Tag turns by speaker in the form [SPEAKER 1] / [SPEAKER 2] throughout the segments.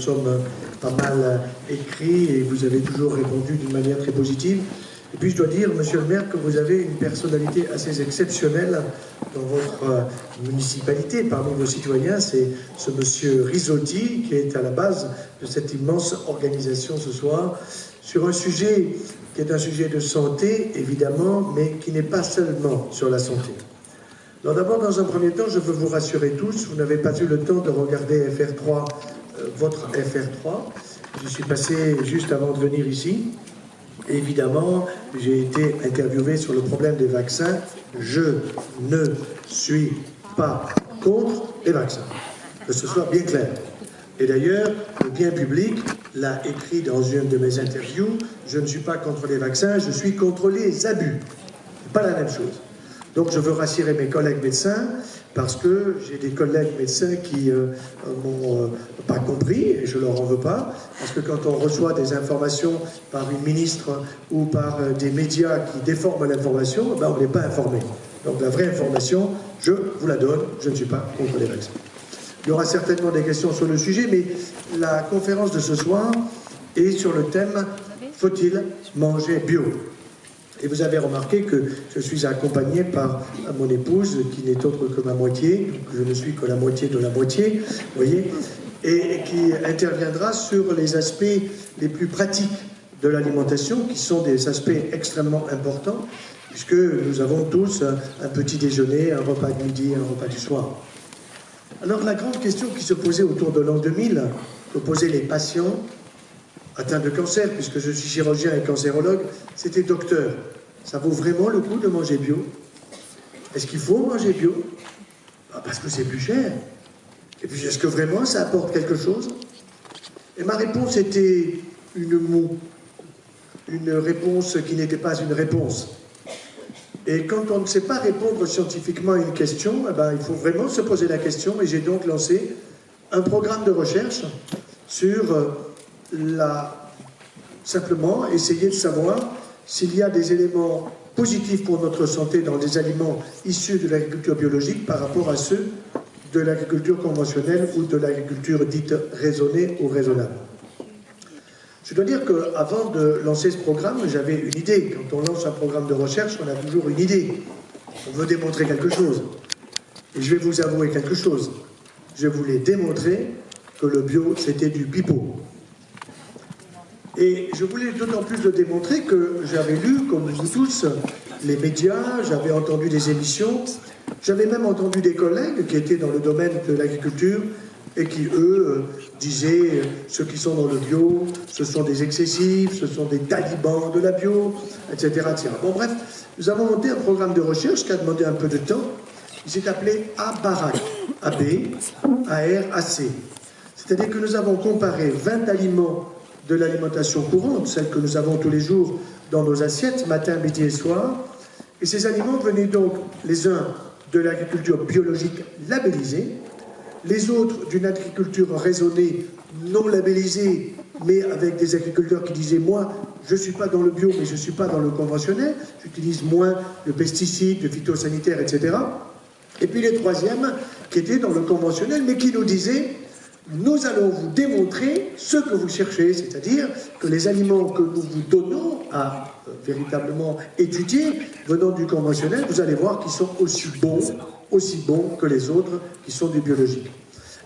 [SPEAKER 1] sommes pas mal écrits et vous avez toujours répondu d'une manière très positive. Et puis je dois dire, monsieur le maire, que vous avez une personnalité assez exceptionnelle dans votre municipalité. Parmi vos citoyens, c'est ce monsieur Risotti qui est à la base de cette immense organisation ce soir, sur un sujet qui est un sujet de santé, évidemment, mais qui n'est pas seulement sur la santé. Alors d'abord, dans un premier temps, je veux vous rassurer tous, vous n'avez pas eu le temps de regarder FR3, votre FR3. Je suis passé juste avant de venir ici. Et évidemment, j'ai été interviewé sur le problème des vaccins. Je ne suis pas contre les vaccins. Que ce soit bien clair. Et d'ailleurs, le bien public l'a écrit dans une de mes interviews. Je ne suis pas contre les vaccins, je suis contre les abus. C'est pas la même chose. Donc je veux rassurer mes collègues médecins, parce que j'ai des collègues médecins qui m'ont pas compris, et je leur en veux pas, parce que quand on reçoit des informations par une ministre ou par des médias qui déforment l'information, ben on n'est pas informé. Donc la vraie information, je vous la donne, je ne suis pas contre les vaccins. Il y aura certainement des questions sur le sujet, mais la conférence de ce soir est sur le thème « Faut-il manger bio ?» Et vous avez remarqué que je suis accompagné par mon épouse, qui n'est autre que ma moitié, donc je ne suis que la moitié de la moitié, vous voyez, et qui interviendra sur les aspects les plus pratiques de l'alimentation, qui sont des aspects extrêmement importants, puisque nous avons tous un petit déjeuner, un repas de midi, un repas du soir. Alors la grande question qui se posait autour de l'an 2000, que posaient les patients atteints de cancer, puisque je suis chirurgien et cancérologue, c'était docteur. Ça vaut vraiment le coup de manger bio? Est-ce qu'il faut manger bio? Parce que c'est plus cher. Et puis est-ce que vraiment ça apporte quelque chose? Et ma réponse était une moue. Une réponse qui n'était pas une réponse. Et quand on ne sait pas répondre scientifiquement à une question, eh ben, il faut vraiment se poser la question. Et j'ai donc lancé un programme de recherche sur simplement essayer de savoir s'il y a des éléments positifs pour notre santé dans les aliments issus de l'agriculture biologique par rapport à ceux de l'agriculture conventionnelle ou de l'agriculture dite raisonnée ou raisonnable. Je dois dire qu'avant de lancer ce programme, j'avais une idée. Quand on lance un programme de recherche, on a toujours une idée. On veut démontrer quelque chose. Et je vais vous avouer quelque chose. Je voulais démontrer que le bio, c'était du pipeau. Et je voulais d'autant plus le démontrer que j'avais lu, comme vous tous, les médias, j'avais entendu des émissions, j'avais même entendu des collègues qui étaient dans le domaine de l'agriculture et qui, eux, disaient ceux qui sont dans le bio, ce sont des excessifs, ce sont des talibans de la bio, etc., etc. Bon, bref, nous avons monté un programme de recherche qui a demandé un peu de temps. Il s'est appelé ABARAC, A-B-A-R-A-C. C'est-à-dire que nous avons comparé 20 aliments de l'alimentation courante, celle que nous avons tous les jours dans nos assiettes, matin, midi et soir. Et ces aliments venaient donc, les uns, de l'agriculture biologique labellisée, les autres d'une agriculture raisonnée, non labellisée, mais avec des agriculteurs qui disaient « moi, je ne suis pas dans le bio, mais je ne suis pas dans le conventionnel, j'utilise moins de pesticides, de phytosanitaires, etc. » Et puis les troisièmes, qui étaient dans le conventionnel, mais qui nous disaient nous allons vous démontrer ce que vous cherchez, c'est-à-dire que les aliments que nous vous donnons à véritablement étudier, venant du conventionnel, vous allez voir qu'ils sont aussi bons que les autres qui sont du biologique.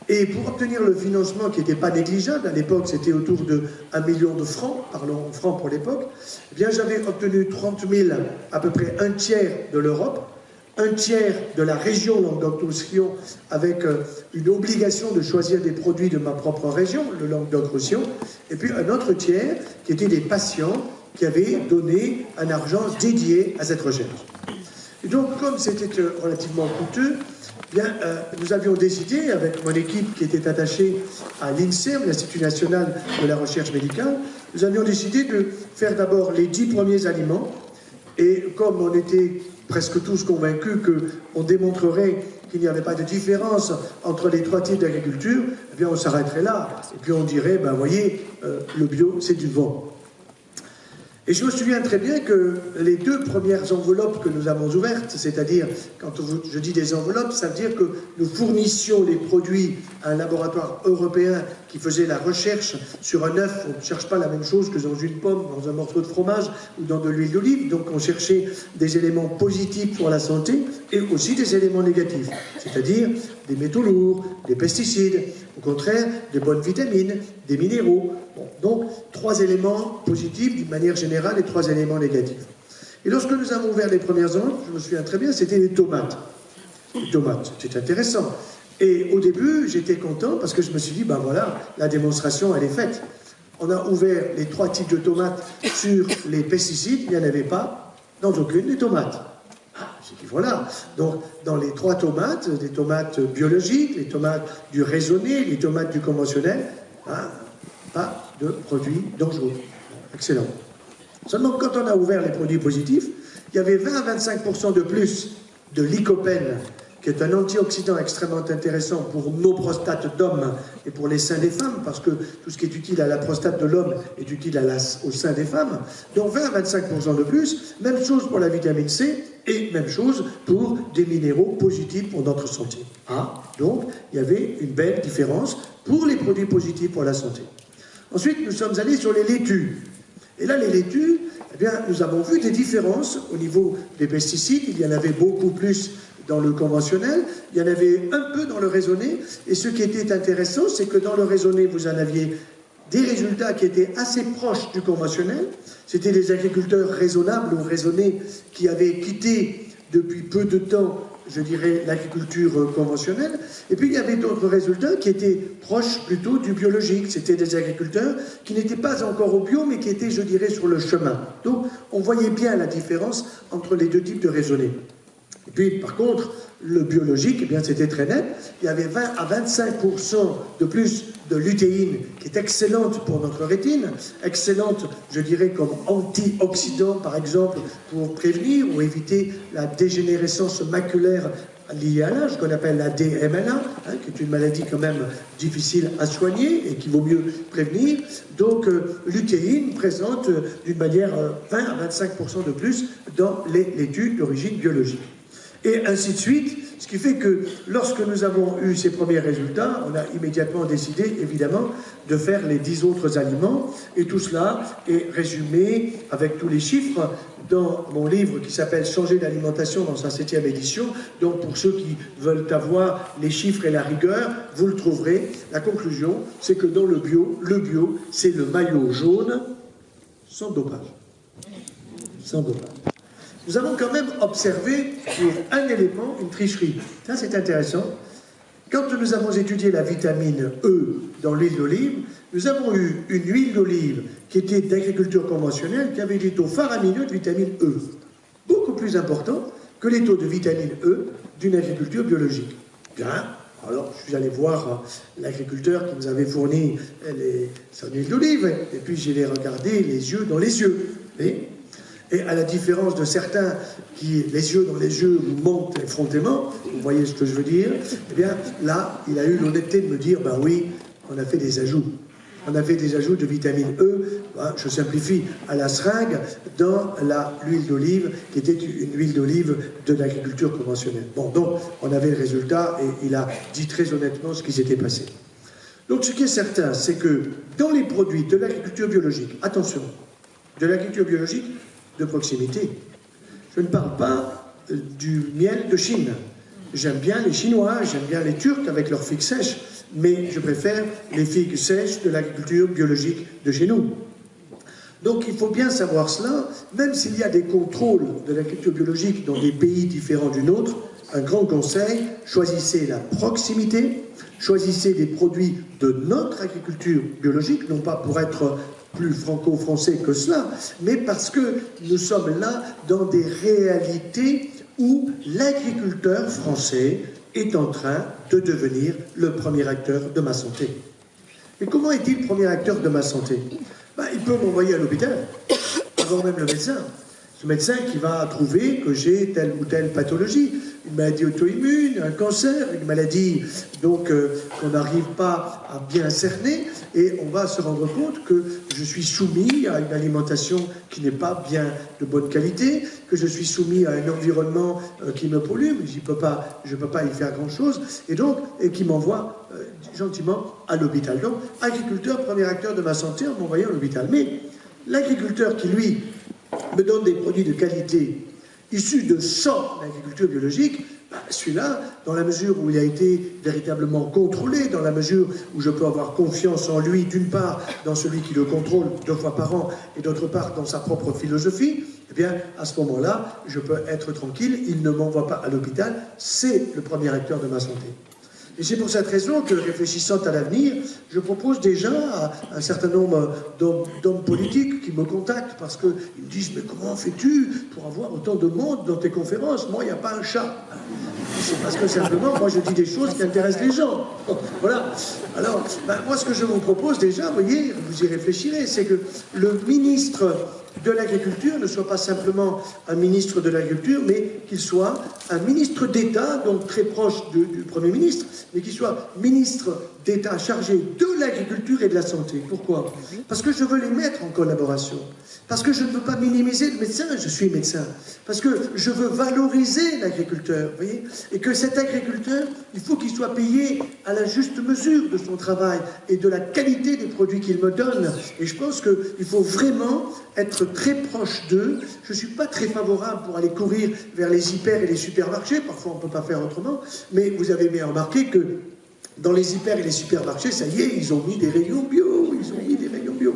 [SPEAKER 1] Et pour obtenir le financement qui n'était pas négligeable, à l'époque c'était autour de 1 million de francs, parlons en francs pour l'époque, eh bien j'avais obtenu 30 000, à peu près un tiers de l'Europe, un tiers de la région Languedoc-Roussillon avec une obligation de choisir des produits de ma propre région, le Languedoc-Roussillon, et puis un autre tiers qui était des patients qui avaient donné un argent dédié à cette recherche. Et donc, comme c'était relativement coûteux, bien, nous avions décidé, avec mon équipe qui était attachée à l'INSERM, l'Institut National de la Recherche Médicale, nous avions décidé de faire d'abord les 10 premiers aliments, et comme on était presque tous convaincus qu'on démontrerait qu'il n'y avait pas de différence entre les trois types d'agriculture, eh bien on s'arrêterait là, et puis on dirait, ben voyez, le bio c'est du vent. Et je me souviens très bien que les 2 premières enveloppes que nous avons ouvertes, c'est-à-dire, quand je dis des enveloppes, ça veut dire que nous fournissions les produits à un laboratoire européen qui faisait la recherche sur un œuf. On ne cherche pas la même chose que dans une pomme, dans un morceau de fromage ou dans de l'huile d'olive. Donc on cherchait des éléments positifs pour la santé et aussi des éléments négatifs, c'est-à-dire des métaux lourds, des pesticides, au contraire, des bonnes vitamines, des minéraux. Bon, donc 3 éléments positifs d'une manière générale et 3 éléments négatifs. Et lorsque nous avons ouvert les premières zones, je me souviens très bien, c'était les tomates. Les tomates, c'était intéressant. Et au début, j'étais content parce que je me suis dit, ben voilà, la démonstration, elle est faite. On a ouvert les 3 types de tomates sur les pesticides, il n'y en avait pas dans aucune des tomates. Ah, j'ai dit voilà. Donc, dans les 3 tomates, les tomates biologiques, les tomates du raisonné, les tomates du conventionnel, hein, pas de produits dangereux. Excellent. Seulement, quand on a ouvert les produits positifs, il y avait 20 à 25% de plus de lycopène, qui est un antioxydant extrêmement intéressant pour nos prostates d'hommes et pour les seins des femmes, parce que tout ce qui est utile à la prostate de l'homme est utile au sein des femmes. Donc 20 à 25% de plus, même chose pour la vitamine C, et même chose pour des minéraux positifs pour notre santé. Ah, donc il y avait une belle différence pour les produits positifs pour la santé. Ensuite, nous sommes allés sur les laitues. Et là, les laitues, eh bien, nous avons vu des différences au niveau des pesticides. Il y en avait beaucoup plus dans le conventionnel, il y en avait un peu dans le raisonné, et ce qui était intéressant, c'est que dans le raisonné, vous en aviez des résultats qui étaient assez proches du conventionnel. C'était des agriculteurs raisonnables ou raisonnés qui avaient quitté depuis peu de temps, je dirais, l'agriculture conventionnelle. Et puis il y avait d'autres résultats qui étaient proches plutôt du biologique. C'était des agriculteurs qui n'étaient pas encore au bio, mais qui étaient, je dirais, sur le chemin. Donc on voyait bien la différence entre les 2 types de raisonnés. Et puis, par contre, le biologique, eh bien, c'était très net. Il y avait 20 à 25% de plus de lutéine, qui est excellente pour notre rétine, excellente, je dirais, comme antioxydant, par exemple, pour prévenir ou éviter la dégénérescence maculaire liée à l'âge, qu'on appelle la DMLA, hein, qui est une maladie quand même difficile à soigner et qu'il vaut mieux prévenir. Donc, lutéine présente d'une manière 20 à 25% de plus dans les laitues d'origine biologique. Et ainsi de suite, ce qui fait que lorsque nous avons eu ces premiers résultats, on a immédiatement décidé, évidemment, de faire les 10 autres aliments. Et tout cela est résumé avec tous les chiffres dans mon livre qui s'appelle « Changer d'alimentation » dans sa 7e édition. Donc pour ceux qui veulent avoir les chiffres et la rigueur, vous le trouverez. La conclusion, c'est que dans le bio, c'est le maillot jaune sans dopage. Sans dopage. Nous avons quand même observé pour un élément une tricherie. Ça, c'est intéressant. Quand nous avons étudié la vitamine E dans l'huile d'olive, nous avons eu une huile d'olive qui était d'agriculture conventionnelle qui avait des taux faramineux de vitamine E, beaucoup plus importants que les taux de vitamine E d'une agriculture biologique. Bien, alors je suis allé voir l'agriculteur qui nous avait fourni son huile d'olive, et puis j'ai regardé les yeux dans les yeux. Et à la différence de certains qui, les yeux dans les yeux, montent effrontément, vous voyez ce que je veux dire, eh bien là, il a eu l'honnêteté de me dire, ben oui, on a fait des ajouts. On a fait des ajouts de vitamine E, je simplifie, à la seringue, dans l'huile d'olive, qui était une huile d'olive de l'agriculture conventionnelle. Bon, donc, on avait le résultat, et il a dit très honnêtement ce qui s'était passé. Donc, ce qui est certain, c'est que dans les produits de l'agriculture biologique, attention, de l'agriculture biologique, de proximité. Je ne parle pas du miel de Chine. J'aime bien les Chinois, j'aime bien les Turcs avec leurs figues sèches, mais je préfère les figues sèches de l'agriculture biologique de chez nous. Donc il faut bien savoir cela, même s'il y a des contrôles de l'agriculture biologique dans des pays différents du nôtre, un grand conseil, choisissez la proximité, choisissez des produits de notre agriculture biologique, non pas pour être plus franco-français que cela, mais parce que nous sommes là dans des réalités où l'agriculteur français est en train de devenir le premier acteur de ma santé. Et comment est-il le premier acteur de ma santé? Il peut m'envoyer à l'hôpital, avant même le médecin. Ce médecin qui va trouver que j'ai telle ou telle pathologie. une maladie auto-immune, un cancer, une maladie donc qu'on n'arrive pas à bien cerner, et on va se rendre compte que je suis soumis à une alimentation qui n'est pas bien de bonne qualité, que je suis soumis à un environnement qui me pollue, mais je ne peux pas y faire grand-chose, et qui m'envoie gentiment à l'hôpital. Donc, agriculteur, premier acteur de ma santé en m'envoyant à l'hôpital. Mais l'agriculteur qui, lui, me donne des produits de qualité issus de champs d'agriculture biologique, celui-là, dans la mesure où il a été véritablement contrôlé, dans la mesure où je peux avoir confiance en lui, d'une part, dans celui qui le contrôle 2 fois par an, et d'autre part, dans sa propre philosophie, eh bien, à ce moment-là, je peux être tranquille, il ne m'envoie pas à l'hôpital, c'est le premier acteur de ma santé. Et c'est pour cette raison que, réfléchissant à l'avenir, je propose déjà à un certain nombre d'hommes politiques qui me contactent parce qu'ils me disent « Mais comment fais-tu pour avoir autant de monde dans tes conférences? Moi, il n'y a pas un chat. » C'est parce que simplement, moi, je dis des choses qui intéressent les gens. Voilà. Alors, moi, ce que je vous propose déjà, vous voyez, vous y réfléchirez, c'est que le ministre de l'Agriculture ne soit pas simplement un ministre de l'Agriculture, mais qu'il soit un ministre d'État, donc très proche du Premier ministre, mais qu'il soit ministre d'État chargé de l'agriculture et de la santé. Pourquoi? Parce que je veux les mettre en collaboration. Parce que je ne veux pas minimiser le médecin, je suis médecin. Parce que je veux valoriser l'agriculteur, vous voyez? Et que cet agriculteur, il faut qu'il soit payé à la juste mesure de son travail et de la qualité des produits qu'il me donne. Et je pense qu'il faut vraiment être très proche d'eux. Je ne suis pas très favorable pour aller courir vers les hyper et les supermarchés. Parfois, on ne peut pas faire autrement. Mais vous avez bien remarqué que dans les hyper et les supermarchés, ça y est, ils ont mis des rayons bio. Ils ont mis des rayons bio.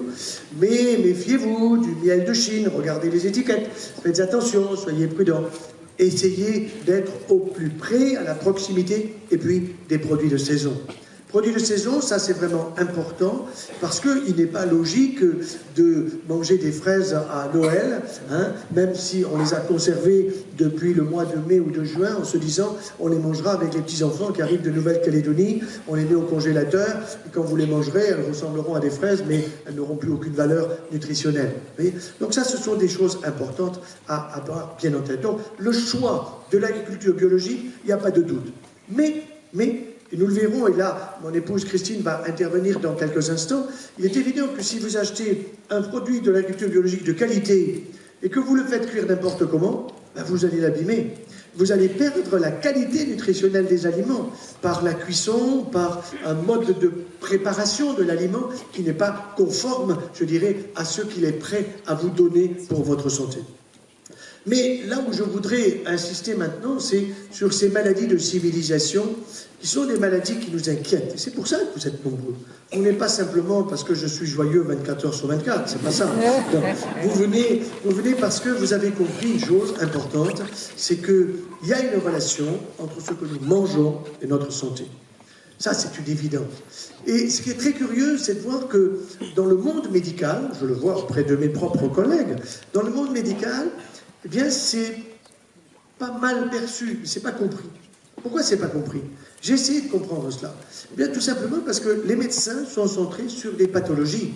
[SPEAKER 1] Mais méfiez-vous du miel de Chine. Regardez les étiquettes. Faites attention, soyez prudents. Essayez d'être au plus près, à la proximité, et puis des produits de saison. Produits de saison, ça c'est vraiment important, parce qu'il n'est pas logique de manger des fraises à Noël, hein, même si on les a conservées depuis le mois de mai ou de juin, en se disant on les mangera avec les petits-enfants qui arrivent de Nouvelle-Calédonie, on les met au congélateur, et quand vous les mangerez, elles ressembleront à des fraises, mais elles n'auront plus aucune valeur nutritionnelle. Vous voyez? Donc ça, ce sont des choses importantes à avoir bien en tête. Donc le choix de l'agriculture biologique, il n'y a pas de doute. Mais et nous le verrons, et là, mon épouse Christine va intervenir dans quelques instants, il est évident que si vous achetez un produit de l'agriculture biologique de qualité et que vous le faites cuire n'importe comment, ben vous allez l'abîmer. Vous allez perdre la qualité nutritionnelle des aliments par la cuisson, par un mode de préparation de l'aliment qui n'est pas conforme, je dirais, à ce qu'il est prêt à vous donner pour votre santé. Mais là où je voudrais insister maintenant, c'est sur ces maladies de civilisation qui sont des maladies qui nous inquiètent. Et c'est pour ça que vous êtes nombreux. Vous n'êtes pas simplement parce que je suis joyeux 24 heures sur 24, c'est pas ça. Non. Vous venez parce que vous avez compris une chose importante, c'est qu'il y a une relation entre ce que nous mangeons et notre santé. Ça, c'est une évidence. Et ce qui est très curieux, c'est de voir que dans le monde médical, je le vois auprès de mes propres collègues, dans le monde médical, eh bien, c'est pas mal perçu, mais c'est pas compris. Pourquoi c'est pas compris? J'ai essayé de comprendre cela. Eh bien, tout simplement parce que les médecins sont centrés sur des pathologies.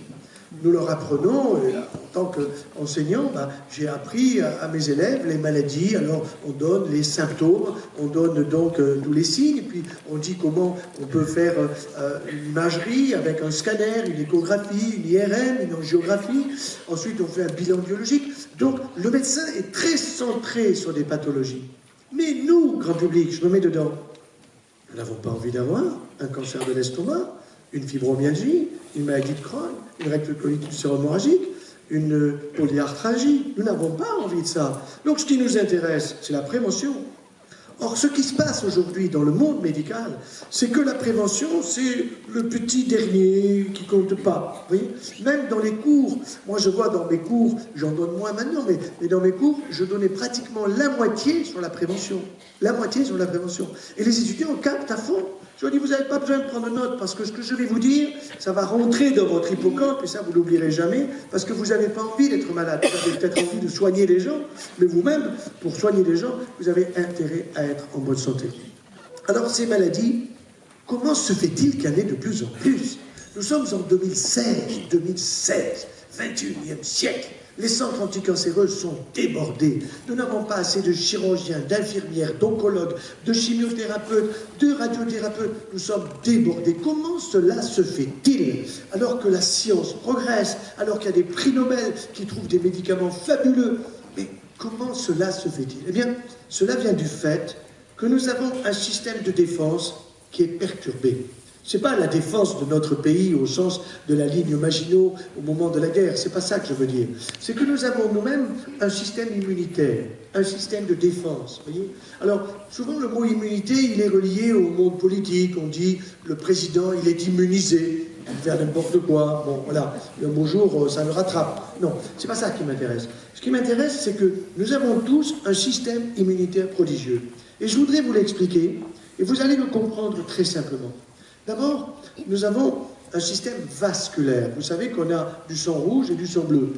[SPEAKER 1] Nous leur apprenons, et en tant qu'enseignant, j'ai appris à mes élèves les maladies, alors on donne les symptômes, on donne donc tous les signes, puis on dit comment on peut faire une imagerie avec un scanner, une échographie, une IRM, une angiographie, ensuite on fait un bilan biologique. Donc le médecin est très centré sur des pathologies. Mais nous, grand public, je me mets dedans, nous n'avons pas envie d'avoir un cancer de l'estomac, une fibromyalgie, une maladie de Crohn, une rectocolite ulcéro-hémorragique, une polyarthralgie. Nous n'avons pas envie de ça. Donc ce qui nous intéresse, c'est la prévention. Or, ce qui se passe aujourd'hui dans le monde médical, c'est que la prévention, c'est le petit dernier qui compte pas. Vous voyez? Même dans les cours, moi je vois dans mes cours, j'en donne moins maintenant, mais dans mes cours, je donnais pratiquement la moitié sur la prévention. La moitié sur la prévention. Et les étudiants captent à fond. Je leur dis, vous n'avez pas besoin de prendre note, parce que ce que je vais vous dire, ça va rentrer dans votre hippocampe, et ça, vous ne l'oublierez jamais, parce que vous n'avez pas envie d'être malade. Vous avez peut-être envie de soigner les gens, mais vous-même, pour soigner les gens, vous avez intérêt à être en bonne santé. Alors, ces maladies, comment se fait-il qu'il y en ait de plus en plus? Nous sommes en 2016, 21e siècle. Les centres anticancéreux sont débordés. Nous n'avons pas assez de chirurgiens, d'infirmières, d'oncologues, de chimiothérapeutes, de radiothérapeutes. Nous sommes débordés. Comment cela se fait-il? Alors que la science progresse, alors qu'il y a des prix Nobel qui trouvent des médicaments fabuleux. Mais comment cela se fait-il? Eh bien, cela vient du fait que nous avons un système de défense qui est perturbé. Ce n'est pas la défense de notre pays au sens de la ligne Maginot au moment de la guerre, c'est pas ça que je veux dire. C'est que nous avons nous-mêmes un système immunitaire, un système de défense, voyez. Alors, souvent le mot immunité, il est relié au monde politique, on dit le président, il est immunisé, il peut faire n'importe quoi, bon voilà, un beau jour, ça le rattrape. Non, c'est pas ça qui m'intéresse. Ce qui m'intéresse, c'est que nous avons tous un système immunitaire prodigieux. Et je voudrais vous l'expliquer, et vous allez le comprendre très simplement. D'abord, nous avons un système vasculaire. Vous savez qu'on a du sang rouge et du sang bleu.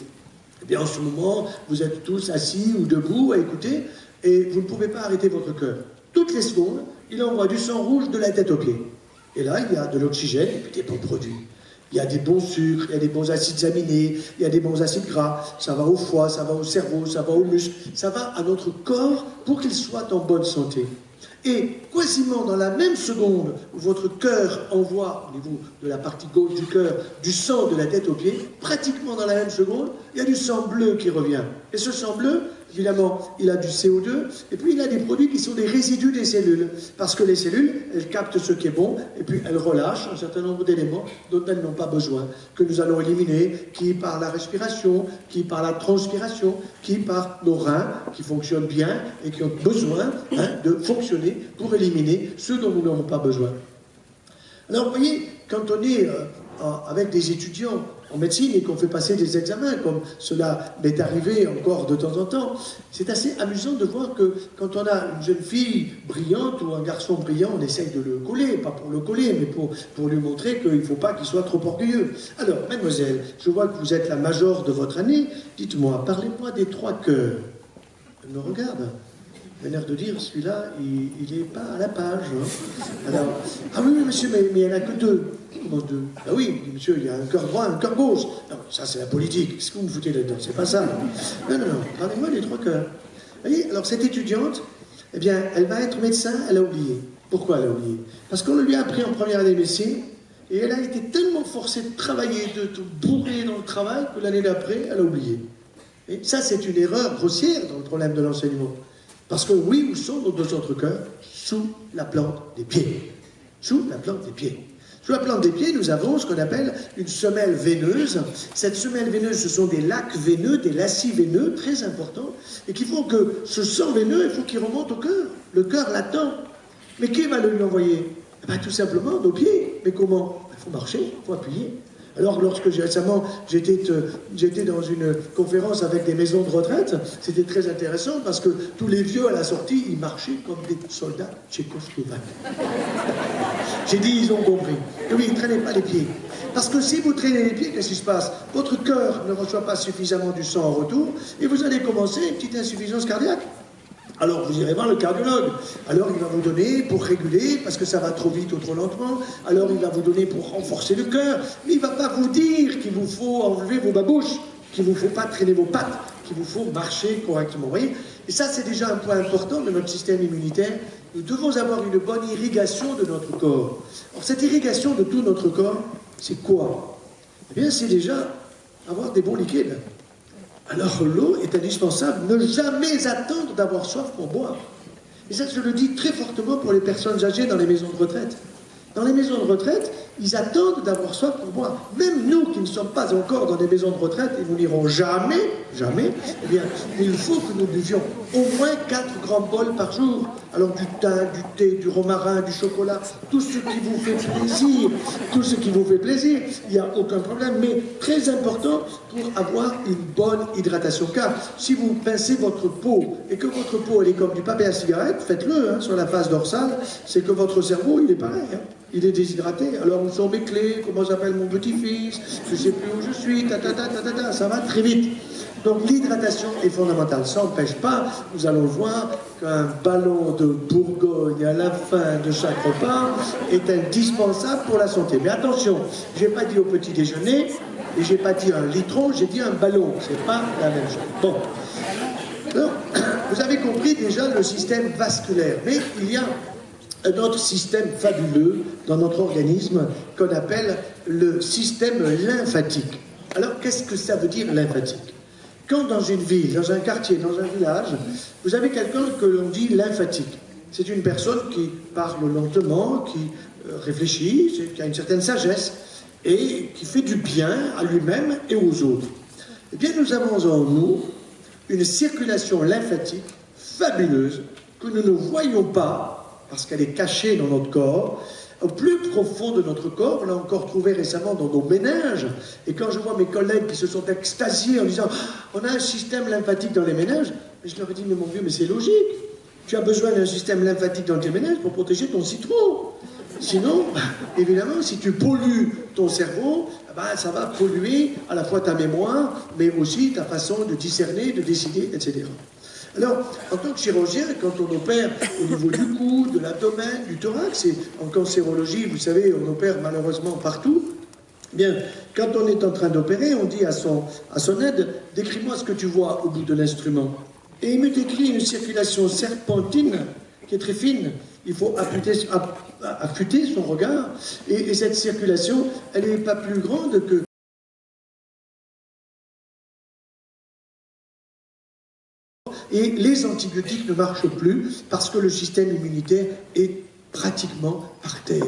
[SPEAKER 1] Eh bien, en ce moment, vous êtes tous assis ou debout à écouter et vous ne pouvez pas arrêter votre cœur. Toutes les secondes, il envoie du sang rouge de la tête aux pieds. Et là, il y a de l'oxygène et puis des bons produits. Il y a des bons sucres, il y a des bons acides aminés, il y a des bons acides gras. Ça va au foie, ça va au cerveau, ça va aux muscles, ça va à notre corps pour qu'il soit en bonne santé. Et quasiment dans la même seconde où votre cœur envoie, au niveau de la partie gauche du cœur, du sang de la tête aux pieds, pratiquement dans la même seconde, il y a du sang bleu qui revient. Et ce sang bleu, évidemment, il a du CO2, et puis il a des produits qui sont des résidus des cellules. Parce que les cellules, elles captent ce qui est bon, et puis elles relâchent un certain nombre d'éléments dont elles n'ont pas besoin, que nous allons éliminer, qui par la respiration, qui par la transpiration, qui par nos reins, qui fonctionnent bien, et qui ont besoin de fonctionner pour éliminer ceux dont nous n'avons pas besoin. Alors, vous voyez, quand on est avec des étudiants en médecine et qu'on fait passer des examens, comme cela m'est arrivé encore de temps en temps, c'est assez amusant de voir que quand on a une jeune fille brillante ou un garçon brillant, on essaye de le coller, pas pour le coller, mais pour lui montrer qu'il ne faut pas qu'il soit trop orgueilleux. Alors, mademoiselle, je vois que vous êtes la major de votre année, dites-moi, parlez-moi des 3 cœurs. Elle me regarde. Il a l'air de dire, celui-là, il n'est pas à la page. Hein. Alors, ah oui, monsieur, mais il n'y en a que 2. Comment 2? Ah oui, monsieur, il y a un cœur droit, un cœur gauche. Non, ça c'est la politique. Qu'est-ce que vous me foutez là-dedans? C'est pas ça. Non, parlez-moi des 3 cœurs. Vous voyez, alors cette étudiante, eh bien, elle va être médecin, elle a oublié. Pourquoi elle a oublié? Parce qu'on lui a appris en première année de médecine, et elle a été tellement forcée de travailler, de tout bourrer dans le travail, que l'année d'après, elle a oublié. Et ça, c'est une erreur grossière dans le problème de l'enseignement. Parce que oui, où sont nos 2 autres cœurs? Sous la plante des pieds. Sous la plante des pieds. Sous la plante des pieds, nous avons ce qu'on appelle une semelle veineuse. Cette semelle veineuse, ce sont des lacs veineux, des lacis veineux très importants, et qui font que ce sang veineux, il faut qu'il remonte au cœur. Le cœur l'attend. Mais qui va le lui envoyer? Eh bien, tout simplement nos pieds. Mais comment? Il faut marcher, il faut appuyer. Alors, lorsque récemment, j'étais dans une conférence avec des maisons de retraite, c'était très intéressant parce que tous les vieux à la sortie, ils marchaient comme des soldats tchécoslovaques. J'ai dit, ils ont compris. Et oui, ne traînez pas les pieds. Parce que si vous traînez les pieds, qu'est-ce qui se passe? Votre cœur ne reçoit pas suffisamment du sang en retour et vous allez commencer une petite insuffisance cardiaque. Alors vous irez voir le cardiologue. Alors il va vous donner pour réguler, parce que ça va trop vite ou trop lentement. Alors il va vous donner pour renforcer le cœur. Mais il ne va pas vous dire qu'il vous faut enlever vos babouches, qu'il ne vous faut pas traîner vos pattes, qu'il vous faut marcher correctement. Vous voyez? Et ça, c'est déjà un point important de notre système immunitaire. Nous devons avoir une bonne irrigation de notre corps. Alors cette irrigation de tout notre corps, c'est quoi? Eh bien, c'est déjà avoir des bons liquides. Alors l'eau est indispensable, ne jamais attendre d'avoir soif pour boire. Et ça, je le dis très fortement pour les personnes âgées dans les maisons de retraite. Dans les maisons de retraite, ils attendent d'avoir soif pour boire. Même nous qui ne sommes pas encore dans des maisons de retraite, et nous n'irons jamais, eh bien, il faut que nous buvions au moins 4 grands bols par jour. Alors du thym, du thé, du romarin, du chocolat, tout ce qui vous fait plaisir, tout ce qui vous fait plaisir, il n'y a aucun problème, mais très important pour avoir une bonne hydratation. Car si vous pincez votre peau et que votre peau elle est comme du papier à cigarette, faites-le sur la face dorsale, c'est que votre cerveau il est pareil. Il est déshydraté, alors où sont mes clés, comment s'appelle mon petit-fils, je ne sais plus où je suis, ça va très vite. Donc l'hydratation est fondamentale. Ça n'empêche pas, nous allons voir, qu'un ballon de Bourgogne à la fin de chaque repas est indispensable pour la santé. Mais attention, je n'ai pas dit au petit déjeuner, et je n'ai pas dit un litron, j'ai dit un ballon. C'est pas la même chose. Bon. Alors, vous avez compris déjà le système vasculaire, mais il y a un autre système fabuleux dans notre organisme qu'on appelle le système lymphatique. Alors, qu'est-ce que ça veut dire lymphatique? Quand dans une ville, dans un quartier, dans un village, vous avez quelqu'un que l'on dit lymphatique. C'est une personne qui parle lentement, qui réfléchit, qui a une certaine sagesse et qui fait du bien à lui-même et aux autres. Eh bien, nous avons en nous une circulation lymphatique fabuleuse que nous ne voyons pas parce qu'elle est cachée dans notre corps, au plus profond de notre corps. On l'a encore trouvé récemment dans nos méninges. Et quand je vois mes collègues qui se sont extasiés en disant « on a un système lymphatique dans les méninges », je leur ai dit « mais mon vieux, mais c'est logique. Tu as besoin d'un système lymphatique dans tes méninges pour protéger ton citron. Sinon, évidemment, si tu pollues ton cerveau, ça va polluer à la fois ta mémoire, mais aussi ta façon de discerner, de décider, etc. » Alors, en tant que chirurgien, quand on opère au niveau du cou, de l'abdomen, du thorax, et en cancérologie, vous savez, on opère malheureusement partout, bien, quand on est en train d'opérer, on dit à son aide, décris-moi ce que tu vois au bout de l'instrument. Et il me décrit une circulation serpentine qui est très fine. Il faut affûter son regard, et cette circulation, elle n'est pas plus grande que et les antibiotiques ne marchent plus parce que le système immunitaire est pratiquement par terre.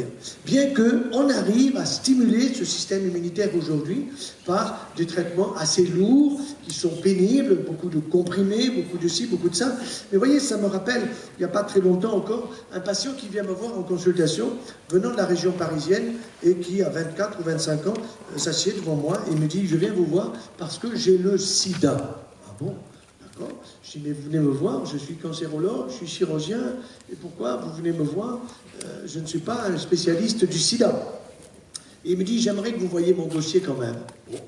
[SPEAKER 1] Bien qu'on arrive à stimuler ce système immunitaire aujourd'hui par des traitements assez lourds, qui sont pénibles, beaucoup de comprimés, beaucoup de ci, beaucoup de ça. Mais vous voyez, ça me rappelle, il n'y a pas très longtemps encore, un patient qui vient me voir en consultation, venant de la région parisienne, et qui a 24 ou 25 ans, s'assied devant moi et me dit « je viens vous voir parce que j'ai le sida ». Ah bon ? Je dis, mais vous venez me voir, je suis cancérologue, je suis chirurgien, et pourquoi vous venez me voir? Je ne suis pas un spécialiste du sida. Et il me dit, j'aimerais que vous voyiez mon dossier quand même. Bon.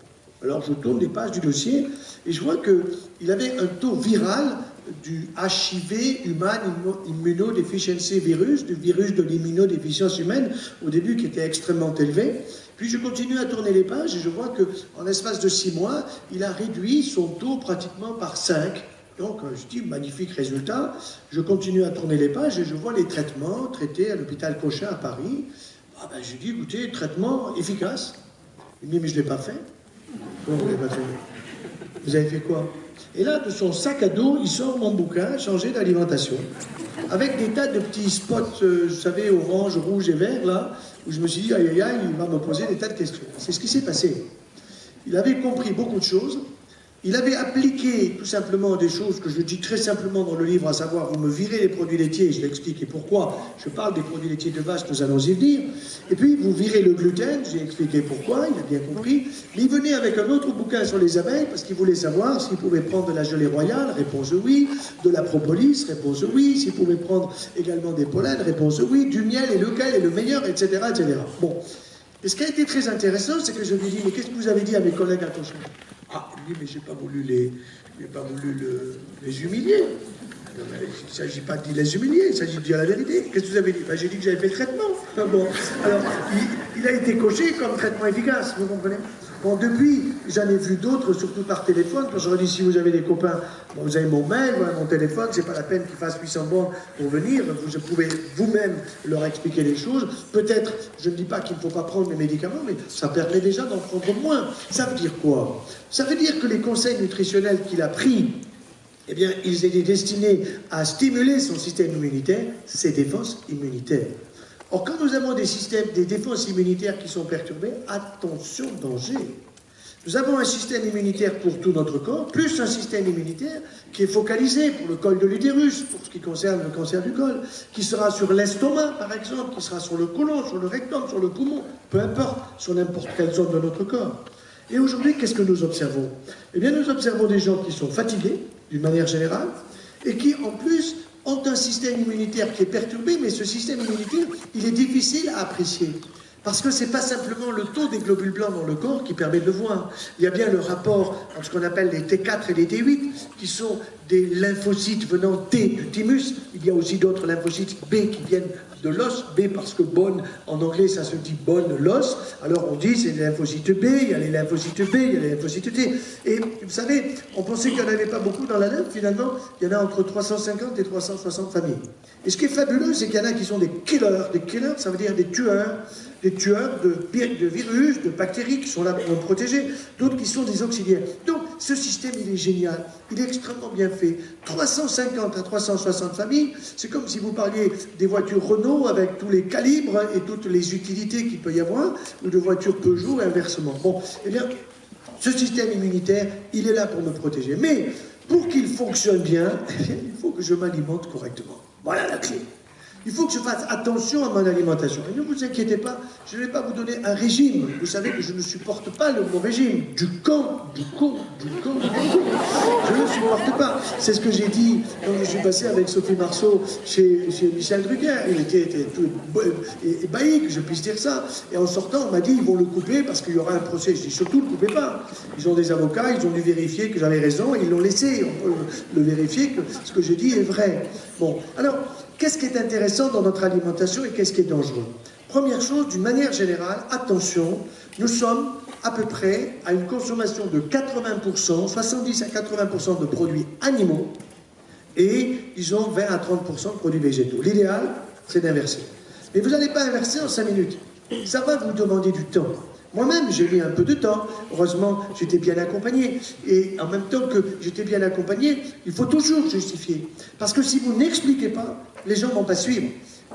[SPEAKER 1] Alors je tourne les pages du dossier, et je vois qu'il avait un taux viral du HIV, Human Immunodeficiency Virus, du virus de l'immunodéficience humaine, au début qui était extrêmement élevé. Puis je continue à tourner les pages et je vois qu'en l'espace de 6 mois, il a réduit son taux pratiquement par 5. Donc je dis, magnifique résultat. Je continue à tourner les pages et je vois les traitements traités à l'hôpital Cochin à Paris. Je dis, écoutez, traitement efficace. Il me dit, mais je ne l'ai pas fait. Comment vous ne l'avez pas fait? Vous avez fait quoi? Et là, de son sac à dos, il sort mon bouquin, Changer d'alimentation, avec des tas de petits spots, vous savez, orange, rouge et vert, là, où je me suis dit, aïe, aïe, aïe, il va me poser des tas de questions. C'est ce qui s'est passé. Il avait compris beaucoup de choses. Il avait appliqué tout simplement des choses que je dis très simplement dans le livre, à savoir, vous me virez les produits laitiers, je vais expliquer pourquoi. Je parle des produits laitiers de vache, nous allons y venir. Et puis, vous virez le gluten, j'ai expliqué pourquoi, il a bien compris. Mais il venait avec un autre bouquin sur les abeilles, parce qu'il voulait savoir s'il pouvait prendre de la gelée royale, réponse oui. De la propolis, réponse oui. S'il pouvait prendre également des pollens, réponse oui. Du miel, et lequel est le meilleur, etc., etc. Bon. Et ce qui a été très intéressant, c'est que je lui ai dit, mais qu'est-ce que vous avez dit à mes collègues à Cochin? Ah, il dit, mais j'ai pas voulu les humilier. Non, mais il ne s'agit pas de les humilier, il s'agit de dire la vérité. Qu'est-ce que vous avez dit? J'ai dit que j'avais fait le traitement. Bon, alors, il a été coché comme traitement efficace, vous comprenez? Bon, depuis, j'en ai vu d'autres, surtout par téléphone, quand je leur dis, si vous avez des copains, bon, vous avez mon mail, voilà mon téléphone, c'est pas la peine qu'ils fassent 800 bornes pour venir, vous pouvez vous-même leur expliquer les choses. Peut-être, je ne dis pas qu'il ne faut pas prendre les médicaments, mais ça permet déjà d'en prendre moins. Ça veut dire quoi? Ça veut dire que les conseils nutritionnels qu'il a pris, eh bien, ils étaient destinés à stimuler son système immunitaire, ses défenses immunitaires. Or, quand nous avons des défenses immunitaires qui sont perturbées, attention, danger. Nous avons un système immunitaire pour tout notre corps, plus un système immunitaire qui est focalisé pour le col de l'utérus, pour ce qui concerne le cancer du col, qui sera sur l'estomac, par exemple, qui sera sur le côlon, sur le rectum, sur le poumon, peu importe, sur n'importe quelle zone de notre corps. Et aujourd'hui, qu'est-ce que nous observons? Eh bien, nous observons des gens qui sont fatigués, d'une manière générale, et qui, en plus, ont un système immunitaire qui est perturbé, mais ce système immunitaire, il est difficile à apprécier. Parce que ce n'est pas simplement le taux des globules blancs dans le corps qui permet de le voir. Il y a bien le rapport entre ce qu'on appelle les T4 et les T8, qui sont des lymphocytes venant T du thymus. Il y a aussi d'autres lymphocytes B qui viennent de l'os. B parce que bone, en anglais, ça se dit bone, l'os. Alors on dit c'est les lymphocytes B, il y a les lymphocytes B, il y a les lymphocytes T. Et vous savez, on pensait qu'il n'y en avait pas beaucoup dans la lymphe. Finalement, il y en a entre 350 et 360 familles. Et ce qui est fabuleux, c'est qu'il y en a qui sont des killers. Des killers, ça veut dire des tueurs de virus, de bactéries qui sont là pour nous protéger, d'autres qui sont des auxiliaires. Donc, ce système, il est génial, il est extrêmement bien fait. 350 à 360 familles, c'est comme si vous parliez des voitures Renault avec tous les calibres et toutes les utilités qu'il peut y avoir, ou de voitures Peugeot et inversement. Bon, eh bien, ce système immunitaire, il est là pour nous protéger. Mais, pour qu'il fonctionne bien, il faut que je m'alimente correctement. Voilà la clé. Il faut que je fasse attention à mon alimentation. Et ne vous inquiétez pas, je ne vais pas vous donner un régime. Vous savez que je ne supporte pas le mot régime. Du con. Je ne supporte pas. C'est ce que j'ai dit quand je suis passé avec Sophie Marceau chez Michel Drucker. Il était tout ébahi que je puisse dire ça. Et en sortant, on m'a dit, ils vont le couper parce qu'il y aura un procès. Je dis, surtout, ne le coupez pas. Ils ont des avocats, ils ont dû vérifier que j'avais raison, et ils l'ont laissé. On peut le vérifier que ce que je dis est vrai. Bon, alors... Qu'est-ce qui est intéressant dans notre alimentation et qu'est-ce qui est dangereux? Première chose, d'une manière générale, attention, nous sommes à peu près à une consommation de 80%, 70 à 80% de produits animaux et disons 20 à 30% de produits végétaux. L'idéal, c'est d'inverser. Mais vous n'allez pas inverser en 5 minutes. Ça va vous demander du temps. Moi-même, j'ai mis un peu de temps. Heureusement, j'étais bien accompagné. Et en même temps que j'étais bien accompagné, il faut toujours justifier. Parce que si vous n'expliquez pas, les gens ne vont pas suivre.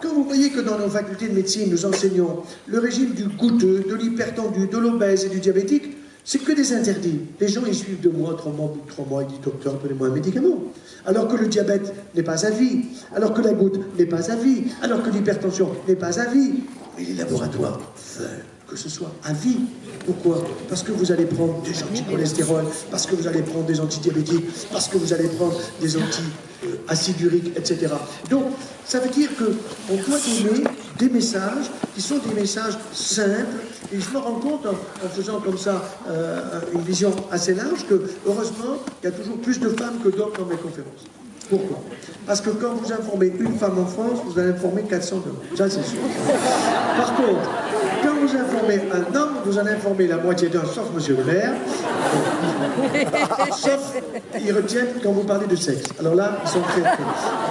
[SPEAKER 1] Quand vous voyez que dans nos facultés de médecine, nous enseignons le régime du goutteux, de l'hypertendu, de l'obèse et du diabétique, c'est que des interdits. Les gens, ils suivent 2 mois, 3 mois, au bout de 3 mois, ils disent, docteur, donnez-moi un médicament. Alors que le diabète n'est pas à vie, alors que la goutte n'est pas à vie, alors que l'hypertension n'est pas à vie. Mais les laboratoires veulent que ce soit à vie. Pourquoi? Parce que vous allez prendre des anticholestérol, parce que vous allez prendre des antidiabétiques, parce que vous allez prendre des anti-acides uriques, etc. Donc, ça veut dire qu'on doit donner des messages qui sont des messages simples. Et je me rends compte, en faisant comme ça une vision assez large, que heureusement, il y a toujours plus de femmes que d'hommes dans mes conférences. Pourquoi? Parce que quand vous informez une femme en France, vous allez informer 400 hommes. Ça, c'est sûr. Par contre, quand vous informez un homme, vous en informez la moitié d'un, sauf monsieur le maire. Sauf, ils retiennent quand vous parlez de sexe. Alors là, ils sont très...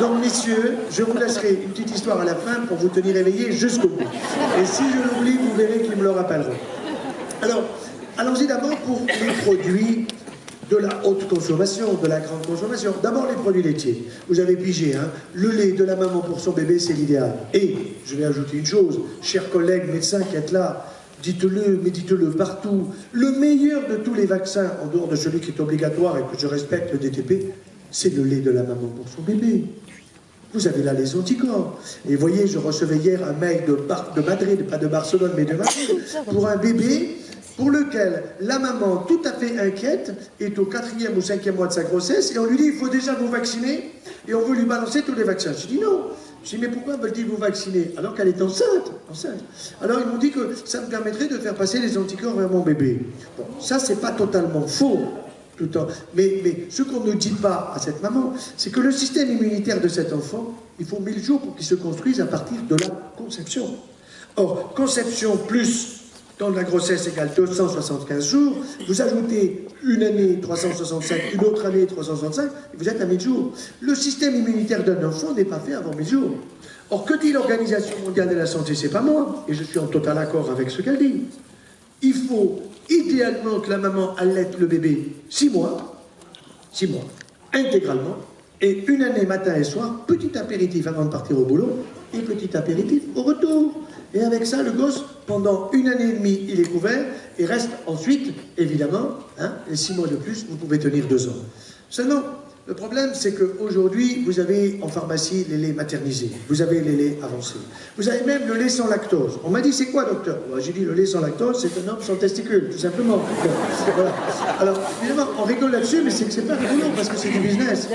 [SPEAKER 1] Donc, messieurs, je vous laisserai une petite histoire à la fin pour vous tenir éveillés jusqu'au bout. Et si je l'oublie, vous verrez qu'ils me le rappelleront. Alors, allons-y d'abord pour les produits de la haute consommation, de la grande consommation. D'abord les produits laitiers. Vous avez pigé, hein, le lait de la maman pour son bébé, c'est l'idéal. Et, je vais ajouter une chose, chers collègues médecins qui êtes là, dites-le, mais dites-le partout, le meilleur de tous les vaccins, en dehors de celui qui est obligatoire et que je respecte, le DTP, c'est le lait de la maman pour son bébé. Vous avez là les anticorps. Et voyez, je recevais hier un mail de Madrid, pas de Barcelone, mais de Madrid, pour un bébé pour lequel la maman, tout à fait inquiète, est au 4e ou 5e mois de sa grossesse, et on lui dit, il faut déjà vous vacciner, et on veut lui balancer tous les vaccins. Je dis non. Je dis, mais pourquoi veulent-ils vous vacciner? Alors qu'elle est enceinte. Alors ils m'ont dit que ça me permettrait de faire passer les anticorps vers mon bébé. Bon, ça, c'est pas totalement faux. Tout le temps. Mais ce qu'on ne dit pas à cette maman, c'est que le système immunitaire de cet enfant, il faut 1000 jours pour qu'il se construise à partir de la conception. Or, conception plus temps de la grossesse égale 275 jours, vous ajoutez une année 365, une autre année 365, et vous êtes à 1000 jours. Le système immunitaire d'un enfant n'est pas fait avant 1000 jours. Or, que dit l'Organisation mondiale de la santé? C'est pas moi, et je suis en total accord avec ce qu'elle dit. Il faut idéalement que la maman allaite le bébé 6 mois, intégralement, et une année matin et soir, petit apéritif avant de partir au boulot, et petit apéritif au retour. Et avec ça, le gosse, pendant 1 année et demie, il est couvert, et reste ensuite, évidemment, hein, les 6 mois de plus, vous pouvez tenir 2 ans. Seulement, Le problème, c'est qu'aujourd'hui, vous avez en pharmacie les laits maternisés, vous avez les laits avancés, vous avez même le lait sans lactose. On m'a dit, c'est quoi, docteur? J'ai dit, le lait sans lactose, c'est un homme sans testicules, tout simplement. Voilà. Alors, évidemment, on rigole là-dessus, mais c'est que c'est pas rigolo, parce que c'est du business.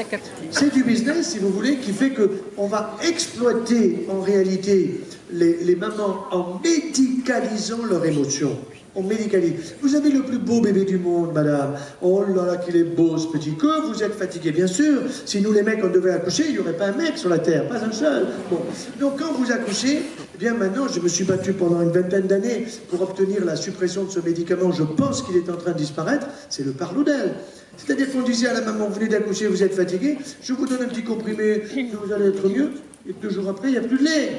[SPEAKER 1] C'est du business, si vous voulez, qui fait qu'on va exploiter, en réalité, les mamans en médicalisant leur émotion. On médicalise. Vous avez le plus beau bébé du monde, madame. Oh là là, qu'il est beau, ce petit. Que vous êtes fatigué, bien sûr. Si nous, les mecs, on devait accoucher, il n'y aurait pas un mec sur la terre, pas un seul. Bon. Donc, quand vous accouchez, eh bien, maintenant, je me suis battu pendant une vingtaine d'années pour obtenir la suppression de ce médicament. Je pense qu'il est en train de disparaître. C'est le Parlodel. C'est-à-dire qu'on disait à la maman, vous venez d'accoucher, vous êtes fatigué, je vous donne un petit comprimé, vous allez être mieux. Et 2 jours après, il n'y a plus de lait.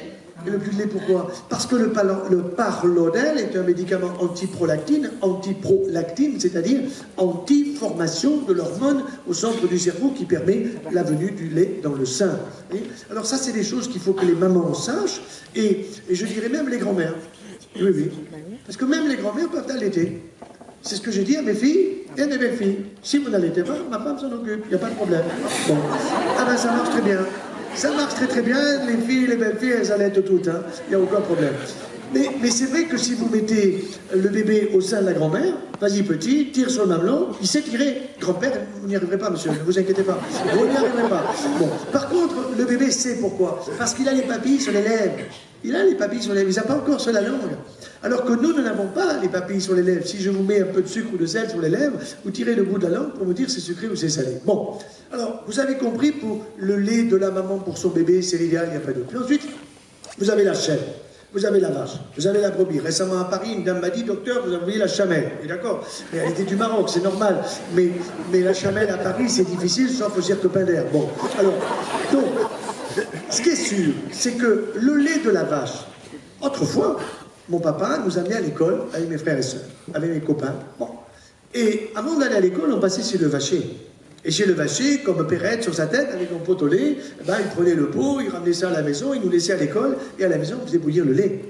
[SPEAKER 1] Et le plus de lait, pourquoi? Parce que le Parlodel est un médicament antiprolactine, c'est-à-dire anti-formation de l'hormone au centre du cerveau qui permet la venue du lait dans le sein. Alors ça, c'est des choses qu'il faut que les mamans sachent, et je dirais même les grands-mères. Oui, oui. Parce que même les grands-mères peuvent allaiter. C'est ce que j'ai dit à mes filles et à mes belles-filles. Si vous n'allaitez pas, ma femme s'en occupe, il n'y a pas de problème. Bon. Ah ben ça marche très bien. Ça marche très très bien, les filles, les belles-filles, elles allaitent toutes, hein. Il n'y a aucun problème. Mais c'est vrai que si vous mettez le bébé au sein de la grand-mère, vas-y petit, tire sur le mamelon, il sait tirer. Grand-père, vous n'y arriverez pas, monsieur, ne vous inquiétez pas. Vous n'y arriverez pas. Bon. Par contre, le bébé sait pourquoi. Parce qu'il a les papilles sur les lèvres. Il a les papilles sur les lèvres, il n'a pas encore sur la langue. Alors que nous n'avons pas les papilles sur les lèvres. Si je vous mets un peu de sucre ou de sel sur les lèvres, vous tirez le bout de la langue pour me dire c'est sucré ou c'est salé. Bon, alors vous avez compris, pour le lait de la maman pour son bébé, c'est l'idéal, il n'y a pas d'autre. Puis ensuite, vous avez la chèvre, vous avez la vache, vous avez la brebis. Récemment à Paris, une dame m'a dit, docteur, vous avez oublié la chamelle. Et d'accord, mais elle était du Maroc, c'est normal. Mais la chamelle à Paris, c'est difficile, sauf au cirque Pinder. Bon, alors, donc, ce qui est sûr, c'est que le lait de la vache, autrefois, mon papa nous amenait à l'école avec mes frères et sœurs, avec mes copains. Bon. Et avant d'aller à l'école, on passait chez le vacher. Et chez le vacher, comme Perrette sur sa tête, avec un pot au lait, ben, il prenait le pot, il ramenait ça à la maison, il nous laissait à l'école, et à la maison, on faisait bouillir le lait.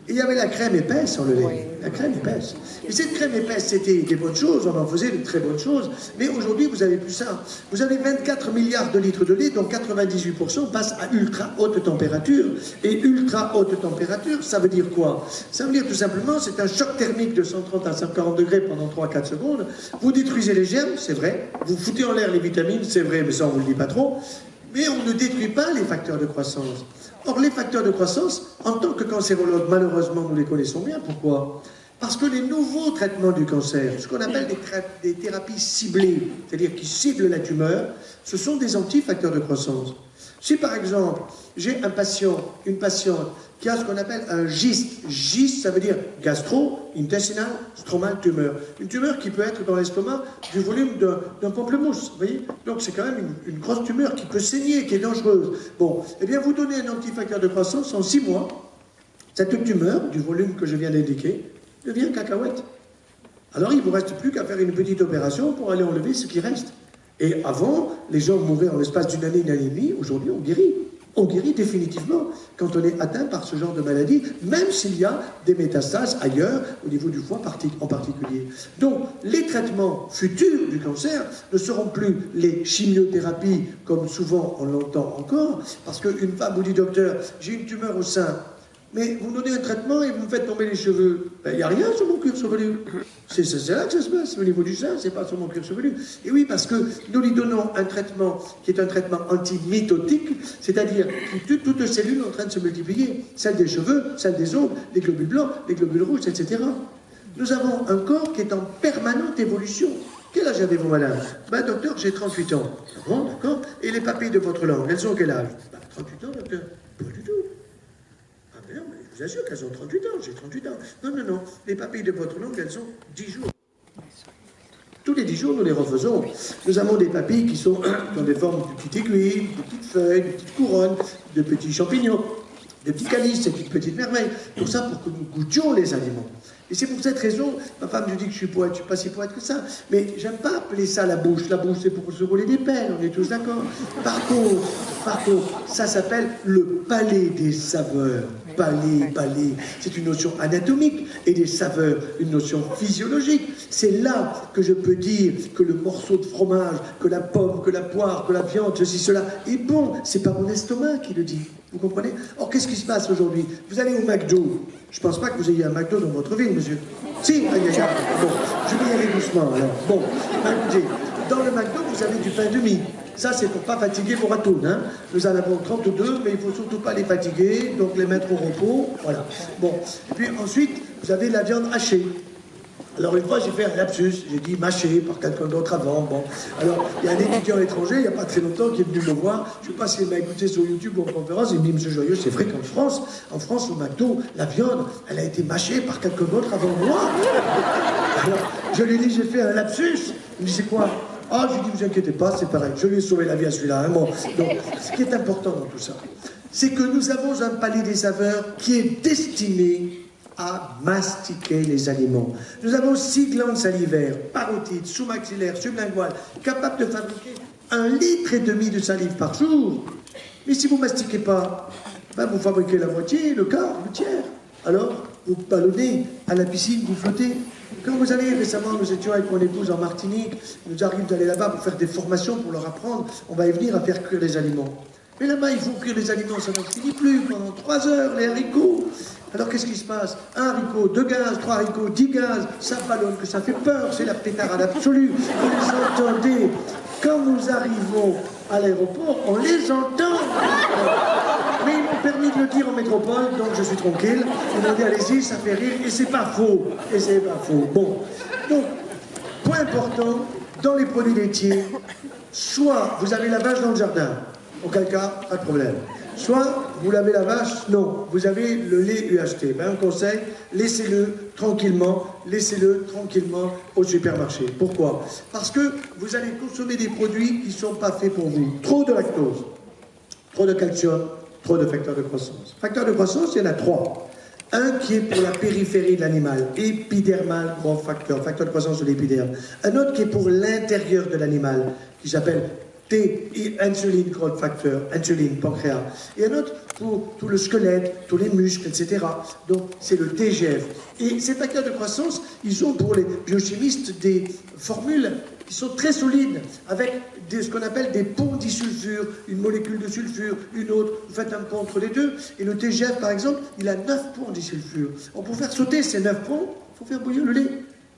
[SPEAKER 1] Et il y avait la crème épaisse sur le lait. La crème épaisse. Et cette crème épaisse, c'était des bonnes choses, on en faisait de très bonnes choses, mais aujourd'hui, vous n'avez plus ça. Vous avez 24 milliards de litres de lait, dont 98% passent à ultra haute température. Et ultra haute température, ça veut dire quoi? Ça veut dire tout simplement, c'est un choc thermique de 130 à 140 degrés pendant 3-4 secondes. Vous détruisez les germes, c'est vrai. Vous foutez en l'air les vitamines, c'est vrai, mais ça on ne vous le dit pas trop, mais on ne détruit pas les facteurs de croissance. Or, les facteurs de croissance, en tant que cancérologue, malheureusement, nous les connaissons bien. Pourquoi? Parce que les nouveaux traitements du cancer, ce qu'on appelle des thérapies ciblées, c'est-à-dire qui ciblent la tumeur, ce sont des anti-facteurs de croissance. Si par exemple, j'ai un patient, une patiente, qui a ce qu'on appelle un GIST. GIST, ça veut dire gastro-intestinal stromal tumeur. Une tumeur qui peut être dans l'estomac du volume d'un pamplemousse, vous voyez? Donc c'est quand même une grosse tumeur qui peut saigner, qui est dangereuse. Bon, eh bien vous donnez un antifacteur de croissance en 6 mois, cette tumeur, du volume que je viens d'indiquer, devient cacahuète. Alors il ne vous reste plus qu'à faire une petite opération pour aller enlever ce qui reste. Et avant, les gens mouraient en l'espace d'une année et demie, aujourd'hui on guérit. On guérit définitivement quand on est atteint par ce genre de maladie, même s'il y a des métastases ailleurs, au niveau du foie en particulier. Donc, les traitements futurs du cancer ne seront plus les chimiothérapies, comme souvent on l'entend encore, parce qu'une femme vous dit, docteur, j'ai une tumeur au sein, mais vous me donnez un traitement et vous me faites tomber les cheveux. Ben, il n'y a rien sur mon cuir chevelu. C'est là que ça se passe, au niveau du sein, c'est pas sur mon cuir chevelu. Et oui, parce que nous lui donnons un traitement qui est un traitement antimitotique, c'est-à-dire qui tue toutes les cellules en train de se multiplier. Celles des cheveux, celles des ongles, les globules blancs, les globules rouges, etc. Nous avons un corps qui est en permanente évolution. Quel âge avez-vous, madame? Ben, docteur, j'ai 38 ans. Bon, d'accord. Et les papilles de votre langue, elles ont quel âge? Ben, 38 ans, docteur. Pas du tout. Non, mais je vous assure qu'elles ont 38 ans, j'ai 38 ans. Non, non, non, les papilles de votre langue, elles ont 10 jours. Tous les 10 jours, nous les refaisons. Nous avons des papilles qui sont dans des formes de petites aiguilles, de petites feuilles, de petites couronnes, de petits champignons, de petits calices, ces petites merveilles. Tout ça pour que nous goûtions les aliments. Et c'est pour cette raison, ma femme me dit que je suis poète, je ne suis pas si poète que ça, mais j'aime pas appeler ça la bouche. La bouche, c'est pour se rouler des pelles, on est tous d'accord. Par contre, Par contre, ça s'appelle le palais des saveurs. Palais. C'est une notion anatomique et des saveurs, une notion physiologique. C'est là que je peux dire que le morceau de fromage, que la pomme, que la poire, que la viande, ceci, cela est bon. C'est pas mon estomac qui le dit. Vous comprenez? Or, qu'est-ce qui se passe aujourd'hui? Vous allez au McDo. Je pense pas que vous ayez un McDo dans votre ville, monsieur. Si, bon, je vais y aller doucement, alors. Bon, écoutez, dans le McDo, vous avez du pain de mie. Ça, c'est pour pas fatiguer vos ratounes. Hein. Nous en avons 32, mais il faut surtout pas les fatiguer, donc les mettre au repos. Voilà. Bon. Et puis ensuite, vous avez la viande hachée. Alors une fois, j'ai fait un lapsus, j'ai dit mâché par quelqu'un d'autre avant. Bon. Alors, il y a un étudiant étranger, il n'y a pas très longtemps, qui est venu me voir. Je ne sais pas s'il m'a écouté sur YouTube ou en conférence. Il me dit, Monsieur Joyeux, c'est vrai qu'en France, au McDo, la viande, elle a été mâchée par quelqu'un d'autre avant moi. Alors, je lui ai dit, j'ai fait un lapsus. Il me dit, c'est quoi? Ah, je lui ai dit, vous inquiétez pas, c'est pareil. Je lui ai sauvé la vie à celui-là. Hein. Bon. Donc, ce qui est important dans tout ça, c'est que nous avons un palais des saveurs qui est destiné à mastiquer les aliments. Nous avons 6 glandes salivaires, parotides, sous-maxillaires, sublinguales, capables de fabriquer 1,5 litre de salive par jour. Mais si vous ne mastiquez pas, ben vous fabriquez la moitié, le quart, le tiers. Alors, vous ballonnez à la piscine, vous flottez. Quand vous allez, récemment, nous étions avec mon épouse en Martinique, il nous arrive d'aller là-bas pour faire des formations, pour leur apprendre, on va y venir à faire cuire les aliments. Mais là-bas, il faut cuire les aliments, ça n'en finit plus, pendant 3 heures, les haricots. Alors qu'est-ce qui se passe? 1 haricot, 2 gaz, 3 haricots, 10 gaz, ça ballonne, que ça fait peur, c'est la pétarade absolue. Vous les entendez. Quand nous arrivons à l'aéroport, on les entend. Mais ils m'ont permis de le dire en métropole, donc je suis tranquille. Ils m'ont dit, allez-y, ça fait rire, et c'est pas faux. Et c'est pas faux. Bon. Donc, point important, dans les produits laitiers, soit vous avez la vache dans le jardin, auquel cas, pas de problème. Soit vous lavez la vache, non, vous avez le lait UHT. Ben, un conseil, laissez-le tranquillement au supermarché. Pourquoi? Parce que vous allez consommer des produits qui ne sont pas faits pour vous. Trop de lactose, trop de calcium, trop de facteurs de croissance. Facteurs de croissance, il y en a 3. Un qui est pour la périphérie de l'animal, épidermal, gros facteur de croissance de l'épiderme. Un autre qui est pour l'intérieur de l'animal, qui s'appelle insuline, growth factor, insuline, pancréas. Et un autre pour tout le squelette, tous les muscles, etc. Donc, c'est le TGF. Et ces facteurs de croissance, ils ont pour les biochimistes des formules qui sont très solides, avec ce qu'on appelle des ponts disulfure, une molécule de sulfure, une autre, vous faites un pont entre les deux, et le TGF, par exemple, il a 9 ponts disulfure. Pour faire sauter ces 9 ponts, il faut faire bouillir le lait.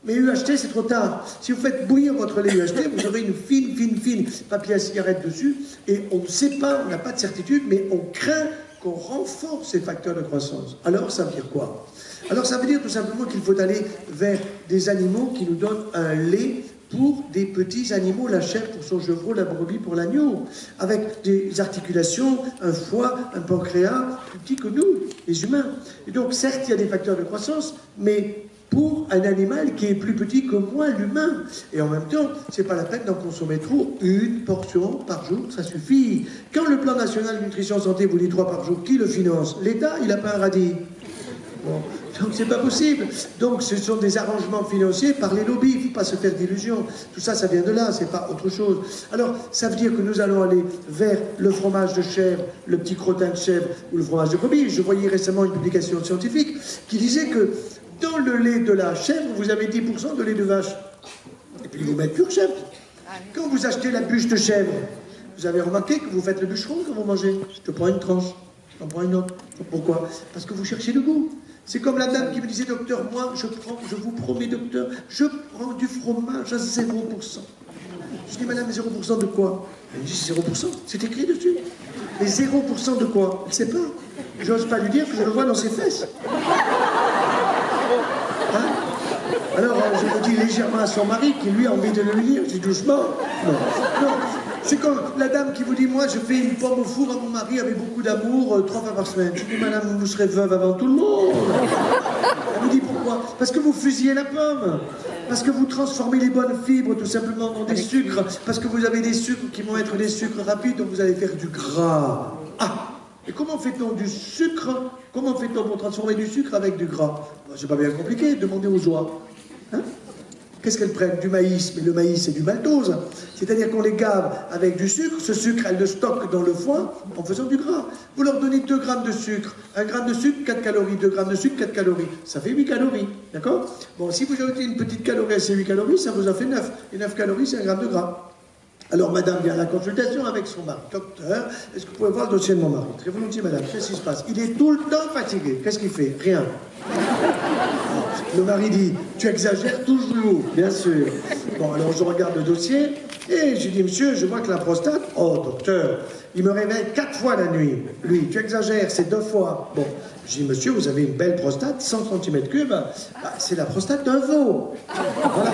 [SPEAKER 1] Mais UHT, c'est trop tard. Si vous faites bouillir votre lait UHT, vous aurez une fine papier à cigarette dessus, et on ne sait pas, on n'a pas de certitude, mais on craint qu'on renforce ces facteurs de croissance. Alors, ça veut dire quoi? Alors, ça veut dire tout simplement qu'il faut aller vers des animaux qui nous donnent un lait pour des petits animaux, la chèvre pour son chevreau, la brebis pour l'agneau, avec des articulations, un foie, un pancréas, plus petits que nous, les humains. Et donc, certes, il y a des facteurs de croissance, mais pour un animal qui est plus petit que moi, l'humain. Et en même temps, c'est pas la peine d'en consommer trop. 1 portion par jour, ça suffit. Quand le plan national de nutrition santé vous dit 3 par jour, qui le finance? L'État, il n'a pas un radis. Bon. Donc c'est pas possible. Donc ce sont des arrangements financiers par les lobbies. Il ne faut pas se faire d'illusions. Tout ça, ça vient de là, c'est pas autre chose. Alors, ça veut dire que nous allons aller vers le fromage de chèvre, le petit crottin de chèvre ou le fromage de brebis. Je voyais récemment une publication scientifique qui disait que dans le lait de la chèvre, vous avez 10% de lait de vache. Et puis vous mettez pure chèvre. Quand vous achetez la bûche de chèvre, vous avez remarqué que vous faites le bûcheron quand vous mangez. Je te prends une tranche, je t'en prends une autre. Pourquoi? Parce que vous cherchez le goût. C'est comme la dame qui me disait, docteur, moi, je vous promets, docteur, je prends du fromage à 0%. Je dis, madame, 0% de quoi? Elle me dit, 0%, c'est écrit dessus. Mais 0% de quoi? Elle ne sait pas. J'ose pas lui dire que je le vois dans ses fesses. Hein? Alors, je le dis légèrement à son mari, qui lui a envie de le lire. Je dis doucement. Non. C'est comme la dame qui vous dit, moi, je fais une pomme au four à mon mari avec beaucoup d'amour 3 fois par semaine. Je dis, madame, vous serez veuve avant tout le monde. Elle me dit, pourquoi? Parce que vous fusillez la pomme. Parce que vous transformez les bonnes fibres tout simplement en des sucres. Parce que vous avez des sucres qui vont être des sucres rapides, donc vous allez faire du gras. Ah! Et comment fait-on du sucre? Comment fait-on pour transformer du sucre avec du gras? C'est pas bien compliqué, demandez aux oies. Hein? Qu'est-ce qu'elles prennent? Du maïs, mais le maïs c'est du maltose. C'est-à-dire qu'on les gave avec du sucre, ce sucre elles le stockent dans le foie en faisant du gras. Vous leur donnez 2 grammes de sucre, 1 gramme de sucre, 4 calories, 2 grammes de sucre, 4 calories. Ça fait 8 calories, d'accord? Bon, si vous ajoutez une petite calorie à ces 8 calories, ça vous en fait 9. Et 9 calories, c'est 1 gramme de gras. Alors, madame vient à la consultation avec son mari. Docteur, est-ce que vous pouvez voir le dossier de mon mari? Très volontiers, madame. Qu'est-ce qui se passe? Il est tout le temps fatigué. Qu'est-ce qu'il fait? Rien. Le mari dit, tu exagères toujours, bien sûr. Bon, alors je regarde le dossier et je dis, monsieur, je vois que la prostate, oh, docteur, il me réveille 4 fois la nuit. Lui, tu exagères, c'est 2 fois. Bon, je dis, monsieur, vous avez une belle prostate, 100 cm3, c'est la prostate d'un veau. Voilà.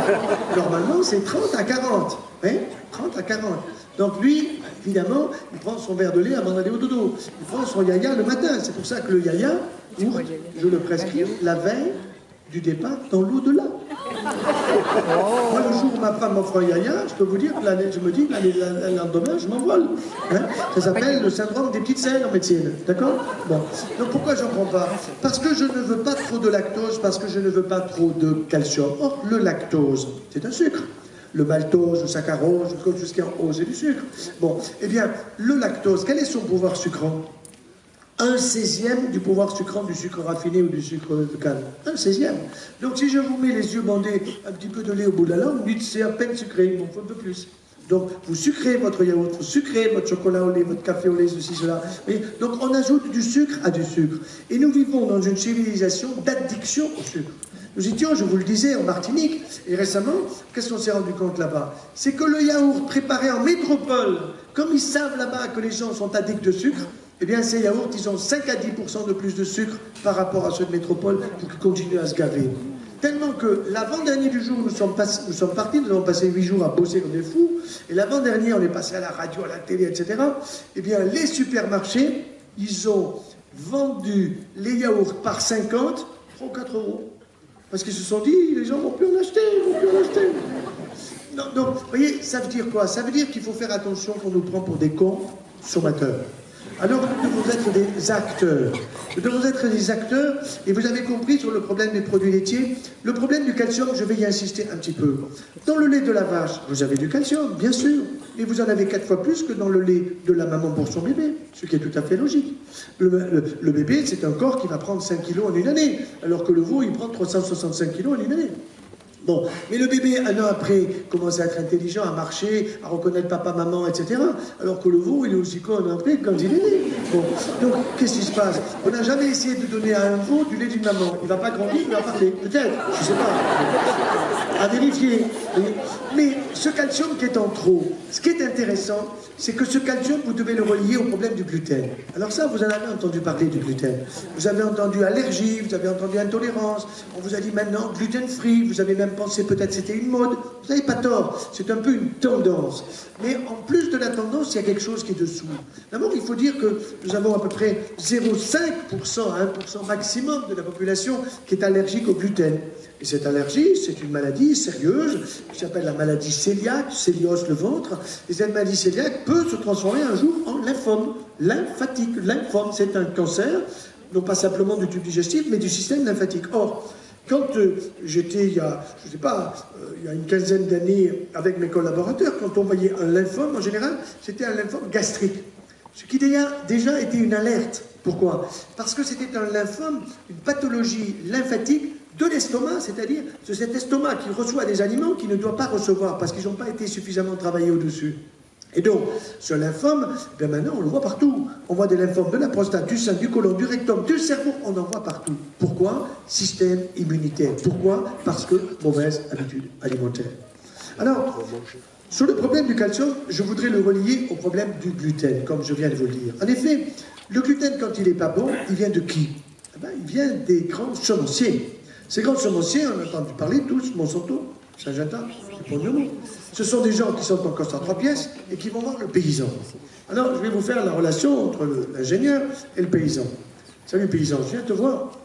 [SPEAKER 1] Normalement, c'est 30 à 40. Hein? 30 à 40. Donc lui, évidemment, il prend son verre de lait avant d'aller au dodo. Il prend son yaya le matin. C'est pour ça que le yaya, je le prescris la veille du départ dans l'au-delà. Moi, le jour où ma femme m'offre un yaya, je peux vous dire que je me dis que le lendemain, je m'envole. Hein? Ça s'appelle le syndrome des petites selles en médecine. D'accord? Bon. Donc pourquoi j'en prends pas? Parce que je ne veux pas trop de lactose, parce que je ne veux pas trop de calcium. Or, le lactose, c'est un sucre. Le maltose, le saccharose, tout ce qui est en haut, c'est du sucre. Bon, eh bien, le lactose, quel est son pouvoir sucrant? 1/16e du pouvoir sucrant du sucre raffiné ou du sucre de canne. 1/16e. Donc si je vous mets les yeux bandés, un petit peu de lait au bout de la langue, c'est à peine sucré, il m'en faut un peu plus. Donc vous sucrez votre yaourt, vous sucrez votre chocolat au lait, votre café au lait, ceci, cela. Et donc on ajoute du sucre à du sucre. Et nous vivons dans une civilisation d'addiction au sucre. Nous étions, je vous le disais, en Martinique, et récemment, qu'est-ce qu'on s'est rendu compte là-bas? C'est que le yaourt préparé en métropole, comme ils savent là-bas que les gens sont addicts de sucre, eh bien ces yaourts, ils ont 5 à 10% de plus de sucre par rapport à ceux de métropole pour qu'ils continuent à se gaver. Tellement que l'avant-dernier du jour, nous sommes partis, nous avons passé 8 jours à bosser comme des fous, et l'avant-dernier, on est passé à la radio, à la télé, etc. Eh bien, les supermarchés, ils ont vendu les yaourts par 50 pour 4 €. Parce qu'ils se sont dit, les gens vont plus en acheter, ils vont plus en acheter. Non, donc, vous voyez, ça veut dire quoi? Ça veut dire qu'il faut faire attention qu'on nous prend pour des consommateurs. Alors nous devons être des acteurs. Nous devons être des acteurs, et vous avez compris sur le problème des produits laitiers, le problème du calcium, je vais y insister un petit peu. Dans le lait de la vache, vous avez du calcium, bien sûr, et vous en avez 4 fois plus que dans le lait de la maman pour son bébé, ce qui est tout à fait logique. Le bébé, c'est un corps qui va prendre 5 kilos en une année, alors que le veau, il prend 365 kilos en une année. Bon, mais le bébé, 1 an après, commence à être intelligent, à marcher, à reconnaître papa, maman, etc. Alors que le veau, il est aussi con 1 an après quand il est né. Bon, donc, qu'est-ce qui se passe? On n'a jamais essayé de donner à un veau du lait d'une maman. Il ne va pas grandir, il va parler. Peut-être, je ne sais pas. À vérifier. Mais ce calcium qui est en trop, ce qui est intéressant, c'est que ce calcium, vous devez le relier au problème du gluten. Alors ça, vous en avez entendu parler du gluten. Vous avez entendu allergie, vous avez entendu intolérance, on vous a dit maintenant gluten-free, vous avez même pensé peut-être c'était une mode. Vous n'avez pas tort, c'est un peu une tendance. Mais en plus de la tendance, il y a quelque chose qui est dessous. D'abord, il faut dire que nous avons à peu près 0,5% à 1% maximum de la population qui est allergique au gluten. Et cette allergie, c'est une maladie sérieuse qui s'appelle la maladie cœliaque, cœliose le ventre. Et cette maladie cœliaque peut se transformer un jour en lymphome, lymphatique. Lymphome, c'est un cancer, non pas simplement du tube digestif, mais du système lymphatique. Or, quand j'étais, il y a une quinzaine d'années avec mes collaborateurs, quand on voyait un lymphome, en général, c'était un lymphome gastrique. Ce qui déjà était une alerte. Pourquoi? Parce que c'était un lymphome, une pathologie lymphatique de l'estomac, c'est-à-dire de cet estomac qui reçoit des aliments qu'il ne doit pas recevoir parce qu'ils n'ont pas été suffisamment travaillés au-dessus. Et donc, ce lymphome, bien maintenant, on le voit partout. On voit des lymphomes de la prostate, du sein, du côlon, du rectum, du cerveau, on en voit partout. Pourquoi? Système immunitaire. Pourquoi? Parce que mauvaise habitude alimentaire. Alors, sur le problème du calcium, je voudrais le relier au problème du gluten, comme je viens de vous le dire. En effet, le gluten, quand il n'est pas bon, il vient de qui? Eh bien, il vient des grands semenciers. Ces grands semenciers, on a entendu parler tous, Monsanto, Syngenta, c'est pour le mot. Ce sont des gens qui sont en poste à 3 pièces et qui vont voir le paysan. Alors, je vais vous faire la relation entre l'ingénieur et le paysan. Salut paysan, je viens te voir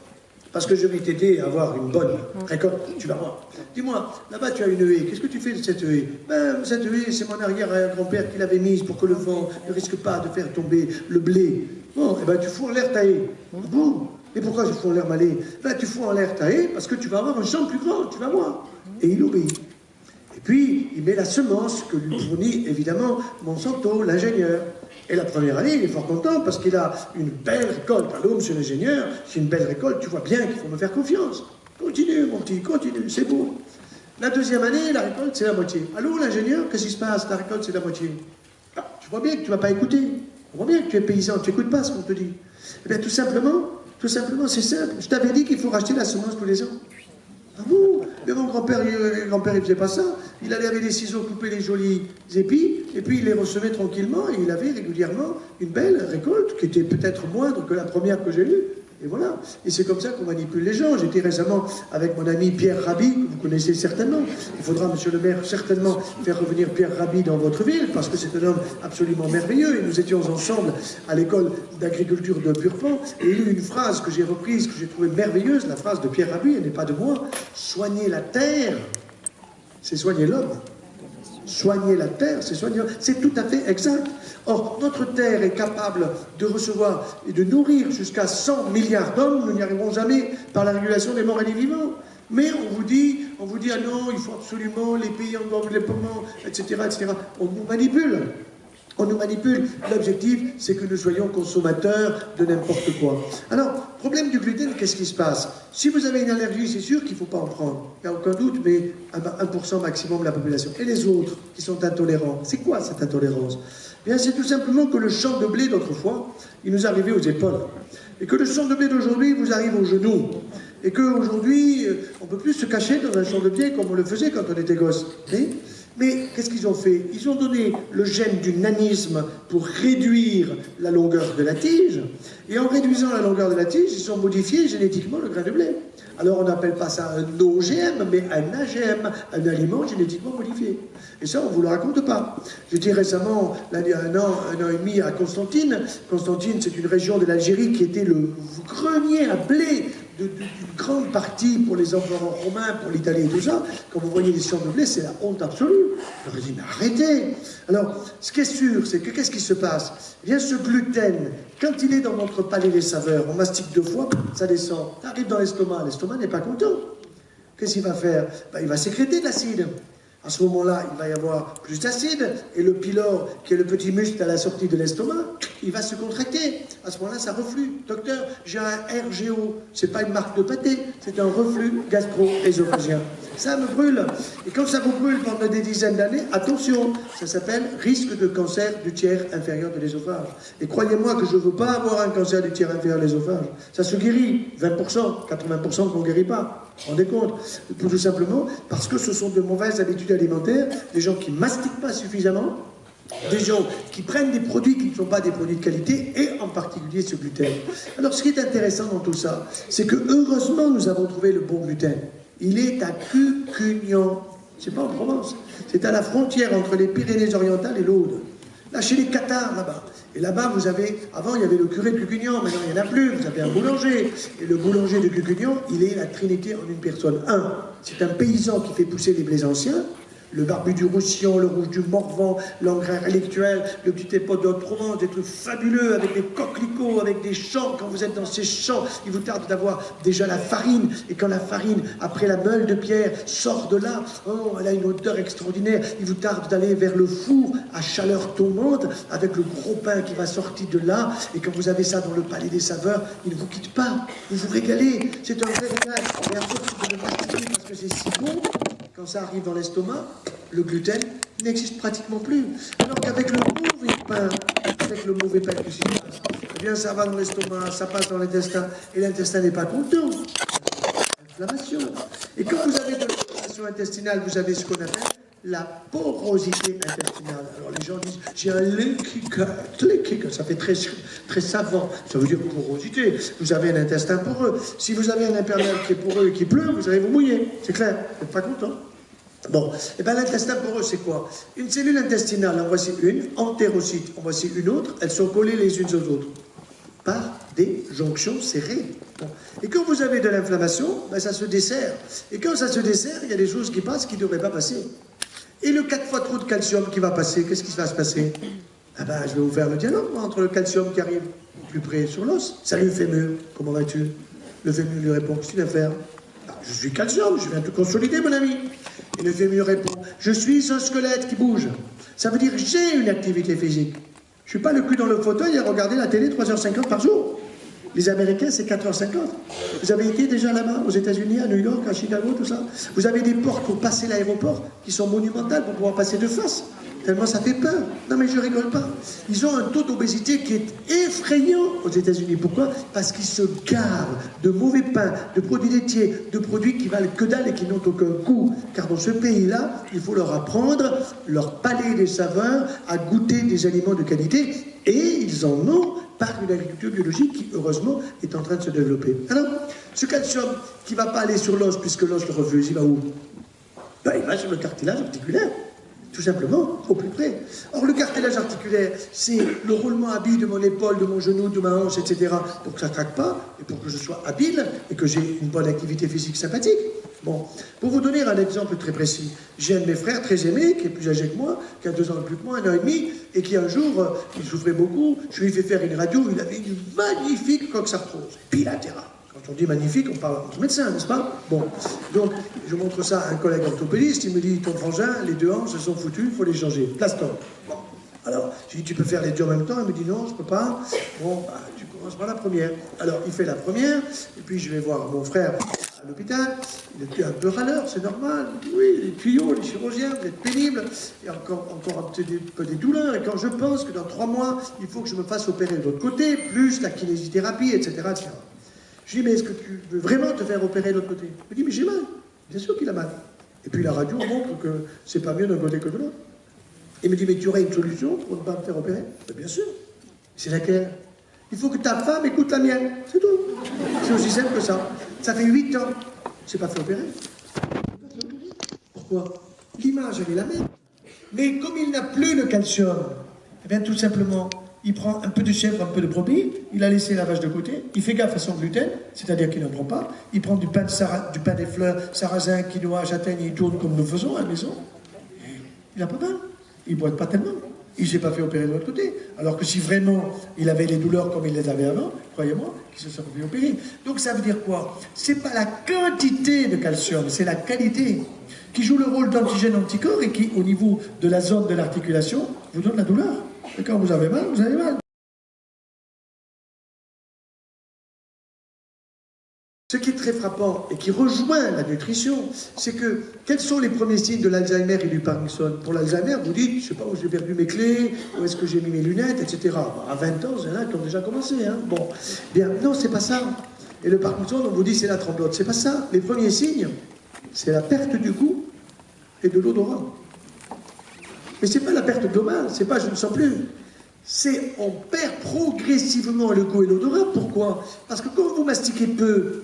[SPEAKER 1] parce que je vais t'aider à avoir une bonne récolte. Tu vas voir. Dis-moi, là-bas tu as une haie. Qu'est-ce que tu fais de cette haie? Ben, cette haie, c'est mon arrière-grand-père qui l'avait mise pour que le vent ne risque pas de faire tomber le blé. Bon, eh ben tu fous en l'air ta haie. Bon. Et pourquoi je fous en l'air ma haie? Ben, tu fous en l'air ta haie parce que tu vas avoir un champ plus grand, tu vas voir. Et il obéit. Et puis, il met la semence que lui fournit évidemment Monsanto, l'ingénieur. Et la première année, il est fort content parce qu'il a une belle récolte. Allô, monsieur l'ingénieur, c'est une belle récolte, tu vois bien qu'il faut me faire confiance. Continue, mon petit, continue, c'est beau. La deuxième année, la récolte, c'est la moitié. Allô, l'ingénieur, qu'est-ce qui se passe? La récolte, c'est la moitié. Ah, tu vois bien que tu ne vas pas écouter. Tu vois bien que tu es paysan, tu n'écoutes pas ce qu'on te dit. Eh bien, tout simplement, c'est simple. Je t'avais dit qu'il faut racheter la semence tous les ans. Ah bon? Mais mon grand-père, il faisait pas ça. Il allait avec des ciseaux couper les jolis épis, et puis il les ressemait tranquillement, et il avait régulièrement une belle récolte, qui était peut-être moindre que la première que j'ai eue. Et voilà. Et c'est comme ça qu'on manipule les gens. J'étais récemment avec mon ami Pierre Rabhi, que vous connaissez certainement. Il faudra, monsieur le maire, certainement faire revenir Pierre Rabhi dans votre ville, parce que c'est un homme absolument merveilleux. Et nous étions ensemble à l'école d'agriculture de Purpan. Et il y a eu une phrase que j'ai reprise, que j'ai trouvée merveilleuse, la phrase de Pierre Rabhi, elle n'est pas de moi. Soigner la terre, c'est soigner l'homme. Soigner la terre, c'est soigner l'homme. C'est tout à fait exact. Or, notre terre est capable de recevoir et de nourrir jusqu'à 100 milliards d'hommes. Nous n'y arriverons jamais par la régulation des morts et des vivants. Mais on vous dit, ah non, il faut absolument les pays en développement, etc., etc. On nous manipule. On nous manipule. L'objectif, c'est que nous soyons consommateurs de n'importe quoi. Alors, problème du gluten, qu'est-ce qui se passe? Si vous avez une allergie, c'est sûr qu'il ne faut pas en prendre. Il n'y a aucun doute, mais 1% maximum de la population. Et les autres qui sont intolérants, c'est quoi cette intolérance? Bien, c'est tout simplement que le champ de blé d'autrefois, il nous arrivait aux épaules. Et que le champ de blé d'aujourd'hui vous arrive aux genoux. Et qu'aujourd'hui, on ne peut plus se cacher dans un champ de blé comme on le faisait quand on était gosse. Mais qu'est-ce qu'ils ont fait? Ils ont donné le gène du nanisme pour réduire la longueur de la tige. Et en réduisant la longueur de la tige, ils ont modifié génétiquement le grain de blé. Alors on n'appelle pas ça un OGM, mais un AGM, un aliment génétiquement modifié. Et ça, on ne vous le raconte pas. J'étais récemment, un an et demi, à Constantine. Constantine, c'est une région de l'Algérie qui était le grenier à blé d'une grande partie pour les empereurs romains, pour l'Italie et tout ça. Quand vous voyez les champs de blé, c'est la honte absolue. Je leur ai dit, mais arrêtez! Alors, ce qui est sûr, c'est que qu'est-ce qui se passe? Eh bien, ce gluten, quand il est dans notre palais des saveurs, on mastique 2 fois, ça descend. Ça arrive dans l'estomac n'est pas content. Qu'est-ce qu'il va faire? Ben, il va sécréter de l'acide. À ce moment-là, il va y avoir plus d'acide, et le pylore, qui est le petit muscle à la sortie de l'estomac, il va se contracter. À ce moment-là, ça reflue. Docteur, j'ai un RGO. C'est pas une marque de pâté, c'est un reflux gastro-œsophagien. Ça me brûle. Et quand ça vous brûle pendant des dizaines d'années, attention, ça s'appelle risque de cancer du tiers inférieur de l'ésophage. Et croyez-moi que je ne veux pas avoir un cancer du tiers inférieur de l'ésophage. Ça se guérit, 20%, 80% qu'on ne guérit pas. Vous vous rendez compte? Tout simplement parce que ce sont de mauvaises habitudes alimentaires, des gens qui ne mastiquent pas suffisamment, des gens qui prennent des produits qui ne sont pas des produits de qualité, et en particulier ce gluten. Alors ce qui est intéressant dans tout ça, c'est que heureusement nous avons trouvé le bon gluten. Il est à Cucugnan, c'est pas en Provence, c'est à la frontière entre les Pyrénées-Orientales et l'Aude. Là, chez les Cathares, là-bas. Et là-bas, vous avez, avant, il y avait le curé de Cucugnan, maintenant, il n'y en a plus, vous avez un boulanger. Et le boulanger de Cucugnan, il est la trinité en une personne. Un, c'est un paysan qui fait pousser les blés anciens, le barbu du Roussillon, le rouge du Morvan, l'engrais intellectuel, le petit épaule de Haute-Provence, des trucs fabuleux avec des coquelicots, avec des champs. Quand vous êtes dans ces champs, il vous tarde d'avoir déjà la farine. Et quand la farine, après la meule de pierre, sort de là, oh, elle a une odeur extraordinaire. Il vous tarde d'aller vers le four à chaleur tombante avec le gros pain qui va sortir de là. Et quand vous avez ça dans le palais des saveurs, il ne vous quitte pas. Vous vous régalez. C'est un vrai régal. Et à force de le mastiquer parce que c'est si bon, quand ça arrive dans l'estomac, le gluten n'existe pratiquement plus. Alors qu'avec le mauvais pain, qu'est-ce qui se passe? Eh bien, ça va dans l'estomac, ça passe dans l'intestin, et l'intestin n'est pas content. Inflammation. Et quand vous avez de l'inflammation intestinale, vous avez ce qu'on appelle la porosité intestinale. Alors les gens disent, j'ai un leaky gut, ça fait très savant, ça veut dire porosité. Vous avez un intestin poreux. Si vous avez un imperméable qui est poreux et qui pleut, vous allez vous mouiller, c'est clair, vous n'êtes pas content. Bon, et bien l'intestin poreux, c'est quoi? Une cellule intestinale, en voici une, entérocyte, en voici une autre, elles sont collées les unes aux autres, par des jonctions serrées. Bon. Et quand vous avez de l'inflammation, ben ça se dessert. Et quand ça se dessert, il y a des choses qui passent qui ne devraient pas passer. Et le 4 fois trop de calcium qui va passer, qu'est-ce qui va se passer? Ah ben, je vais vous faire le dialogue entre le calcium qui arrive plus près sur l'os. Salut fémur, comment vas-tu? Le fémur lui répond, qu'est-ce que tu viens faire? Ah, je suis calcium, je viens te consolider mon ami. Et le vieux me répond, je suis un squelette qui bouge. Ça veut dire j'ai une activité physique. Je ne suis pas le cul dans le fauteuil à regarder la télé 3h50 par jour. Les Américains, c'est 4h50. Vous avez été déjà là-bas, aux États-Unis, à New York, à Chicago, tout ça. Vous avez des portes pour passer l'aéroport qui sont monumentales pour pouvoir passer de face. Tellement ça fait peur. Non mais je rigole pas. Ils ont un taux d'obésité qui est effrayant aux États-Unis. Pourquoi? Parce qu'ils se gavent de mauvais pain, de produits laitiers, de produits qui valent que dalle et qui n'ont aucun coût. Car dans ce pays-là, il faut leur apprendre leur palais des saveurs, à goûter des aliments de qualité. Et ils en ont par une agriculture biologique qui, heureusement, est en train de se développer. Alors, ce calcium qui ne va pas aller sur l'os, puisque l'os le refuse, il va où? Ben, il va sur le cartilage articulaire. Tout simplement, au plus près. Or, le cartilage articulaire, c'est le roulement habile de mon épaule, de mon genou, de ma hanche, etc., pour que ça ne craque pas, et pour que je sois habile, et que j'ai une bonne activité physique sympathique. Bon, pour vous donner un exemple très précis, j'ai un de mes frères très aimé, qui est plus âgé que moi, qui a 2 ans de plus que moi, 1 an et demi, et qui un jour, il souffrait beaucoup, je lui ai fait faire une radio, il avait une magnifique coxarthrose, bilatérale. Quand on dit magnifique, on parle de médecin, n'est-ce pas? Bon, donc je montre ça à un collègue orthopédiste, il me dit, ton frangin, les 2 hanches se sont foutues, il faut les changer, plastoc. Bon, alors, je lui dis, tu peux faire les 2 en même temps? Il me dit, non, je peux pas. Bon, bah, tu commences par la première. Alors, il fait la première, et puis je vais voir mon frère à l'hôpital, il était un peu râleur, c'est normal, il me dit, oui, les tuyaux, les chirurgiens, vous êtes pénibles, et encore un peu des douleurs, et quand je pense que dans 3 mois, il faut que je me fasse opérer de l'autre côté, plus la kinésithérapie, etc., etc. Je lui dis, mais est-ce que tu veux vraiment te faire opérer de l'autre côté? Il me dit, mais j'ai mal. Bien sûr qu'il a mal. Et puis la radio montre que c'est pas mieux d'un côté que de l'autre. Il me dit, mais tu aurais une solution pour ne pas me faire opérer? Bien sûr. C'est laquelle? Il faut que ta femme écoute la mienne. C'est tout. C'est aussi simple que ça. Ça fait 8 ans. Je n'ai pas fait opérer. Pourquoi? L'image, elle est la même. Mais comme il n'a plus le calcium, eh bien tout simplement, il prend un peu de chèvre, un peu de brebis, il a laissé la vache de côté, il fait gaffe à son gluten, c'est-à-dire qu'il n'en prend pas, il prend du pain des fleurs, sarrasin, quinoa, châtaigne, il tourne comme nous faisons à la maison. Il n'a pas mal, il ne boite pas tellement, il ne s'est pas fait opérer de l'autre côté. Alors que si vraiment il avait les douleurs comme il les avait avant, croyez-moi, qu'il se serait fait opérer. Donc ça veut dire quoi? C'est pas la quantité de calcium, c'est la qualité qui joue le rôle d'antigène anticorps et qui, au niveau de la zone de l'articulation, vous donne la douleur. Et quand vous avez mal, vous avez mal. Ce qui est très frappant et qui rejoint la nutrition, c'est que quels sont les premiers signes de l'Alzheimer et du Parkinson? Pour l'Alzheimer, vous dites, je ne sais pas où j'ai perdu mes clés, où est-ce que j'ai mis mes lunettes, etc. À 20 ans, il y en a qui ont déjà commencé. Hein. Bon, bien, non, c'est pas ça. Et le Parkinson, on vous dit c'est la tremblote. C'est pas ça. Les premiers signes, c'est la perte du goût et de l'odorat. Mais c'est pas la perte globale, c'est pas je ne sens plus. C'est on perd progressivement le goût et l'odorat. Pourquoi? Parce que quand vous mastiquez peu,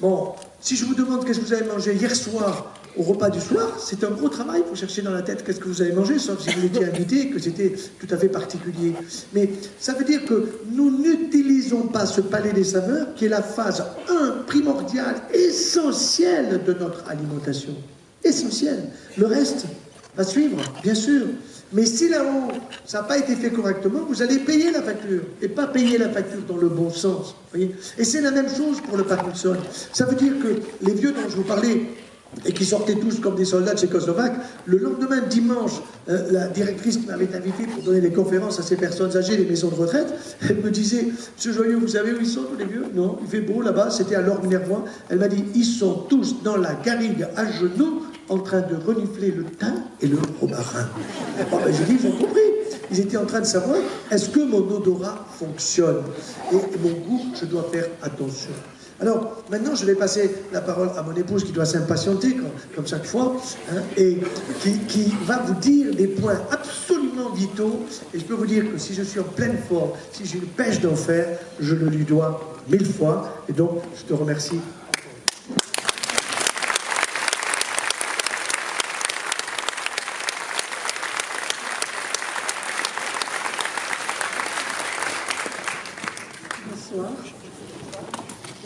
[SPEAKER 1] bon, si je vous demande qu'est-ce que vous avez mangé hier soir au repas du soir, c'est un gros travail pour chercher dans la tête qu'est-ce que vous avez mangé, sauf si vous étiez invité et que c'était tout à fait particulier. Mais ça veut dire que nous n'utilisons pas ce palais des saveurs qui est la phase 1 primordiale, essentielle de notre alimentation. Essentielle. Le reste va suivre, bien sûr. Mais si là-haut, ça n'a pas été fait correctement, vous allez payer la facture. Et pas payer la facture dans le bon sens. Voyez, et c'est la même chose pour le Parkinson. Ça veut dire que les vieux dont je vous parlais, et qui sortaient tous comme des soldats tchécoslovaques, le lendemain dimanche, la directrice qui m'avait invité pour donner des conférences à ces personnes âgées des maisons de retraite, elle me disait, Monsieur Joyeux, vous savez où ils sont tous les vieux? Non, il fait beau là-bas, c'était à l'Orgue-Minervois. Elle m'a dit, ils sont tous dans la garrigue à genoux, en train de renifler le thym et le romarin. Bon, ben, j'ai dit, ils ont compris. Ils étaient en train de savoir, est-ce que mon odorat fonctionne? Et mon goût, je dois faire attention. Alors, maintenant, je vais passer la parole à mon épouse qui doit s'impatienter, comme chaque fois, hein, et qui va vous dire des points absolument vitaux. Et je peux vous dire que si je suis en pleine forme, si j'ai une pêche d'enfer, je le lui dois 1000 fois. Et donc, je te remercie.
[SPEAKER 2] Bonsoir.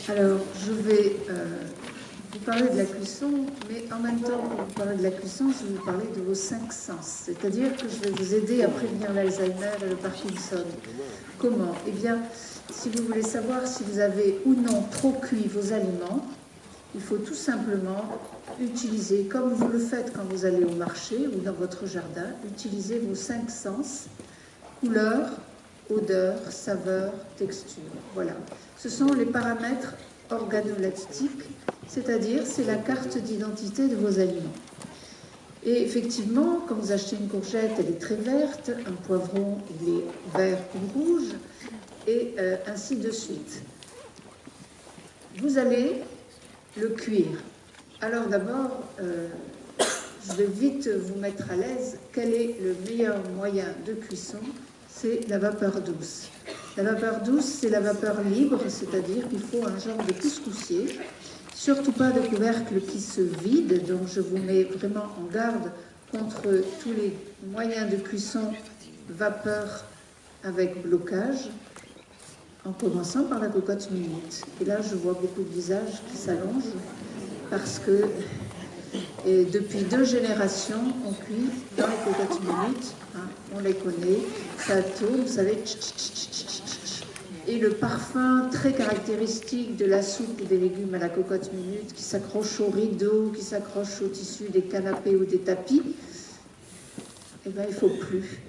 [SPEAKER 2] Alors, je vais vous parler de la cuisson, mais en même temps que vous parler de la cuisson, je vais vous parler de vos 5 sens. C'est-à-dire que je vais vous aider à prévenir l'Alzheimer et le Parkinson. Comment? Eh bien, si vous voulez savoir si vous avez ou non trop cuit vos aliments, Il faut tout simplement utiliser, comme vous le faites quand vous allez au marché ou dans votre jardin, utiliser vos 5 sens, couleur, odeur, saveur, texture. Voilà. Ce sont les paramètres organoleptiques, c'est-à-dire c'est la carte d'identité de vos aliments. Et effectivement, quand vous achetez une courgette, elle est très verte, un poivron, il est vert ou rouge, et ainsi de suite. Vous allez le cuire. Alors d'abord, je vais vite vous mettre à l'aise. Quel est le meilleur moyen de cuisson? C'est la vapeur douce. La vapeur douce, c'est la vapeur libre, c'est-à-dire qu'il faut un genre de couscoussier. Surtout pas de couvercle qui se vide, donc je vous mets vraiment en garde contre tous les moyens de cuisson vapeur avec blocage, en commençant par la cocotte minute. Et là, je vois beaucoup de visages qui s'allongent parce que depuis 2 générations, on cuit dans les cocottes minutes, hein, on les connaît, ça tourne, vous savez, et le parfum très caractéristique de la soupe ou des légumes à la cocotte minute qui s'accroche aux rideaux, qui s'accroche au tissu des canapés ou des tapis, eh bien, il ne faut plus.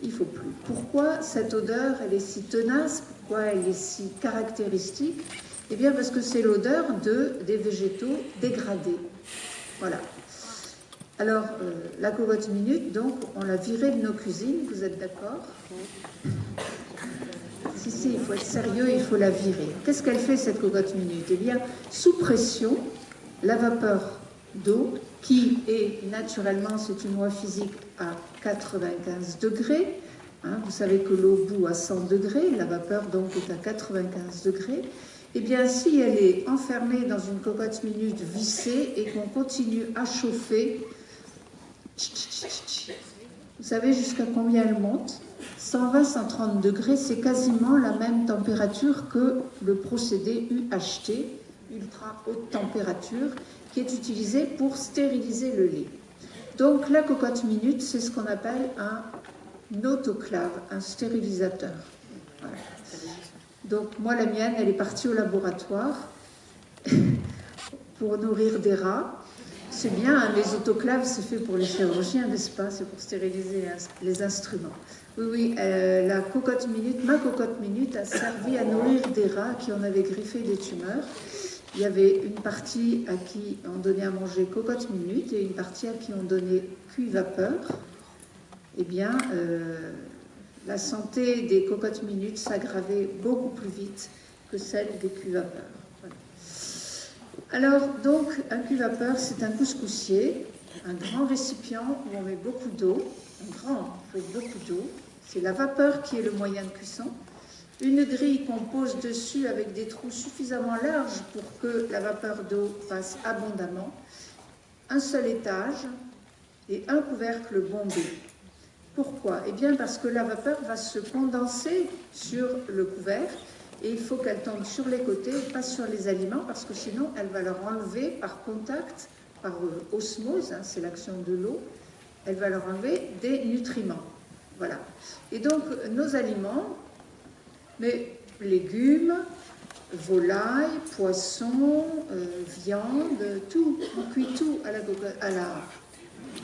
[SPEAKER 2] Il faut plus. Pourquoi cette odeur, elle est si tenace? Pourquoi elle est si caractéristique? Eh bien, parce que c'est l'odeur des végétaux dégradés. Voilà. Alors, la cocotte minute, donc, on l'a virée de nos cuisines, vous êtes d'accord? Si, il faut être sérieux, il faut la virer. Qu'est-ce qu'elle fait, cette cocotte minute? Eh bien, sous pression, la vapeur d'eau, qui est naturellement, c'est une loi physique, à 95 degrés. Hein, vous savez que l'eau bout à 100 degrés, la vapeur donc est à 95 degrés. Eh bien, si elle est enfermée dans une cocotte minute vissée et qu'on continue à chauffer, vous savez jusqu'à combien elle monte? 120-130 degrés, c'est quasiment la même température que le procédé UHT, ultra haute température, qui est utilisé pour stériliser le lait. Donc la cocotte minute, c'est ce qu'on appelle un autoclave, un stérilisateur. Voilà. Donc moi, la mienne, elle est partie au laboratoire pour nourrir des rats. C'est bien, hein, les autoclaves, c'est fait pour les chirurgiens, n'est-ce pas? C'est pour stériliser les instruments. Oui, la cocotte minute, ma cocotte minute a servi à nourrir des rats qui en avaient griffé des tumeurs. Il y avait une partie à qui on donnait à manger cocotte minute et une partie à qui on donnait cuit vapeur. Eh bien, la santé des cocottes minutes s'aggravait beaucoup plus vite que celle des cuits vapeur. Voilà. Alors, donc, un cuit vapeur, c'est un couscoussier, un grand récipient où on met beaucoup d'eau, il faut beaucoup d'eau. C'est la vapeur qui est le moyen de cuisson. Une grille qu'on pose dessus avec des trous suffisamment larges pour que la vapeur d'eau passe abondamment. Un seul étage et un couvercle bombé. Pourquoi? Eh bien parce que la vapeur va se condenser sur le couvercle et il faut qu'elle tombe sur les côtés et pas sur les aliments parce que sinon elle va leur enlever par contact, par osmose, hein, c'est l'action de l'eau, elle va leur enlever des nutriments. Voilà. Et donc nos aliments, mais légumes, volailles, poissons, viande, tout, on cuit tout à la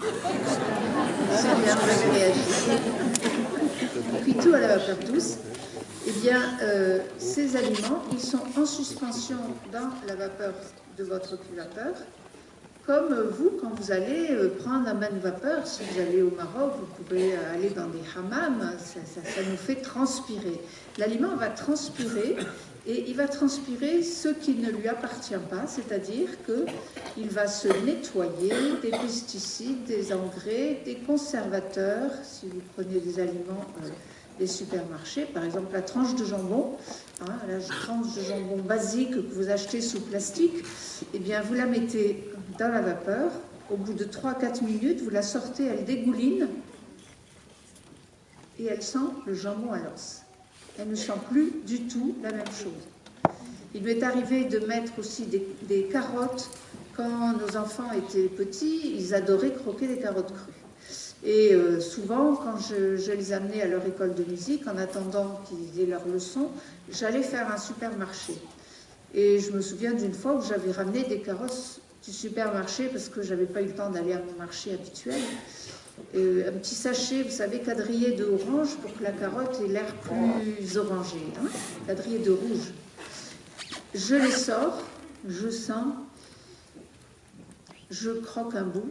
[SPEAKER 2] c'est bien, vous réagissez. On cuit tout à la vapeur douce. Eh bien, ces aliments, ils sont en suspension dans la vapeur de votre cuit-vapeur, comme vous, quand vous allez prendre un bain de vapeur, si vous allez au Maroc, vous pouvez aller dans des hammams, ça nous fait transpirer. L'aliment va transpirer, et il va transpirer ce qui ne lui appartient pas, c'est-à-dire qu'il va se nettoyer des pesticides, des engrais, des conservateurs, si vous prenez des aliments des supermarchés, par exemple la tranche de jambon, hein, la tranche de jambon basique que vous achetez sous plastique, eh bien vous la mettez dans la vapeur, au bout de 3-4 minutes, vous la sortez, elle dégouline, et elle sent le jambon à l'os. Elle ne sent plus du tout la même chose. Il m'est arrivé de mettre aussi des carottes. Quand nos enfants étaient petits, ils adoraient croquer des carottes crues. Et souvent, quand je les amenais à leur école de musique, en attendant qu'ils aient leur leçon, j'allais faire un supermarché. Et je me souviens d'une fois où j'avais ramené des carottes du supermarché parce que j'avais pas eu le temps d'aller à mon marché habituel. Un petit sachet, vous savez, quadrillé de orange pour que la carotte ait l'air plus orangée, hein, quadrillé de rouge. Je les sors, je sens, je croque un bout.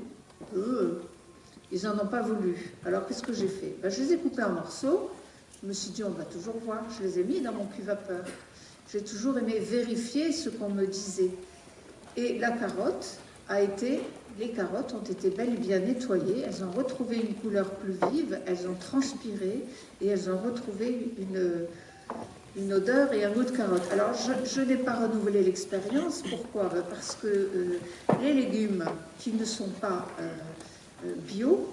[SPEAKER 2] Ils n'en ont pas voulu. Alors qu'est-ce que j'ai fait? Ben, je les ai coupés en morceaux. Je me suis dit, on va toujours voir. Je les ai mis dans mon cuve-vapeur. J'ai toujours aimé vérifier ce qu'on me disait. Et la carotte a été... Les carottes ont été bel et bien nettoyées, elles ont retrouvé une couleur plus vive, elles ont transpiré et elles ont retrouvé une odeur et un goût de carotte. Alors, je n'ai pas renouvelé l'expérience. Pourquoi? Parce que les légumes qui ne sont pas bio,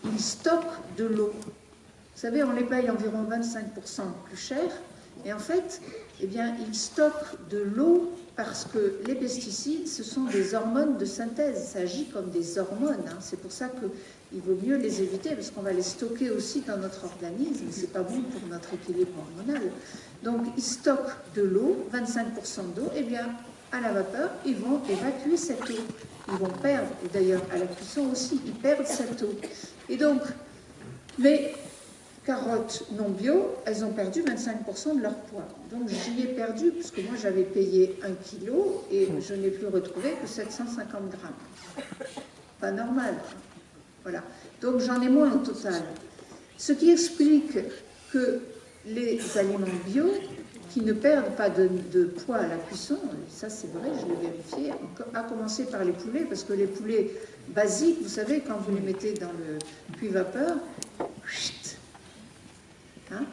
[SPEAKER 2] ils stockent de l'eau. Vous savez, on les paye environ 25% plus cher. Et en fait, eh bien, ils stockent de l'eau parce que les pesticides, ce sont des hormones de synthèse. Ça agit comme des hormones. Hein. C'est pour ça qu'il vaut mieux les éviter, parce qu'on va les stocker aussi dans notre organisme. Ce n'est pas bon pour notre équilibre hormonal. Donc, ils stockent de l'eau, 25% d'eau. Eh bien, à la vapeur, ils vont évacuer cette eau. Ils vont perdre, et d'ailleurs à la cuisson aussi, ils perdent cette eau. Et donc, les carottes non bio, elles ont perdu 25% de leur poids. Donc j'y ai perdu, puisque moi j'avais payé 1 kilo et je n'ai plus retrouvé que 750 grammes. Pas normal. Voilà. Donc j'en ai moins au total. Ce qui explique que les aliments bio, qui ne perdent pas de poids à la cuisson, ça c'est vrai, je l'ai vérifié, à commencer par les poulets, parce que les poulets basiques, vous savez, quand vous les mettez dans le cuve-vapeur, hein,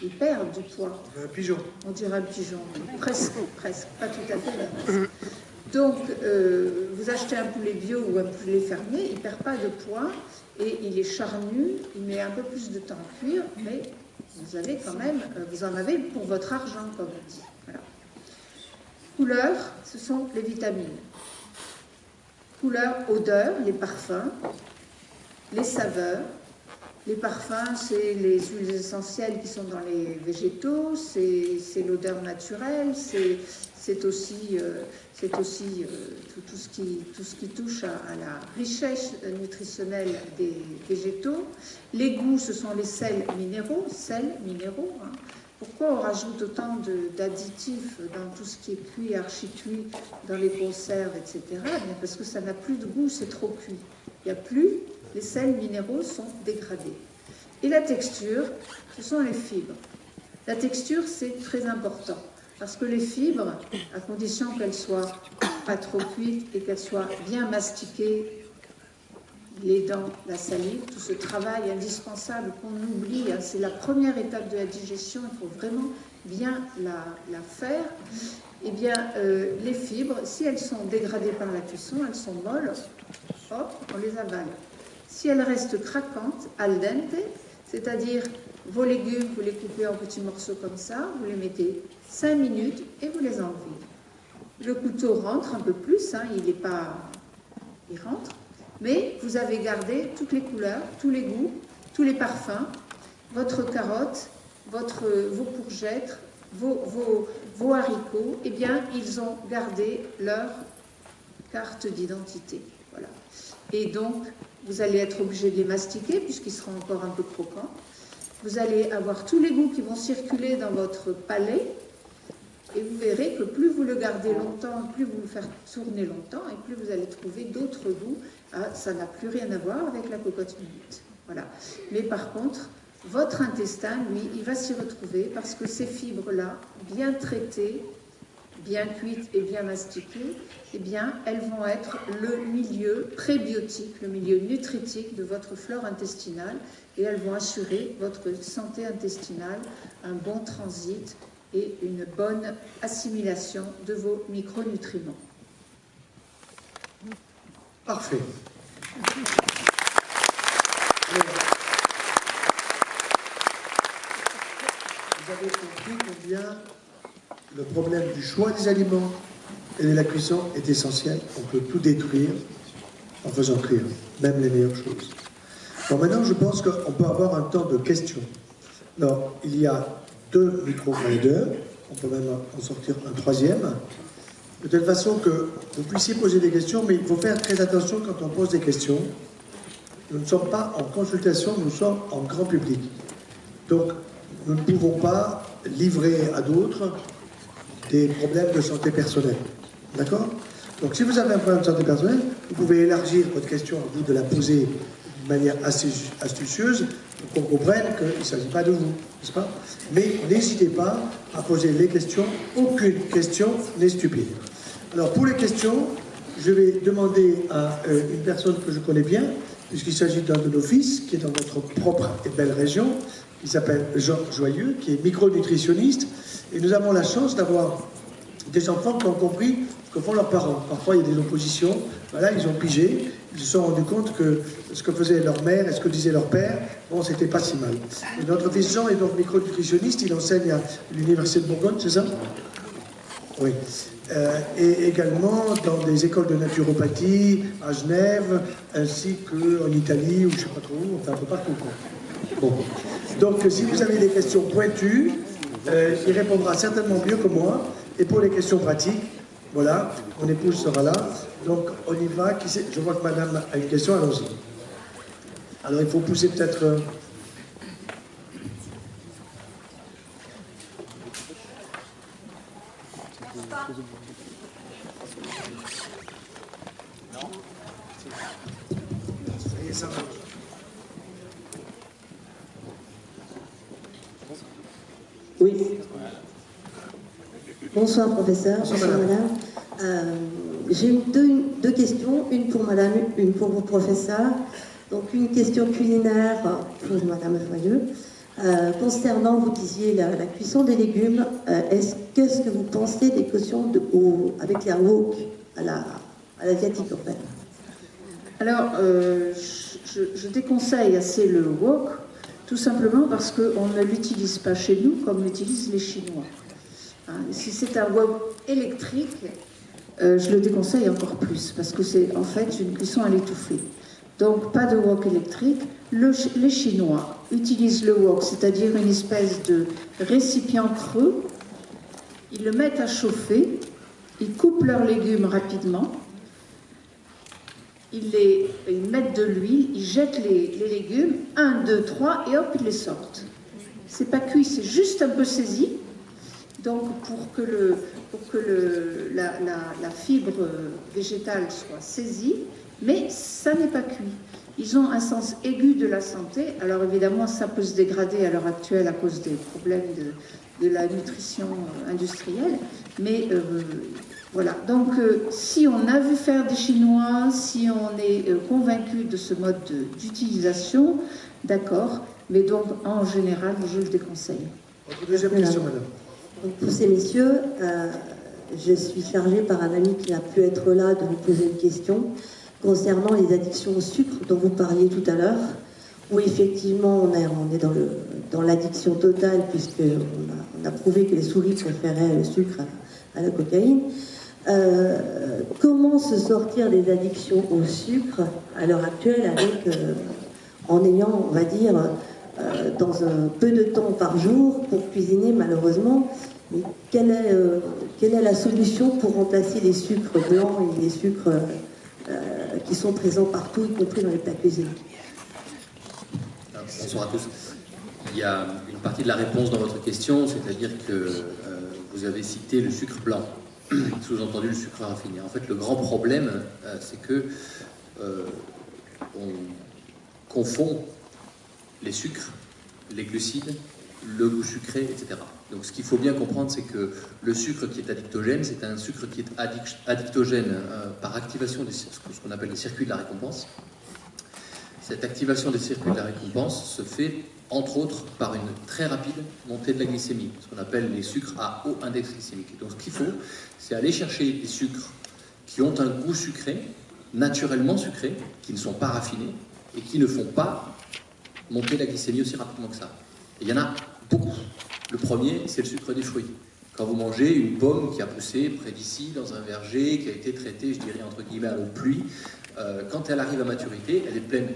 [SPEAKER 2] ils perdent du poids.
[SPEAKER 1] Un pigeon.
[SPEAKER 2] On dirait un pigeon, presque, pas tout à fait. Donc, vous achetez un poulet bio ou un poulet fermier, il ne perd pas de poids et il est charnu, il met un peu plus de temps à cuire, mais vous avez quand même, vous en avez pour votre argent, comme on dit. Voilà. Couleur, ce sont les vitamines. Couleur, odeur, les parfums, les saveurs. Les parfums, c'est les huiles essentielles qui sont dans les végétaux, c'est l'odeur naturelle, c'est aussi tout ce qui touche à la richesse nutritionnelle des végétaux. Les goûts, ce sont les sels minéraux, hein. Pourquoi on rajoute autant d'additifs dans tout ce qui est cuit, archi-cuit, dans les conserves, etc. Bien parce que ça n'a plus de goût, c'est trop cuit. Il n'y a plus... Les sels minéraux sont dégradés. Et la texture, ce sont les fibres. La texture, c'est très important, parce que les fibres, à condition qu'elles soient pas trop cuites et qu'elles soient bien mastiquées, les dents, la salive, tout ce travail indispensable qu'on oublie, hein, c'est la première étape de la digestion, il faut vraiment bien la faire. Eh bien, les fibres, si elles sont dégradées par la cuisson, elles sont molles, hop, on les avale. Si elles restent craquantes, al dente, c'est-à-dire vos légumes, vous les coupez en petits morceaux comme ça, vous les mettez 5 minutes et vous les enlevez. Le couteau rentre un peu plus, hein, il rentre, mais vous avez gardé toutes les couleurs, tous les goûts, tous les parfums, votre carotte, vos courgettes, vos haricots, eh bien, ils ont gardé leur carte d'identité. Voilà. Et donc, vous allez être obligé de les mastiquer puisqu'ils seront encore un peu croquants. Vous allez avoir tous les goûts qui vont circuler dans votre palais et vous verrez que plus vous le gardez longtemps, plus vous le faites tourner longtemps et plus vous allez trouver d'autres goûts. Ah, ça n'a plus rien à voir avec la cocotte minute. Voilà. Mais par contre, votre intestin, lui, il va s'y retrouver parce que ces fibres-là, bien traitées, bien cuites et bien mastiquées, eh bien, elles vont être le milieu prébiotique, le milieu nutritique de votre flore intestinale et elles vont assurer votre santé intestinale, un bon transit et une bonne assimilation de vos micronutriments.
[SPEAKER 1] Parfait. Vous avez compris combien le problème du choix des aliments et de la cuisson est essentiel. On peut tout détruire en faisant cuire, même les meilleures choses. Bon, maintenant, je pense qu'on peut avoir un temps de questions. Alors, il y a 2 micro-grinders. on peut même en sortir un troisième, de telle façon que vous puissiez poser des questions, mais il faut faire très attention quand on pose des questions. Nous ne sommes pas en consultation, nous sommes en grand public. Donc, nous ne pouvons pas livrer à d'autres des problèmes de santé personnelle. D'accord? Donc, si vous avez un problème de santé personnelle, vous pouvez élargir votre question à vous de la poser d'une manière assez astucieuse pour qu'on comprenne qu'il ne s'agit pas de vous, n'est-ce pas? Mais n'hésitez pas à poser les questions. Aucune question n'est stupide. Alors, pour les questions, je vais demander à une personne que je connais bien, puisqu'il s'agit d'un de nos fils, qui est dans notre propre et belle région. Il s'appelle Jean Joyeux, qui est micronutritionniste. Et nous avons la chance d'avoir des enfants qui ont compris ce que font leurs parents. Parfois, il y a des oppositions. Voilà, ils ont pigé. Ils se sont rendus compte que ce que faisait leur mère et ce que disait leur père, bon, c'était pas si mal. Et notre fils Jean est donc micronutritionniste. Il enseigne à l'Université de Bourgogne, c'est ça? Oui. Et également dans des écoles de naturopathie à Genève, ainsi qu'en Italie, ou je ne sais pas trop où, enfin un peu partout. Bon. Donc si vous avez des questions pointues, il répondra certainement mieux que moi. Et pour les questions pratiques, voilà, mon épouse sera là. Donc on y va. Je vois que madame a une question, allons-y. Alors il faut pousser peut-être...
[SPEAKER 3] Oui. Bonsoir, professeur. Bonsoir, madame. J'ai deux questions, une pour madame, une pour le professeur. Donc, une question culinaire pour madame Joyeux. Concernant, vous disiez, la cuisson des légumes, qu'est-ce que vous pensez des questions avec la wok à l'asiatique, en fait?
[SPEAKER 2] Alors, je déconseille assez le wok, tout simplement parce qu'on ne l'utilise pas chez nous comme l'utilisent les Chinois. Hein, si c'est un wok électrique, je le déconseille encore plus, parce que c'est en fait une cuisson à l'étouffée. Donc, pas de wok électrique. Les Chinois utilisent le wok, c'est-à-dire une espèce de récipient creux. Ils le mettent à chauffer, ils coupent leurs légumes rapidement, ils mettent de l'huile, ils jettent les légumes, 1, 2, 3, et hop, ils les sortent. C'est pas cuit, c'est juste un peu saisi. Donc, pour que la fibre végétale soit saisie, mais ça n'est pas cuit. Ils ont un sens aigu de la santé. Alors évidemment, ça peut se dégrader à l'heure actuelle à cause des problèmes de la nutrition industrielle. Mais voilà. Donc, si on a vu faire des Chinois, si on est convaincu de ce mode d'utilisation, d'accord. Mais donc, en général, je le déconseille.
[SPEAKER 1] Votre deuxième question, madame.
[SPEAKER 3] Donc, pour ces messieurs, je suis chargée par un ami qui n'a pu être là de vous poser une question concernant les addictions au sucre dont vous parliez tout à l'heure, où effectivement on est dans l'addiction totale, puisqu'on a prouvé que les souris préféraient le sucre à la cocaïne. Comment se sortir des addictions au sucre à l'heure actuelle en ayant, on va dire, dans un peu de temps par jour pour cuisiner, malheureusement, mais quelle est la solution pour remplacer les sucres blancs et les sucres qui sont présents partout, y compris dans les plats cuisinés?
[SPEAKER 4] Bonsoir à tous. Il y a une partie de la réponse dans votre question, c'est-à-dire que vous avez cité le sucre blanc, sous-entendu le sucre raffiné. En fait, le grand problème, c'est que on confond les sucres, les glucides, le goût sucré, etc. Donc ce qu'il faut bien comprendre, c'est que le sucre qui est addictogène, c'est un sucre qui est addictogène par activation de ce qu'on appelle les circuits de la récompense. Cette activation des circuits de la récompense se fait, entre autres, par une très rapide montée de la glycémie, ce qu'on appelle les sucres à haut index glycémique. Donc ce qu'il faut, c'est aller chercher des sucres qui ont un goût sucré, naturellement sucré, qui ne sont pas raffinés, et qui ne font pas monter la glycémie aussi rapidement que ça. Et il y en a beaucoup. Le premier, c'est le sucre des fruits. Quand vous mangez une pomme qui a poussé près d'ici, dans un verger, qui a été traitée, je dirais, entre guillemets, à l'eau de pluie, quand elle arrive à maturité, elle est pleine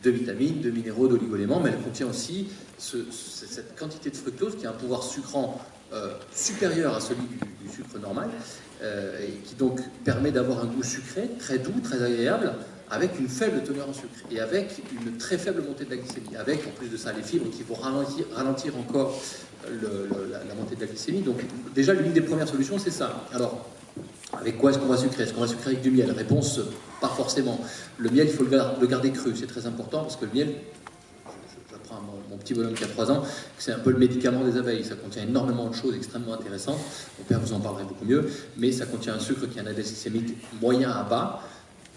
[SPEAKER 4] de vitamines, de minéraux, d'oligo-éléments, mais elle contient aussi cette quantité de fructose qui a un pouvoir sucrant supérieur à celui du sucre normal, et qui donc permet d'avoir un goût sucré, très doux, très agréable, avec une faible teneur en sucre et avec une très faible montée de la glycémie, avec en plus de ça les fibres qui vont ralentir encore la montée de la glycémie. Donc déjà l'une des premières solutions c'est ça. Alors avec quoi est-ce qu'on va sucrer? Est-ce qu'on va sucrer avec du miel? Réponse, pas forcément. Le miel, il faut le garder cru, c'est très important parce que le miel, j'apprends à mon petit bonhomme qui a 3 ans, que c'est un peu le médicament des abeilles. Ça contient énormément de choses extrêmement intéressantes. Mon père vous en parlerait beaucoup mieux, mais ça contient un sucre qui a un index glycémique moyen à bas,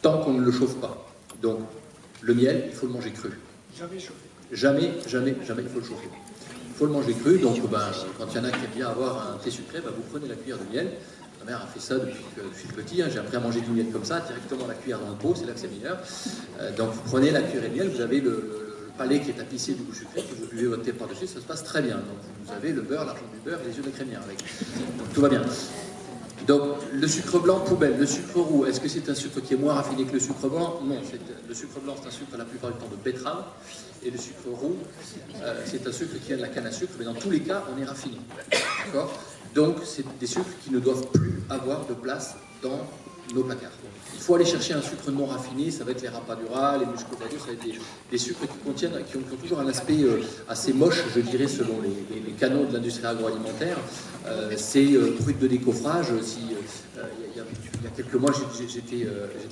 [SPEAKER 4] tant qu'on ne le chauffe pas. Donc, le miel, il faut le manger cru.
[SPEAKER 1] Jamais chauffé.
[SPEAKER 4] Jamais, il faut le chauffer. Il faut le manger cru, donc quand il y en a qui aiment bien avoir un thé sucré, vous prenez la cuillère de miel. Ma mère a fait ça depuis que je suis petit, j'ai appris à manger du miel comme ça, directement la cuillère dans le pot, c'est là que c'est meilleur. Donc vous prenez la cuillère de miel, vous avez le palais qui est tapissé du goût sucré, que vous buvez votre thé par-dessus, ça se passe très bien. Donc vous avez le beurre, l'argent du beurre et les yeux de crémière avec. Donc tout va bien. Donc, le sucre blanc, poubelle. Le sucre roux, est-ce que c'est un sucre qui est moins raffiné que le sucre blanc? Non, le sucre blanc, c'est un sucre la plupart du temps de betterave. Et le sucre roux, c'est un sucre qui vient de la canne à sucre. Mais dans tous les cas, on est raffiné. D'accord? Donc, c'est des sucres qui ne doivent plus avoir de place dans nos placards. Il faut aller chercher un sucre non raffiné, ça va être les rapadura, les muscovado, ça va être des sucres qui ont toujours un aspect assez moche, je dirais, selon les canaux de l'industrie agroalimentaire. C'est brut de décoffrage. Il y a quelques mois, j'étais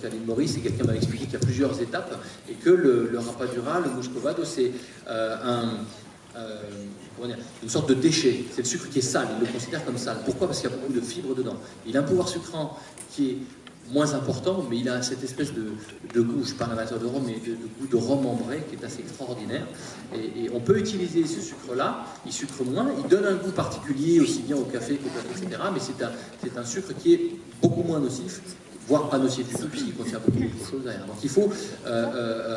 [SPEAKER 4] à l'île Maurice et quelqu'un m'a expliqué qu'il y a plusieurs étapes et que le rapadura, le muscovado, c'est une sorte de déchet. C'est le sucre qui est sale, il le considère comme sale. Pourquoi? Parce qu'il y a beaucoup de fibres dedans. Il a un pouvoir sucrant qui est moins important, mais il a cette espèce de goût, je ne suis pas un amateur de rhum, mais de goût de rhum ambré qui est assez extraordinaire. Et on peut utiliser ce sucre-là, il sucre moins, il donne un goût particulier aussi bien au café qu'au café, etc. Mais c'est un sucre qui est beaucoup moins nocif, voire pas nocif du tout, puisqu'il contient beaucoup d'autres choses derrière. Donc il faut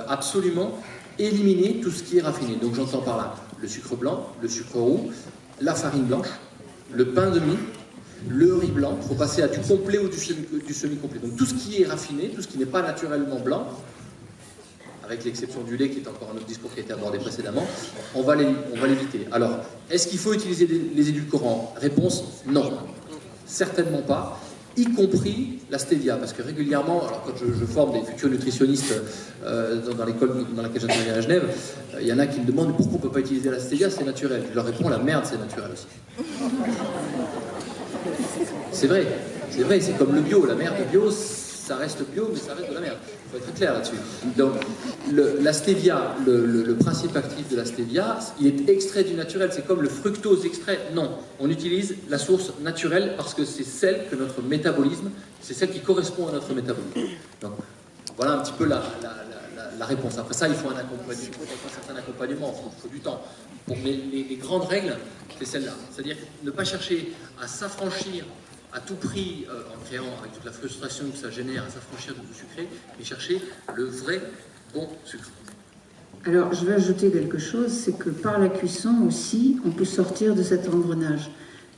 [SPEAKER 4] absolument éliminer tout ce qui est raffiné. Donc j'entends par là le sucre blanc, le sucre roux, la farine blanche, le pain de mie, le riz blanc. Il faut passer à du complet ou du semi-complet. Donc tout ce qui est raffiné, tout ce qui n'est pas naturellement blanc, avec l'exception du lait qui est encore un autre discours qui a été abordé précédemment, on va l'éviter. Alors, est-ce qu'il faut utiliser les édulcorants? Réponse, non. Certainement pas, y compris la stevia, parce que régulièrement, alors quand je forme des futurs nutritionnistes dans l'école dans laquelle j'interviens à Genève, il y en a qui me demandent pourquoi on ne peut pas utiliser la stevia, c'est naturel. Je leur réponds, la merde, c'est naturel aussi. C'est vrai, c'est comme le bio, la merde bio, ça reste bio, mais ça reste de la merde. Il faut être très clair là-dessus. Donc, la stevia, le principe actif de la stevia, il est extrait du naturel, c'est comme le fructose extrait. Non, on utilise la source naturelle parce que c'est celle que notre métabolisme, c'est celle qui correspond à notre métabolisme. Donc, voilà un petit peu la réponse. Après ça, il faut un certain accompagnement, il faut du temps. Bon, mais les grandes règles, c'est celle-là. C'est-à-dire ne pas chercher à s'affranchir à tout prix, en créant avec toute la frustration que ça génère, à s'affranchir du goût sucré, mais chercher le vrai bon sucre.
[SPEAKER 2] Alors, je vais ajouter quelque chose, c'est que par la cuisson aussi, on peut sortir de cet engrenage.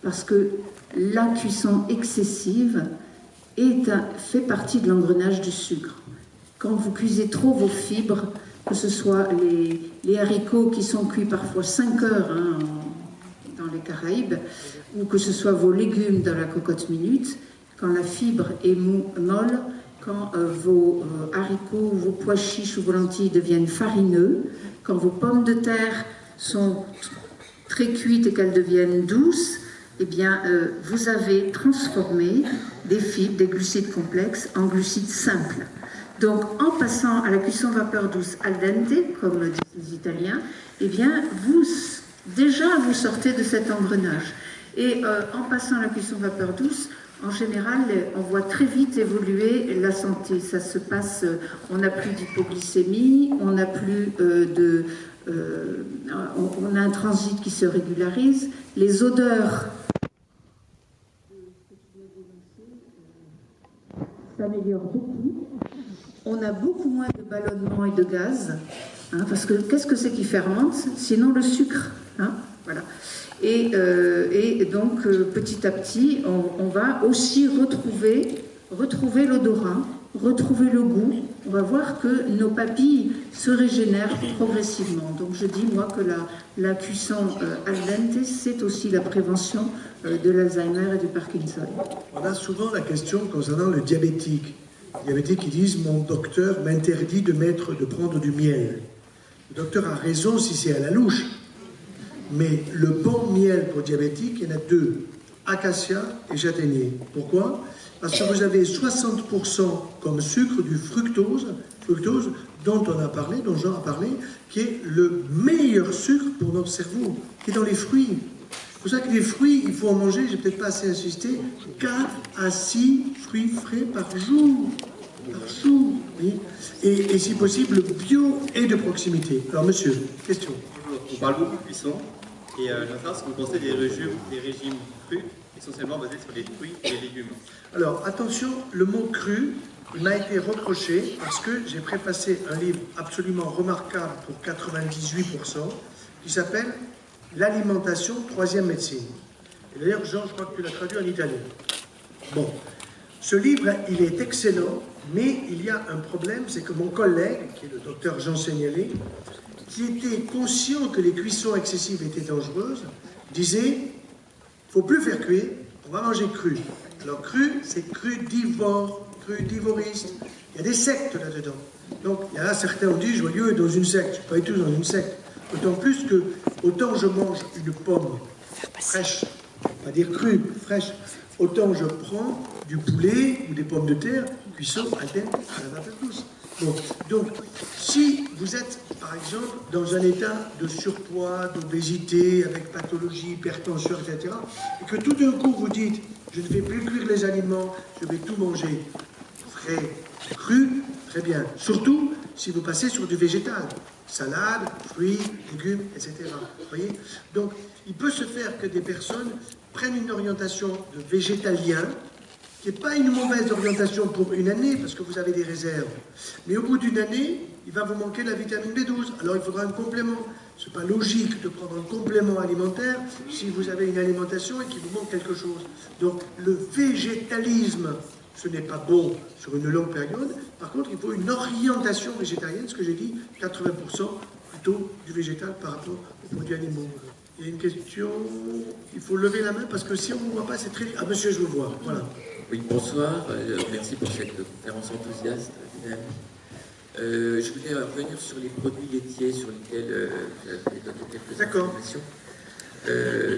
[SPEAKER 2] Parce que la cuisson excessive fait partie de l'engrenage du sucre. Quand vous cuisez trop vos fibres, que ce soit les haricots qui sont cuits parfois 5 heures dans les Caraïbes, ou que ce soit vos légumes dans la cocotte minute, quand la fibre est molle, quand vos haricots, vos pois chiches ou vos lentilles deviennent farineux, quand vos pommes de terre sont très cuites et qu'elles deviennent douces, eh bien, vous avez transformé des fibres, des glucides complexes en glucides simples. Donc, en passant à la cuisson vapeur douce al dente, comme le disent les Italiens, eh bien, vous sortez de cet engrenage. Et en passant à la cuisson vapeur douce, en général, on voit très vite évoluer la santé. Ça se passe, on n'a plus d'hypoglycémie, on n'a plus on a un transit qui se régularise. Les odeurs s'améliorent beaucoup. On a beaucoup moins de ballonnement et de gaz, parce que qu'est-ce que c'est qui fermente? Sinon le sucre. Voilà. Et donc, petit à petit, on va aussi retrouver l'odorat, retrouver le goût, on va voir que nos papilles se régénèrent progressivement. Donc je dis, moi, que la cuisson al dente, c'est aussi la prévention de l'Alzheimer et du Parkinson.
[SPEAKER 1] On a souvent la question concernant le diabétique. Les diabétiques qui disent « mon docteur m'interdit de prendre du miel ». Le docteur a raison si c'est à la louche. Mais le bon miel pour diabétique, il y en a deux, acacia et châtaignier. Pourquoi? Parce que vous avez 60% comme sucre du fructose dont on a parlé, dont Jean a parlé, qui est le meilleur sucre pour notre cerveau, qui est dans les fruits. C'est pour ça que les fruits, il faut en manger, j'ai peut-être pas assez insisté, 4 à 6 fruits frais par jour. Oui. Et si possible, bio et de proximité. Alors monsieur, question.
[SPEAKER 5] On parle beaucoup de cuisson, et je veux savoir ce que vous pensez des régimes crus, essentiellement basés sur les fruits et les légumes.
[SPEAKER 1] Alors attention, le mot cru, il m'a été reproché parce que j'ai préfacé un livre absolument remarquable pour 98%, qui s'appelle L'alimentation, troisième médecine. Et d'ailleurs, Jean, je crois que tu l'as traduit en italien. Bon, ce livre, il est excellent, mais il y a un problème, c'est que mon collègue, qui est le docteur Jean Seignelé, qui était conscient que les cuissons excessives étaient dangereuses, disait, il ne faut plus faire cuire, on va manger cru. Alors cru, c'est crudivore, crudivoriste. Il y a des sectes là-dedans. Donc il y en a certains ont dit, Joyeux est dans une secte. Je ne suis pas du tout dans une secte. D'autant plus que, autant je mange une pomme fraîche, pas dire crue, fraîche, autant je prends du poulet ou des pommes de terre, cuisson à tête, ça va faire tous. Bon, donc, si vous êtes, par exemple, dans un état de surpoids, d'obésité, avec pathologie, hypertension, etc., et que tout d'un coup vous dites, je ne vais plus cuire les aliments, je vais tout manger frais, cru, très bien. Surtout si vous passez sur du végétal, salade, fruits, légumes, etc. Vous voyez? Donc, il peut se faire que des personnes prennent une orientation de végétalien, qui n'est pas une mauvaise orientation pour une année, parce que vous avez des réserves. Mais au bout d'une année, il va vous manquer la vitamine B12. Alors il faudra un complément. Ce n'est pas logique de prendre un complément alimentaire si vous avez une alimentation et qu'il vous manque quelque chose. Donc le végétalisme, ce n'est pas bon sur une longue période. Par contre, il faut une orientation végétarienne, ce que j'ai dit, 80% plutôt du végétal par rapport aux produits animaux. Il y a une question, il faut lever la main parce que si on ne vous voit pas, c'est très... Ah monsieur, je vous vois, voilà.
[SPEAKER 6] Oui, bonsoir, merci pour cette conférence enthousiaste. Je voulais revenir sur les produits laitiers sur lesquels vous avez donné quelques informations.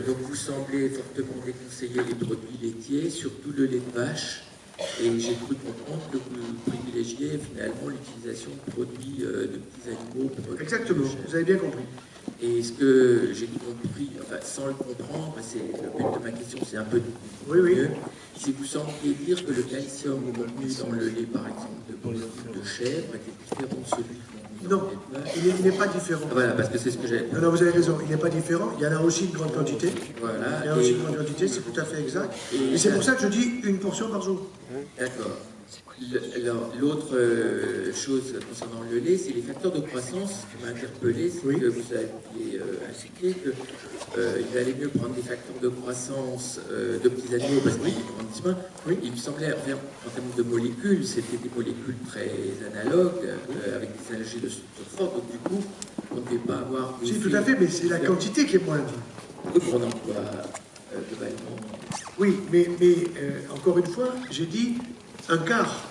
[SPEAKER 6] Donc vous semblez fortement déconseiller les produits laitiers, surtout le lait de vache, et j'ai cru comprendre que vous privilégiez finalement l'utilisation de produits de petits animaux.
[SPEAKER 1] Exactement, vous avez bien compris.
[SPEAKER 6] Et ce que j'ai compris, enfin, sans le comprendre, c'est le but de ma question, c'est un peu mieux. Si vous sembliez dire que le calcium contenu dans le lait, par exemple, de chèvre, était différent de celui qu'on
[SPEAKER 1] non, il n'est pas différent.
[SPEAKER 6] Voilà, parce que c'est ce que j'ai.
[SPEAKER 1] Non, vous avez raison, il n'est pas différent. Il y en a aussi une grande quantité.
[SPEAKER 6] Voilà.
[SPEAKER 1] Il y en a aussi une grande quantité, c'est tout à fait exact. Et c'est pour ça que je dis une portion par jour.
[SPEAKER 6] D'accord. L'autre chose concernant le lait, c'est les facteurs de croissance qui m'a interpellé, c'est que vous aviez indiqué qu'il valait mieux prendre des facteurs de croissance de petits animaux parce qu'ils grandissent moins. Il me semblait, en termes de molécules, c'était des molécules très analogues, avec des énergies de structure forte, donc du coup, on ne devait pas avoir...
[SPEAKER 1] Si, tout à fait, mais c'est la quantité qui est moindre.
[SPEAKER 6] On en voit globalement...
[SPEAKER 1] Oui, mais encore une fois, j'ai dit un quart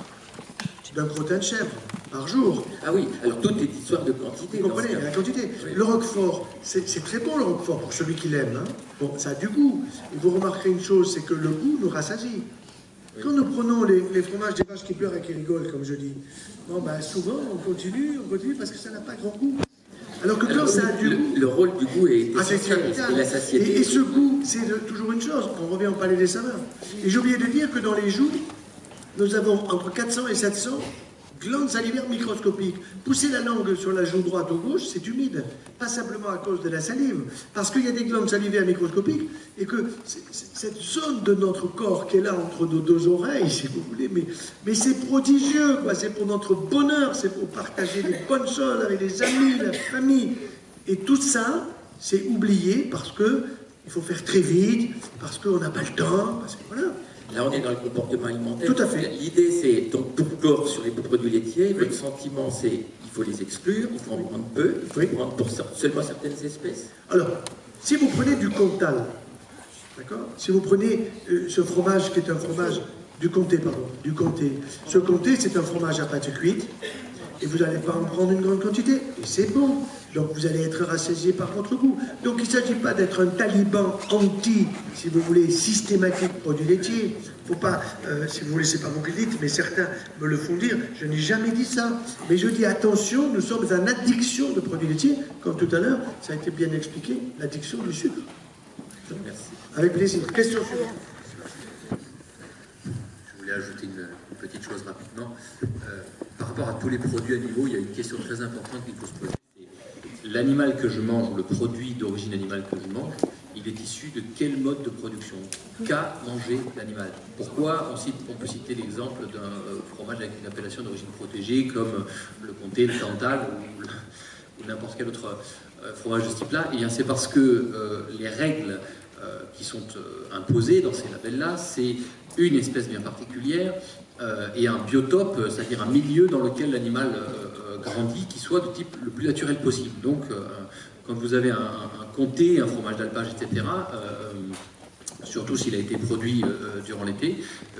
[SPEAKER 1] d'un crottin de chèvre par jour.
[SPEAKER 6] Ah oui, alors tout est histoire de quantité.
[SPEAKER 1] Vous comprenez, la quantité. Oui. Le roquefort, c'est très bon le roquefort pour celui qui l'aime. Hein. Bon, ça a du goût. Et vous remarquerez une chose, c'est que le goût nous rassasie. Oui. Quand nous prenons les fromages des vaches qui pleurent et qui rigolent, comme je dis, bon, ben, souvent on continue parce que ça n'a pas grand goût. Alors que quand ça a du goût...
[SPEAKER 6] Le rôle du goût est essentiel,
[SPEAKER 1] et
[SPEAKER 6] la satiété.
[SPEAKER 1] Et ce goût, c'est toujours une chose. On revient au palais des saveurs. Et j'ai oublié de dire que dans les joues, nous avons entre 400 et 700 glandes salivaires microscopiques. Pousser la langue sur la joue droite ou gauche, c'est humide. Pas simplement à cause de la salive, parce qu'il y a des glandes salivaires microscopiques et que cette zone de notre corps qui est là entre nos deux oreilles, si vous voulez, mais c'est prodigieux, quoi. C'est pour notre bonheur, c'est pour partager des bonnes choses avec les amis, la famille. Et tout ça, c'est oublié parce que il faut faire très vite, parce qu'on n'a pas le temps, parce que voilà.
[SPEAKER 6] Là, on est dans le comportement alimentaire.
[SPEAKER 1] Tout à fait.
[SPEAKER 6] L'idée, c'est donc pour clore sur les produits laitiers, votre sentiment, c'est il faut les exclure, il faut en prendre peu, il faut en prendre pour seulement certaines espèces.
[SPEAKER 1] Alors, si vous prenez du Comtal, d'accord? Si vous prenez ce fromage qui est un fromage du comté, du comté. Ce comté, c'est un fromage à pâte cuite, et vous n'allez pas en prendre une grande quantité, et c'est bon. Donc vous allez être rassasié par votre goût. Donc il ne s'agit pas d'être un taliban anti, si vous voulez, systématique produits laitiers. Il ne faut pas, si vous voulez, c'est pas vous qui le dites, mais certains me le font dire, je n'ai jamais dit ça. Mais je dis attention, nous sommes en addiction de produits laitiers, comme tout à l'heure, ça a été bien expliqué, l'addiction du sucre.
[SPEAKER 6] Merci.
[SPEAKER 1] Avec plaisir. Question suivante.
[SPEAKER 4] Je voulais ajouter une petite chose rapidement. Par rapport à tous les produits animaux, il y a une question très importante qu'il faut se poser. L'animal que je mange, ou le produit d'origine animale que je mange, il est issu de quel mode de production? Qu'a mangé l'animal? Pourquoi on peut citer l'exemple d'un fromage avec une appellation d'origine protégée comme le comté, le Cantal ou n'importe quel autre fromage de ce type-là? Et bien c'est parce que les règles qui sont imposées dans ces labels-là, c'est une espèce bien particulière et un biotope, c'est-à-dire un milieu dans lequel l'animal grandit, qui soit de type le plus naturel possible. Donc, quand vous avez un comté, un fromage d'alpage, etc., surtout s'il a été produit durant l'été,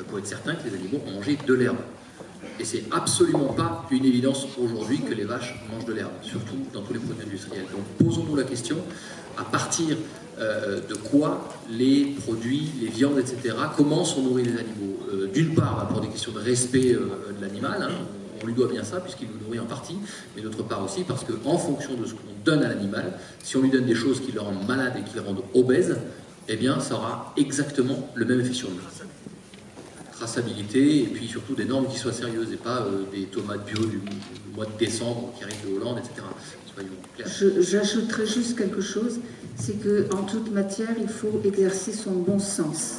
[SPEAKER 4] pour être certain que les animaux ont mangé de l'herbe. Et c'est absolument pas une évidence aujourd'hui que les vaches mangent de l'herbe, surtout dans tous les produits industriels. Donc posons-nous la question, à partir de quoi les produits, les viandes, etc., comment sont nourris les animaux? D'une part, pour des questions de respect de l'animal, hein, on lui doit bien ça puisqu'il nous nourrit en partie, mais d'autre part aussi parce qu'en fonction de ce qu'on donne à l'animal, si on lui donne des choses qui le rendent malade et qui le rendent obèse, eh bien ça aura exactement le même effet sur nous. Traçabilité et puis surtout des normes qui soient sérieuses et pas des tomates bio du mois de décembre qui arrivent de Hollande, etc. Soyons clairs.
[SPEAKER 2] J'ajouterais juste quelque chose, c'est qu'en toute matière, il faut exercer son bon sens.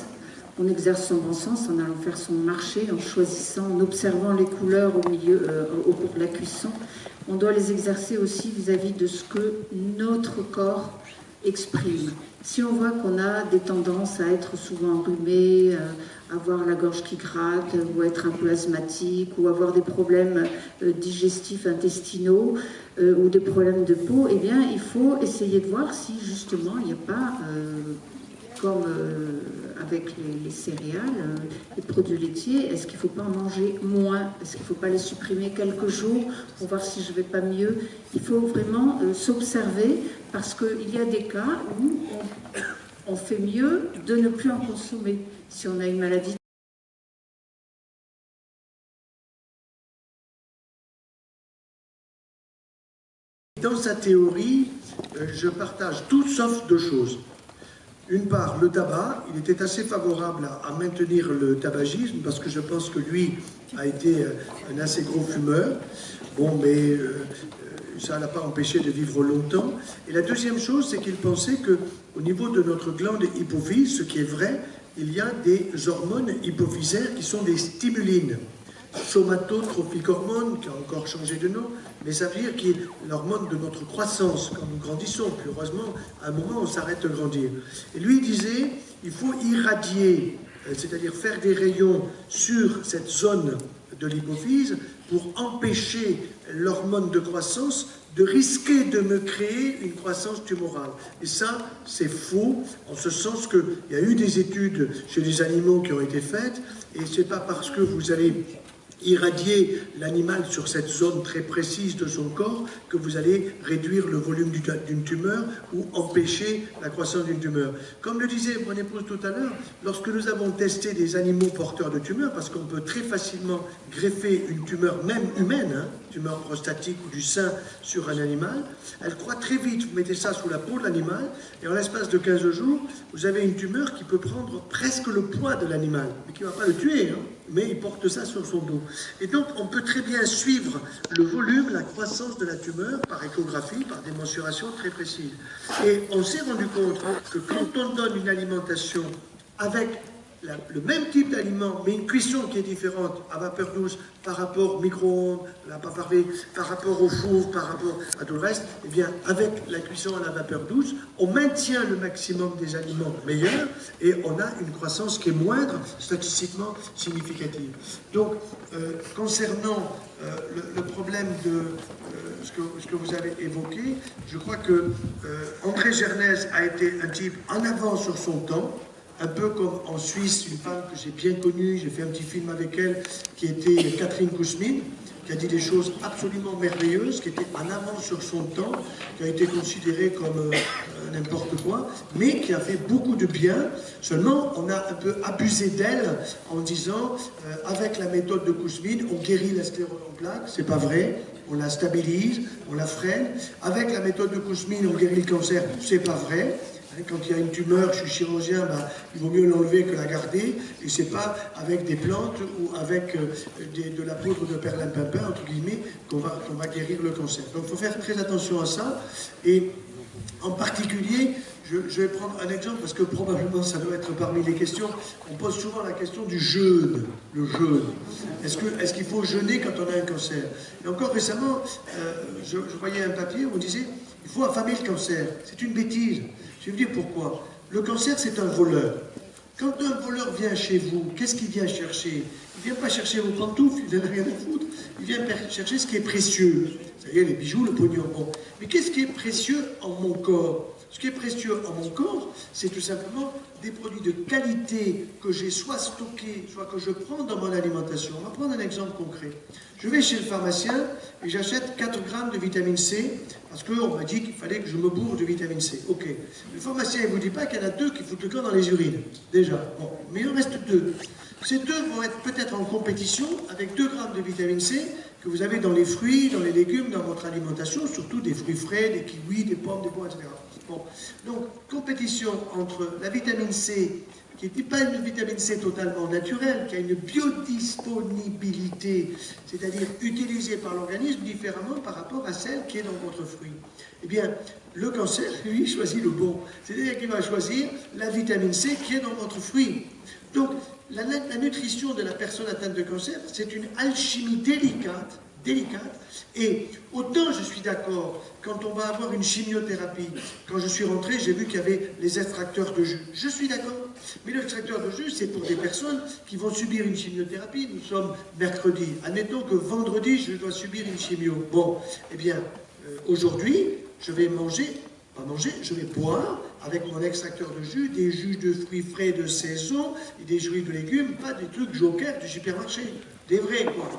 [SPEAKER 2] On exerce son bon sens en allant faire son marché, en choisissant, en observant les couleurs au cours de la cuisson. On doit les exercer aussi vis-à-vis de ce que notre corps exprime. Si on voit qu'on a des tendances à être souvent enrhumé, avoir la gorge qui gratte, ou être un peu asthmatique, ou avoir des problèmes digestifs, intestinaux, ou des problèmes de peau, eh bien, il faut essayer de voir si justement il n'y a pas, comme avec les céréales, les produits laitiers, est-ce qu'il ne faut pas en manger moins? Est-ce qu'il ne faut pas les supprimer quelques jours pour voir si je ne vais pas mieux? Il faut vraiment s'observer parce qu'il y a des cas où on fait mieux de ne plus en consommer. Si on a une maladie.
[SPEAKER 1] Dans sa théorie, je partage tout sauf deux choses. Une part, le tabac, il était assez favorable à maintenir le tabagisme parce que je pense que lui a été un assez gros fumeur. Bon, mais ça ne l'a pas empêché de vivre longtemps. Et la deuxième chose, c'est qu'il pensait qu'au niveau de notre glande hypophyse, ce qui est vrai, il y a des hormones hypophysaires qui sont des stimulines. Somatotropique hormone, qui a encore changé de nom, mais ça veut dire qu'il est l'hormone de notre croissance quand nous grandissons. Puis heureusement, à un moment, on s'arrête de grandir. Et lui, il disait, il faut irradier, c'est-à-dire faire des rayons sur cette zone de l'hypophyse pour empêcher l'hormone de croissance de risquer de me créer une croissance tumorale. Et ça, c'est faux, en ce sens qu'il y a eu des études chez les animaux qui ont été faites, et c'est pas parce que vous allez irradier l'animal sur cette zone très précise de son corps que vous allez réduire le volume d'une tumeur ou empêcher la croissance d'une tumeur. Comme le disait mon épouse tout à l'heure, lorsque nous avons testé des animaux porteurs de tumeurs, parce qu'on peut très facilement greffer une tumeur même humaine, hein, tumeur prostatique ou du sein sur un animal, elle croît très vite. Vous mettez ça sous la peau de l'animal et en l'espace de 15 jours, vous avez une tumeur qui peut prendre presque le poids de l'animal, mais qui ne va pas le tuer, hein, mais il porte ça sur son dos. Et donc, on peut très bien suivre le volume, la croissance de la tumeur par échographie, par des mensurations très précises. Et on s'est rendu compte que quand on donne une alimentation avec le même type d'aliment, mais une cuisson qui est différente à vapeur douce par rapport au micro-ondes, on n'a pas parlé, par rapport au four, par rapport à tout le reste, eh bien, avec la cuisson à la vapeur douce, on maintient le maximum des aliments meilleurs et on a une croissance qui est moindre, statistiquement significative. Donc, concernant le problème de ce que vous avez évoqué, je crois que André Gernez a été un type en avance sur son temps, un peu comme en Suisse, une femme que j'ai bien connue, j'ai fait un petit film avec elle, qui était Catherine Kousmin, qui a dit des choses absolument merveilleuses, qui était en avance sur son temps, qui a été considérée comme n'importe quoi, mais qui a fait beaucoup de bien. Seulement, on a un peu abusé d'elle en disant, avec la méthode de Kousmin, on guérit la sclérose en plaques, c'est pas vrai, on la stabilise, on la freine. Avec la méthode de Kousmin, on guérit le cancer, c'est pas vrai. Quand il y a une tumeur, je suis chirurgien, ben, il vaut mieux l'enlever que la garder, et c'est pas avec des plantes ou avec de la poudre de perlimpinpin, entre guillemets, qu'on va guérir le cancer. Donc il faut faire très attention à ça, et en particulier, je vais prendre un exemple, parce que probablement ça doit être parmi les questions, on pose souvent la question du jeûne, le jeûne. Est-ce qu'il faut jeûner quand on a un cancer? Et encore récemment, je voyais un papier où on disait, il faut affamer le cancer. C'est une bêtise. Je vais vous dire pourquoi. Le cancer, c'est un voleur. Quand un voleur vient chez vous, qu'est-ce qu'il vient chercher? Il ne vient pas chercher vos pantoufles, il ne vient rien à foutre. Il vient chercher ce qui est précieux. C'est-à-dire les bijoux, le pognon. Bon. Mais qu'est-ce qui est précieux en mon corps? Ce qui est précieux en mon corps, c'est tout simplement des produits de qualité que j'ai soit stockés, soit que je prends dans mon alimentation. On va prendre un exemple concret. Je vais chez le pharmacien et j'achète 4 grammes de vitamine C parce qu'on m'a dit qu'il fallait que je me bourre de vitamine C. Ok. Le pharmacien ne vous dit pas qu'il y en a 2 qui foutent le camp dans les urines. Déjà. Bon. Mais il en reste 2. Ces 2 vont être peut-être en compétition avec 2 grammes de vitamine C que vous avez dans les fruits, dans les légumes, dans votre alimentation, surtout des fruits frais, des kiwis, des pommes, des pois, etc. Bon. Donc, compétition entre la vitamine C, qui n'est pas une vitamine C totalement naturelle, qui a une biodisponibilité, c'est-à-dire utilisée par l'organisme différemment par rapport à celle qui est dans votre fruit. Eh bien, le cancer, lui, choisit le bon. C'est-à-dire qu'il va choisir la vitamine C qui est dans votre fruit. Donc, la nutrition de la personne atteinte de cancer, c'est une alchimie délicate, et autant je suis d'accord, quand on va avoir une chimiothérapie, quand je suis rentré, j'ai vu qu'il y avait les extracteurs de jus, je suis d'accord, mais l'extracteur de jus, c'est pour des personnes qui vont subir une chimiothérapie. Nous sommes mercredi, admettons que vendredi, je dois subir une chimio. Bon, eh bien, aujourd'hui, je vais je vais boire avec mon extracteur de jus, des jus de fruits frais de saison et des jus de légumes, pas des trucs joker du supermarché, des vrais quoi.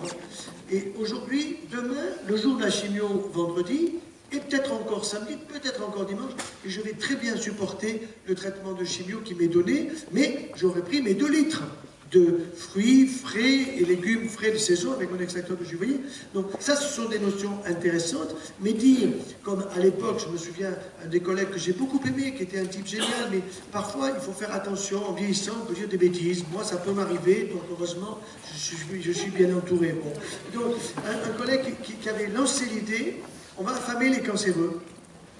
[SPEAKER 1] Et aujourd'hui, demain, le jour de la chimio, vendredi, et peut-être encore samedi, peut-être encore dimanche, et je vais très bien supporter le traitement de chimio qui m'est donné, mais j'aurais pris mes 2 litres de fruits frais et légumes frais de saison avec mon extracteur de jus. Vous voyez? Donc ça, ce sont des notions intéressantes, mais dire, comme à l'époque, je me souviens, un des collègues que j'ai beaucoup aimé, qui était un type génial, mais parfois il faut faire attention, en vieillissant, on peut dire des bêtises. Moi, ça peut m'arriver, donc heureusement, je suis bien entouré. Bon. Donc, un collègue qui avait lancé l'idée, on va affamer les cancéreux.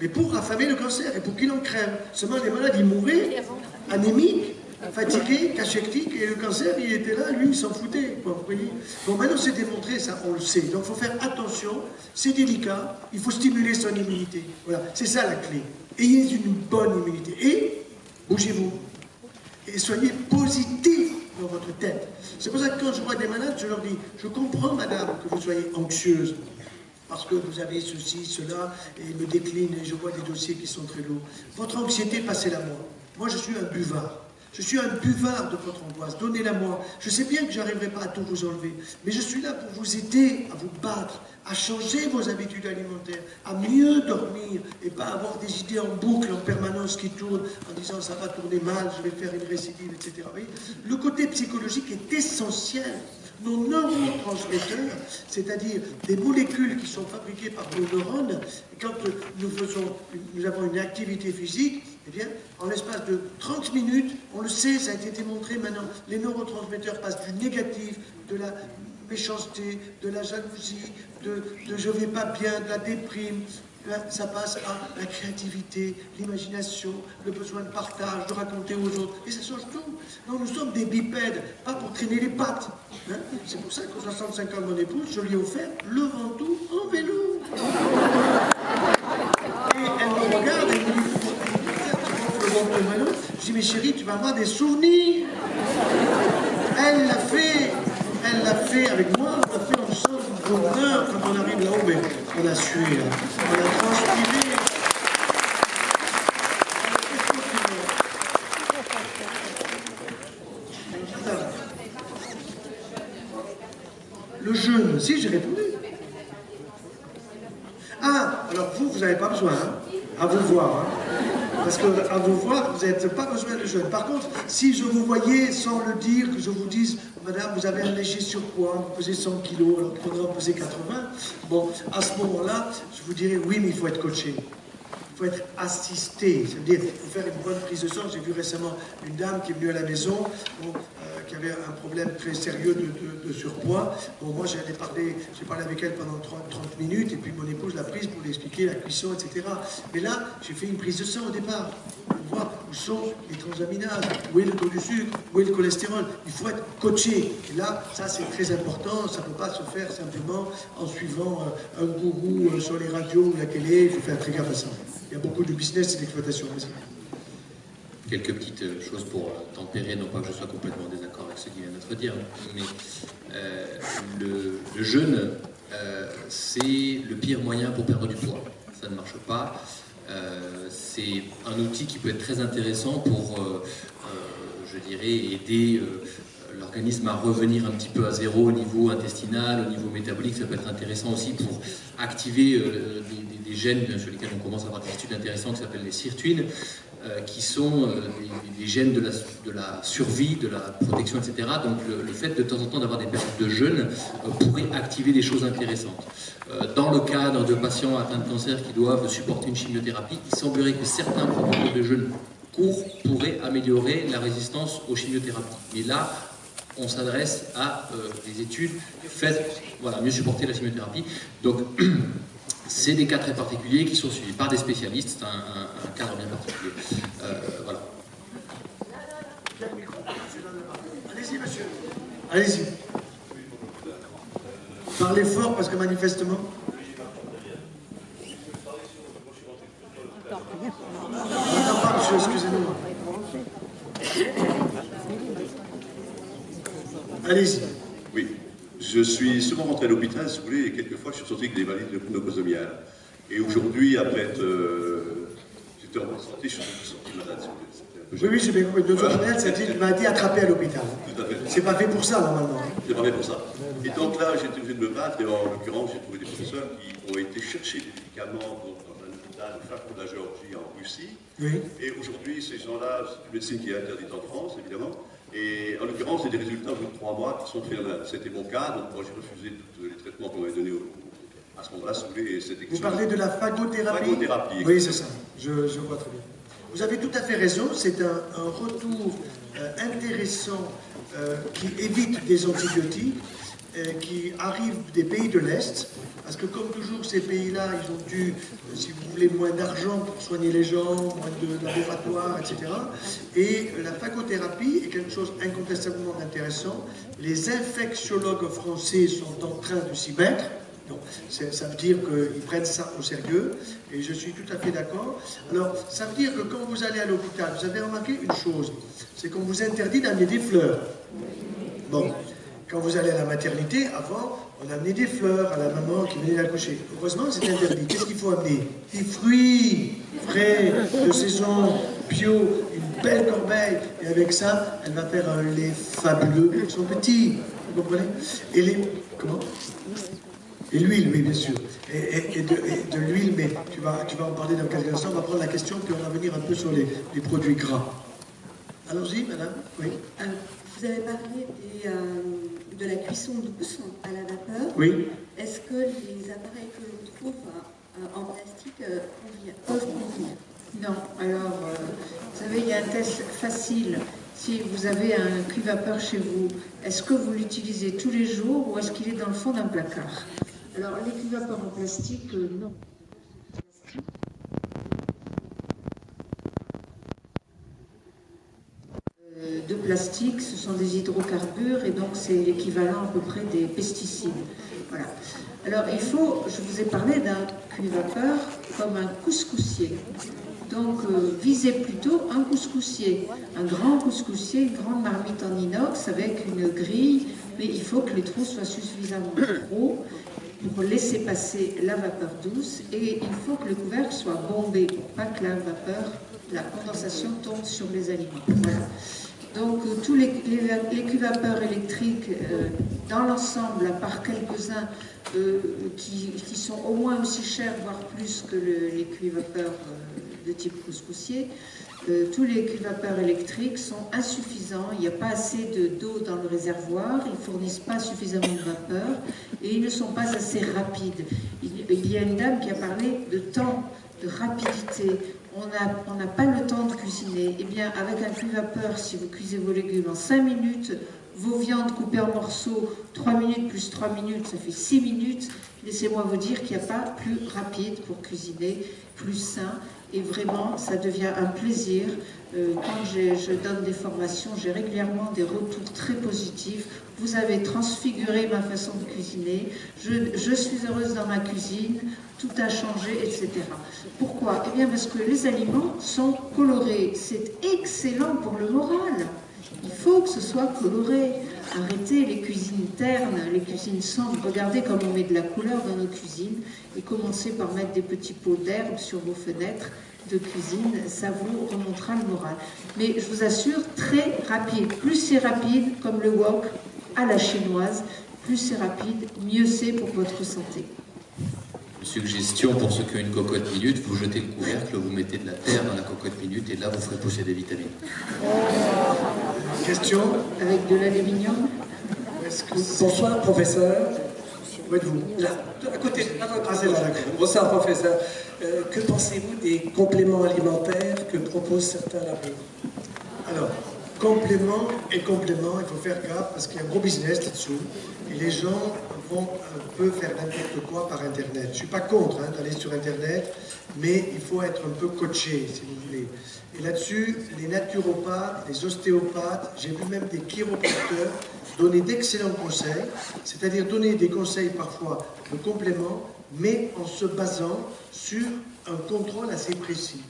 [SPEAKER 1] Mais pour affamer le cancer, et pour qu'il en crève. Seulement, les malades, ils mouraient, anémiques, fatigué, cachectique, et le cancer, il était là, lui, il s'en foutait. Vous voyez. Bon, maintenant, c'est démontré, ça, on le sait. Donc, il faut faire attention, c'est délicat, il faut stimuler son immunité. Voilà, c'est ça la clé. Ayez une bonne immunité. Et, bougez-vous. Et soyez positif dans votre tête. C'est pour ça que quand je vois des malades, je leur dis, je comprends, madame, que vous soyez anxieuse, parce que vous avez ceci, cela, et ils me déclinent, et je vois des dossiers qui sont très lourds. Votre anxiété, passez-la moi. Moi, je suis un buvard. Je suis un buvard de votre angoisse, donnez-la moi. Je sais bien que je n'arriverai pas à tout vous enlever, mais je suis là pour vous aider à vous battre, à changer vos habitudes alimentaires, à mieux dormir et pas avoir des idées en boucle, en permanence qui tournent en disant ça va tourner mal, je vais faire une récidive, etc. Vous voyez, le côté psychologique est essentiel. Nos neurotransmetteurs, c'est-à-dire des molécules qui sont fabriquées par nos neurones, quand nous avons une activité physique, eh bien, en l'espace de 30 minutes, on le sait, ça a été démontré maintenant, les neurotransmetteurs passent du négatif, de la méchanceté, de la jalousie, de je vais pas bien, de la déprime, Ça passe à la créativité, l'imagination, le besoin de partage, de raconter aux autres. Et ça change tout. Non, nous sommes des bipèdes, pas pour traîner les pattes. Hein. C'est pour ça qu'aux 65 ans de mon épouse, je lui ai offert le Ventoux en vélo. Et elle me regarde, elle me dit, le Ventoux en vélo. Je dis, mais chérie, tu vas avoir des souvenirs. Elle l'a fait avec moi, on l'a fait ensemble, bonheur, quand on arrive là-haut, mais on a sué, là. On a transpiré. Le jeûne, si, j'ai répondu. Ah, alors vous n'avez pas besoin, hein, à vous voir, hein. Parce qu'à vous voir, vous n'avez pas besoin de jeûne. Par contre, si je vous voyais sans le dire, que je vous dise, madame, vous avez un léger surpoids, vous pesez 100 kilos, alors qu'il faudra en peser 80, bon, à ce moment-là, je vous dirais, oui, mais il faut être coaché. Il faut être assisté. C'est-à-dire, il faut faire une bonne prise de sang. J'ai vu récemment une dame qui est venue à la maison, bon, qui avait un problème très sérieux de surpoids. Bon, moi, j'ai parlé avec elle pendant 30 minutes, et puis mon épouse l'a prise pour lui expliquer la cuisson, etc. Mais là, j'ai fait une prise de sang au départ, pour voir où sont les transaminases, où est le taux du sucre, où est le cholestérol. Il faut être coaché. Et là, ça, c'est très important. Ça ne peut pas se faire simplement en suivant un gourou sur les radios ou la télé. Il faut faire très gaffe à ça. Il y a beaucoup de business et d'exploitation.
[SPEAKER 4] Quelques petites choses pour tempérer, non pas que je sois complètement en désaccord avec ce qui vient d'être dit, mais le jeûne, c'est le pire moyen pour perdre du poids. Ça ne marche pas. C'est un outil qui peut être très intéressant pour, je dirais, aider l'organisme à revenir un petit peu à zéro au niveau intestinal, au niveau métabolique. Ça peut être intéressant aussi pour activer des gènes sur lesquels on commence à avoir des études intéressantes qui s'appellent les sirtuines, qui sont des gènes de la survie, de la protection, etc. Donc le fait de temps en temps d'avoir des périodes de jeûne pourrait activer des choses intéressantes. Dans le cadre de patients atteints de cancer qui doivent supporter une chimiothérapie, il semblerait que certains protocoles de jeûne courts pourraient améliorer la résistance aux chimiothérapies. Mais là, on s'adresse à des études faites, voilà, mieux supporter la chimiothérapie. Donc, c'est des cas très particuliers qui sont suivis par des spécialistes, c'est un cadre bien particulier. Voilà.
[SPEAKER 1] Allez-y, monsieur. Allez-y. Parlez fort parce que manifestement... On n'entend pas, monsieur, excusez-nous. Allez-y.
[SPEAKER 7] Oui. Je suis souvent rentré à l'hôpital, si vous voulez, et quelquefois je suis sorti avec des maladies nosocomiales. Et aujourd'hui, après être... j'étais en bonne santé, je suis sorti malade, si vous voulez.
[SPEAKER 1] Oui, j'ai bien compris. Nosocomiale, c'est une maladie attrapée à l'hôpital.
[SPEAKER 7] Tout à fait.
[SPEAKER 1] C'est pas fait pour ça, normalement.
[SPEAKER 7] C'est pas fait pour ça. Et donc là, j'ai été obligé de me battre, et en l'occurrence, j'ai trouvé des professeurs qui ont été chercher des médicaments dans un hôpital fin fond de la Géorgie, en Russie.
[SPEAKER 1] Oui.
[SPEAKER 7] Et aujourd'hui, ces gens-là, c'est une médecine qui est interdite en France, évidemment. Et en l'occurrence, c'est des résultats au bout de 3 mois qui sont phénoménales. C'était mon cas, donc moi j'ai refusé tous les traitements qu'on m'avait donnés à ce moment-là, si vous voulez.
[SPEAKER 1] Vous parlez de la phagothérapie.
[SPEAKER 7] Phagothérapie.
[SPEAKER 1] Oui, c'est ça. Je vois très bien. Vous avez tout à fait raison. C'est un retour intéressant qui évite des antibiotiques, qui arrive des pays de l'Est. Parce que comme toujours, ces pays-là, ils ont dû, si vous voulez, moins d'argent pour soigner les gens, moins de laboratoires, etc. Et la phagothérapie est quelque chose incontestablement intéressant. Les infectiologues français sont en train de s'y mettre. Donc, ça veut dire qu'ils prennent ça au sérieux, et je suis tout à fait d'accord. Alors, ça veut dire que quand vous allez à l'hôpital, vous avez remarqué une chose, c'est qu'on vous interdit d'amener des fleurs. Bon. Quand vous allez à la maternité, avant, on amenait des fleurs à la maman qui venait d'accoucher. Heureusement, c'est interdit. Qu'est-ce qu'il faut amener? Des fruits frais, de saison, bio, une belle corbeille. Et avec ça, elle va faire un lait fabuleux pour son petit. Vous comprenez? Et les... Comment? Et l'huile, oui, bien sûr. Et de l'huile, mais tu vas en parler dans quelques instants. On va prendre la question, puis on va venir un peu sur les produits gras. Allons-y, madame. Oui.
[SPEAKER 3] Vous avez parlé de la cuisson douce à la vapeur.
[SPEAKER 1] Oui.
[SPEAKER 3] Est-ce que les appareils que l'on trouve en plastique peuvent convenir?
[SPEAKER 2] Non. Alors, vous savez, il y a un test facile. Si vous avez un cuivapeur chez vous, est-ce que vous l'utilisez tous les jours ou est-ce qu'il est dans le fond d'un placard? Alors, les cuivapeurs en plastique, non. plastique, ce sont des hydrocarbures et donc c'est l'équivalent à peu près des pesticides. Voilà. Alors je vous ai parlé d'un cuit-vapeur comme un couscoussier. Donc visez plutôt un couscoussier, un grand couscoussier, une grande marmite en inox avec une grille, mais il faut que les trous soient suffisamment gros pour laisser passer la vapeur douce et il faut que le couvercle soit bombé pour pas que la condensation tombe sur les aliments. Voilà. Donc tous les cuits-vapeurs électriques dans l'ensemble, à part quelques-uns qui sont au moins aussi chers, voire plus que les cuits-vapeurs de type couscoussier, tous les cuits-vapeurs électriques sont insuffisants, il n'y a pas assez d'eau dans le réservoir, ils ne fournissent pas suffisamment de vapeur et ils ne sont pas assez rapides. Il y a une dame qui a parlé de temps, de rapidité. On n'a pas le temps de cuisiner. Eh bien, avec un cuit-vapeur, si vous cuisez vos légumes en 5 minutes, vos viandes coupées en morceaux, 3 minutes plus 3 minutes, ça fait 6 minutes. Laissez-moi vous dire qu'il n'y a pas plus rapide pour cuisiner, plus sain. Et vraiment, ça devient un plaisir. Quand je donne des formations, j'ai régulièrement des retours très positifs. Vous avez transfiguré ma façon de cuisiner. Je suis heureuse dans ma cuisine. Tout a changé, etc. Pourquoi? Eh bien, parce que les aliments sont colorés. C'est excellent pour le moral. Il faut que ce soit coloré. Arrêtez les cuisines ternes, les cuisines sombres. Regardez comme on met de la couleur dans nos cuisines et commencez par mettre des petits pots d'herbe sur vos fenêtres de cuisine. Ça vous remontera le moral. Mais je vous assure, très rapide. Plus c'est rapide, comme le wok à la chinoise, plus c'est rapide, mieux c'est pour votre santé.
[SPEAKER 4] Suggestion pour ceux qui ont une cocotte minute, vous jetez le couvercle, vous mettez de la terre dans la cocotte minute et là vous ferez pousser des vitamines.
[SPEAKER 1] Question?
[SPEAKER 2] Avec de l'aluminium?
[SPEAKER 8] Bonsoir professeur.
[SPEAKER 1] Où êtes-vous?
[SPEAKER 8] Là, à côté.
[SPEAKER 1] Ah, c'est là, d'accord.
[SPEAKER 8] Bonsoir professeur. Que pensez-vous des compléments alimentaires que proposent certains labos?
[SPEAKER 1] Alors, complément et complément, il faut faire gaffe parce qu'il y a un gros business là-dessous et les gens vont un peu faire n'importe quoi par Internet. Je ne suis pas contre d'aller sur Internet, mais il faut être un peu coaché, si vous voulez. Et là-dessus, les naturopathes, les ostéopathes, j'ai vu même des chiropracteurs donner d'excellents conseils, c'est-à-dire donner des conseils parfois de compléments, mais en se basant sur un contrôle assez précis.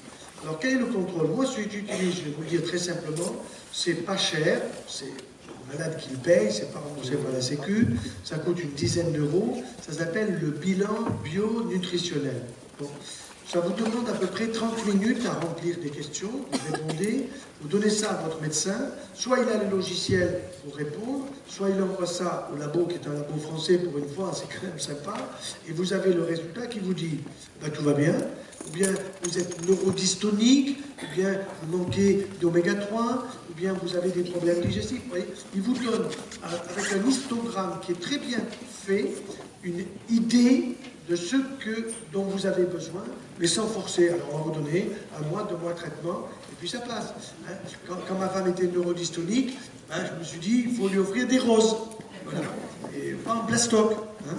[SPEAKER 1] Alors, quel est le contrôle? Moi, celui que j'utilise, je vais vous le dire très simplement, c'est pas cher, c'est le malade qui le paye, c'est pas remboursé par la Sécu, ça coûte une dizaine d'euros, ça s'appelle le bilan bio-nutritionnel. Donc, ça vous demande à peu près 30 minutes à remplir des questions, vous répondez, vous donnez ça à votre médecin, soit il a le logiciel pour répondre, soit il envoie ça au labo, qui est un labo français pour une fois, c'est quand même sympa, et vous avez le résultat qui vous dit, bah, tout va bien, ou bien vous êtes neurodystonique, ou bien vous manquez d'oméga 3, ou bien vous avez des problèmes digestifs. Vous voyez, il vous donne, avec un histogramme qui est très bien fait, une idée de ce dont vous avez besoin, mais sans forcer. Alors on va vous donner 1 mois, 2 mois de traitement, et puis ça passe. Hein. Quand ma femme était neurodystonique, je me suis dit, il faut lui offrir des roses. Voilà. Et pas en plastoc, hein,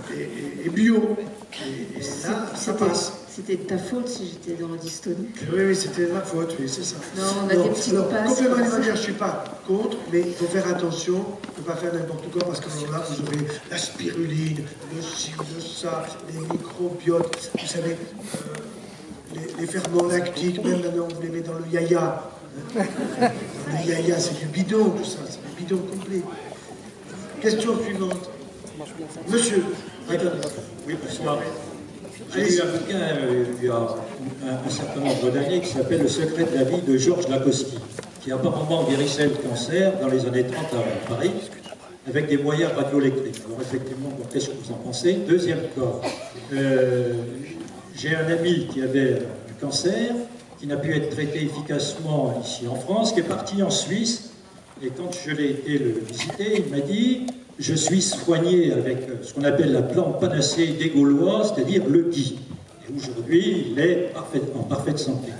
[SPEAKER 1] et bio. Et là, ça passe.
[SPEAKER 2] C'était de ta faute si j'étais neurodystonique.
[SPEAKER 1] Oui, c'était de ma faute, oui, c'est ça.
[SPEAKER 2] Non, on a des petites passes.
[SPEAKER 1] Complément alimentaire, je ne suis pas contre, mais il faut faire attention, il ne faut pas faire n'importe quoi, parce qu'à ce moment-là, vous aurez la spiruline, le ci, le ça, les microbiotes, vous savez, les ferments lactiques, même maintenant, on les met dans le yaya. Le yaya, c'est du bidon, tout ça, c'est du bidon complet. Question suivante. Monsieur,
[SPEAKER 9] oui, bonsoir. J'ai lu un bouquin il y a un certain nombre d'années qui s'appelle Le secret de la vie de Georges Lakoski, qui apparemment guérissait le cancer dans les années 30 à Paris avec des moyens radioélectriques. Alors effectivement, qu'est-ce que vous en pensez? Deuxième cas, j'ai un ami qui avait un cancer, qui n'a pu être traité efficacement ici en France, qui est parti en Suisse, et quand je l'ai été le visiter, il m'a dit: je suis soigné avec ce qu'on appelle la plante panacée des Gaulois, c'est-à-dire le gui. Et aujourd'hui, il est en parfaite santé.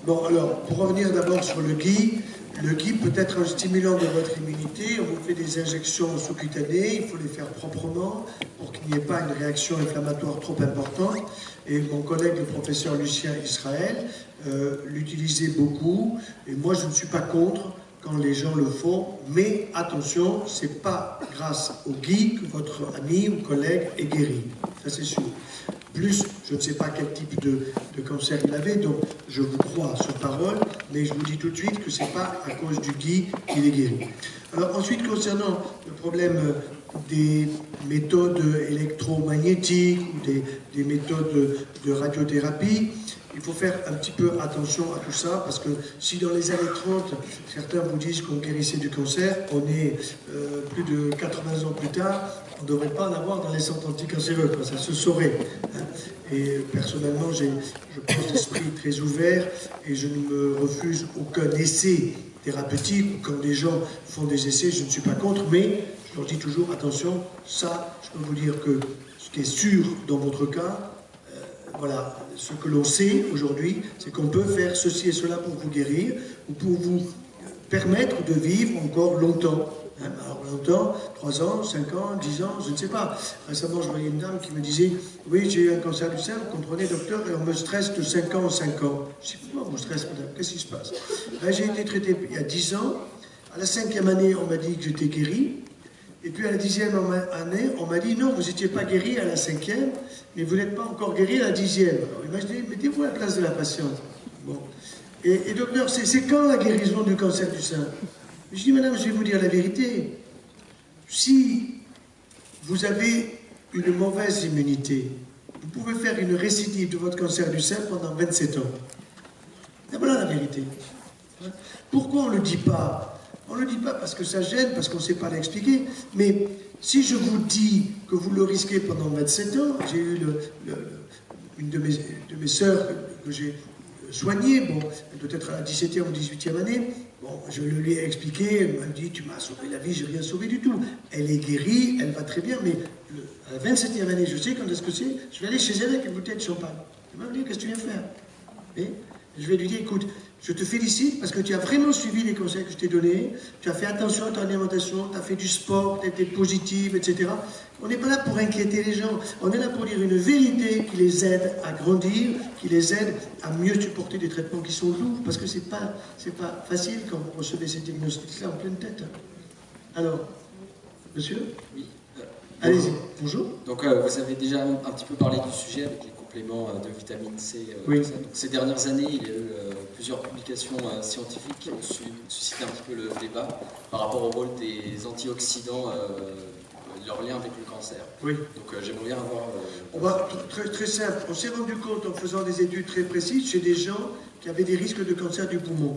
[SPEAKER 1] Bon, alors, pour revenir d'abord sur le gui peut être un stimulant de votre immunité. On vous fait des injections sous-cutanées, il faut les faire proprement pour qu'il n'y ait pas une réaction inflammatoire trop importante. Et mon collègue, le professeur Lucien Israël, l'utilisait beaucoup. Et moi, je ne suis pas contre, quand les gens le font, mais attention, c'est pas grâce au GUI que votre ami ou collègue est guéri, ça c'est sûr. Plus, je ne sais pas quel type de cancer il avait, donc je vous crois sur parole, mais je vous dis tout de suite que ce n'est pas à cause du GUI qu'il est guéri. Alors ensuite, concernant le problème des méthodes électromagnétiques ou des méthodes de radiothérapie, il faut faire un petit peu attention à tout ça, parce que si dans les années 30, certains vous disent qu'on guérissait du cancer, on est plus de 80 ans plus tard, on ne devrait pas en avoir dans les centres anticancéreux, ça se saurait. Et personnellement, je pense l'esprit très ouvert et je ne me refuse aucun essai thérapeutique, ou quand des gens font des essais, je ne suis pas contre, mais je leur dis toujours, attention, ça, je peux vous dire que ce qui est sûr dans votre cas, voilà, ce que l'on sait aujourd'hui, c'est qu'on peut faire ceci et cela pour vous guérir, ou pour vous permettre de vivre encore longtemps. Alors longtemps, 3 ans, 5 ans, 10 ans, je ne sais pas. Récemment, je voyais une dame qui me disait, oui, j'ai eu un cancer du sein, vous comprenez, docteur, et on me stresse de 5 ans en 5 ans. Je dis, pourquoi on me stresse, madame? Qu'est-ce qui se passe? J'ai été traité il y a 10 ans. À la 5e année, on m'a dit que j'étais guéri. Et puis à la 10e année, on m'a dit, non, vous n'étiez pas guéri à la 5e, mais vous n'êtes pas encore guéri à la 10e. Alors imaginez, mettez-vous à la place de la patiente. Bon. Et docteur, c'est quand la guérison du cancer du sein? Je dis, madame, je vais vous dire la vérité. Si vous avez une mauvaise immunité, vous pouvez faire une récidive de votre cancer du sein pendant 27 ans. Et voilà la vérité. Pourquoi on ne le dit pas? On ne le dit pas parce que ça gêne, parce qu'on ne sait pas l'expliquer. Mais si je vous dis que vous le risquez pendant 27 ans, j'ai eu une de mes sœurs que j'ai soignée, bon, peut-être à la 17e ou 18e année, bon, je le lui ai expliqué, elle m'a dit, tu m'as sauvé la vie, j'ai rien sauvé du tout. Elle est guérie, elle va très bien, mais à la 27e année, je sais quand est-ce que c'est, je vais aller chez elle avec une bouteille de champagne. Elle va me dire, qu'est-ce que tu viens faire? Et je vais lui dire, écoute, je te félicite parce que tu as vraiment suivi les conseils que je t'ai donnés, tu as fait attention à ton alimentation, tu as fait du sport, tu as été positive, etc. On n'est pas là pour inquiéter les gens, on est là pour dire une vérité qui les aide à grandir, qui les aide à mieux supporter des traitements qui sont lourds, parce que c'est pas facile quand vous recevez ces diagnostics-là en pleine tête. Alors, monsieur?
[SPEAKER 10] Oui.
[SPEAKER 1] Allez-y, bonjour.
[SPEAKER 10] Donc vous avez déjà un petit peu parlé du sujet avec les compléments de vitamine C.
[SPEAKER 1] Oui.
[SPEAKER 10] Donc, ces dernières années, il y a eu plusieurs publications scientifiques qui ont suscité un petit peu le débat par rapport au rôle des antioxydants, leur lien avec le cancer.
[SPEAKER 1] Oui.
[SPEAKER 10] Donc j'aimerais bien avoir...
[SPEAKER 1] On va, très simple, on s'est rendu compte en faisant des études très précises chez des gens qui avaient des risques de cancer du poumon,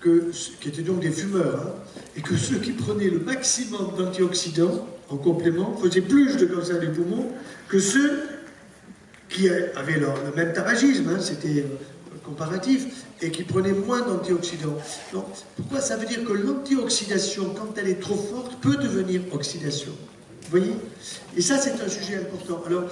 [SPEAKER 1] qui étaient donc des fumeurs, hein, et que ceux qui prenaient le maximum d'antioxydants en complément faisaient plus de cancer du poumon que ceux qui avaient le même tabagisme, hein, c'était comparatif, et qui prenaient moins d'antioxydants. Donc, pourquoi? Ça veut dire que l'antioxydation, quand elle est trop forte, peut devenir oxydation. Vous voyez? Et ça, c'est un sujet important. Alors,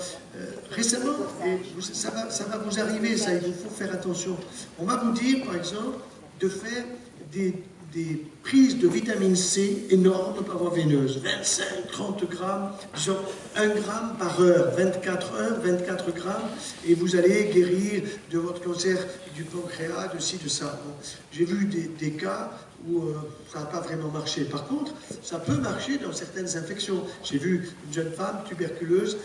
[SPEAKER 1] récemment, et ça va vous arriver, ça, il vous faut faire attention. On va vous dire, par exemple, de faire des prises de vitamine C énormes par voie veineuse, 25, 30 grammes, disons 1 gramme par heure, 24 heures, 24 grammes, et vous allez guérir de votre cancer du pancréas, de ci, de ça. Bon, j'ai vu des cas où ça n'a pas vraiment marché. Par contre, ça peut marcher dans certaines infections. J'ai vu une jeune femme tuberculeuse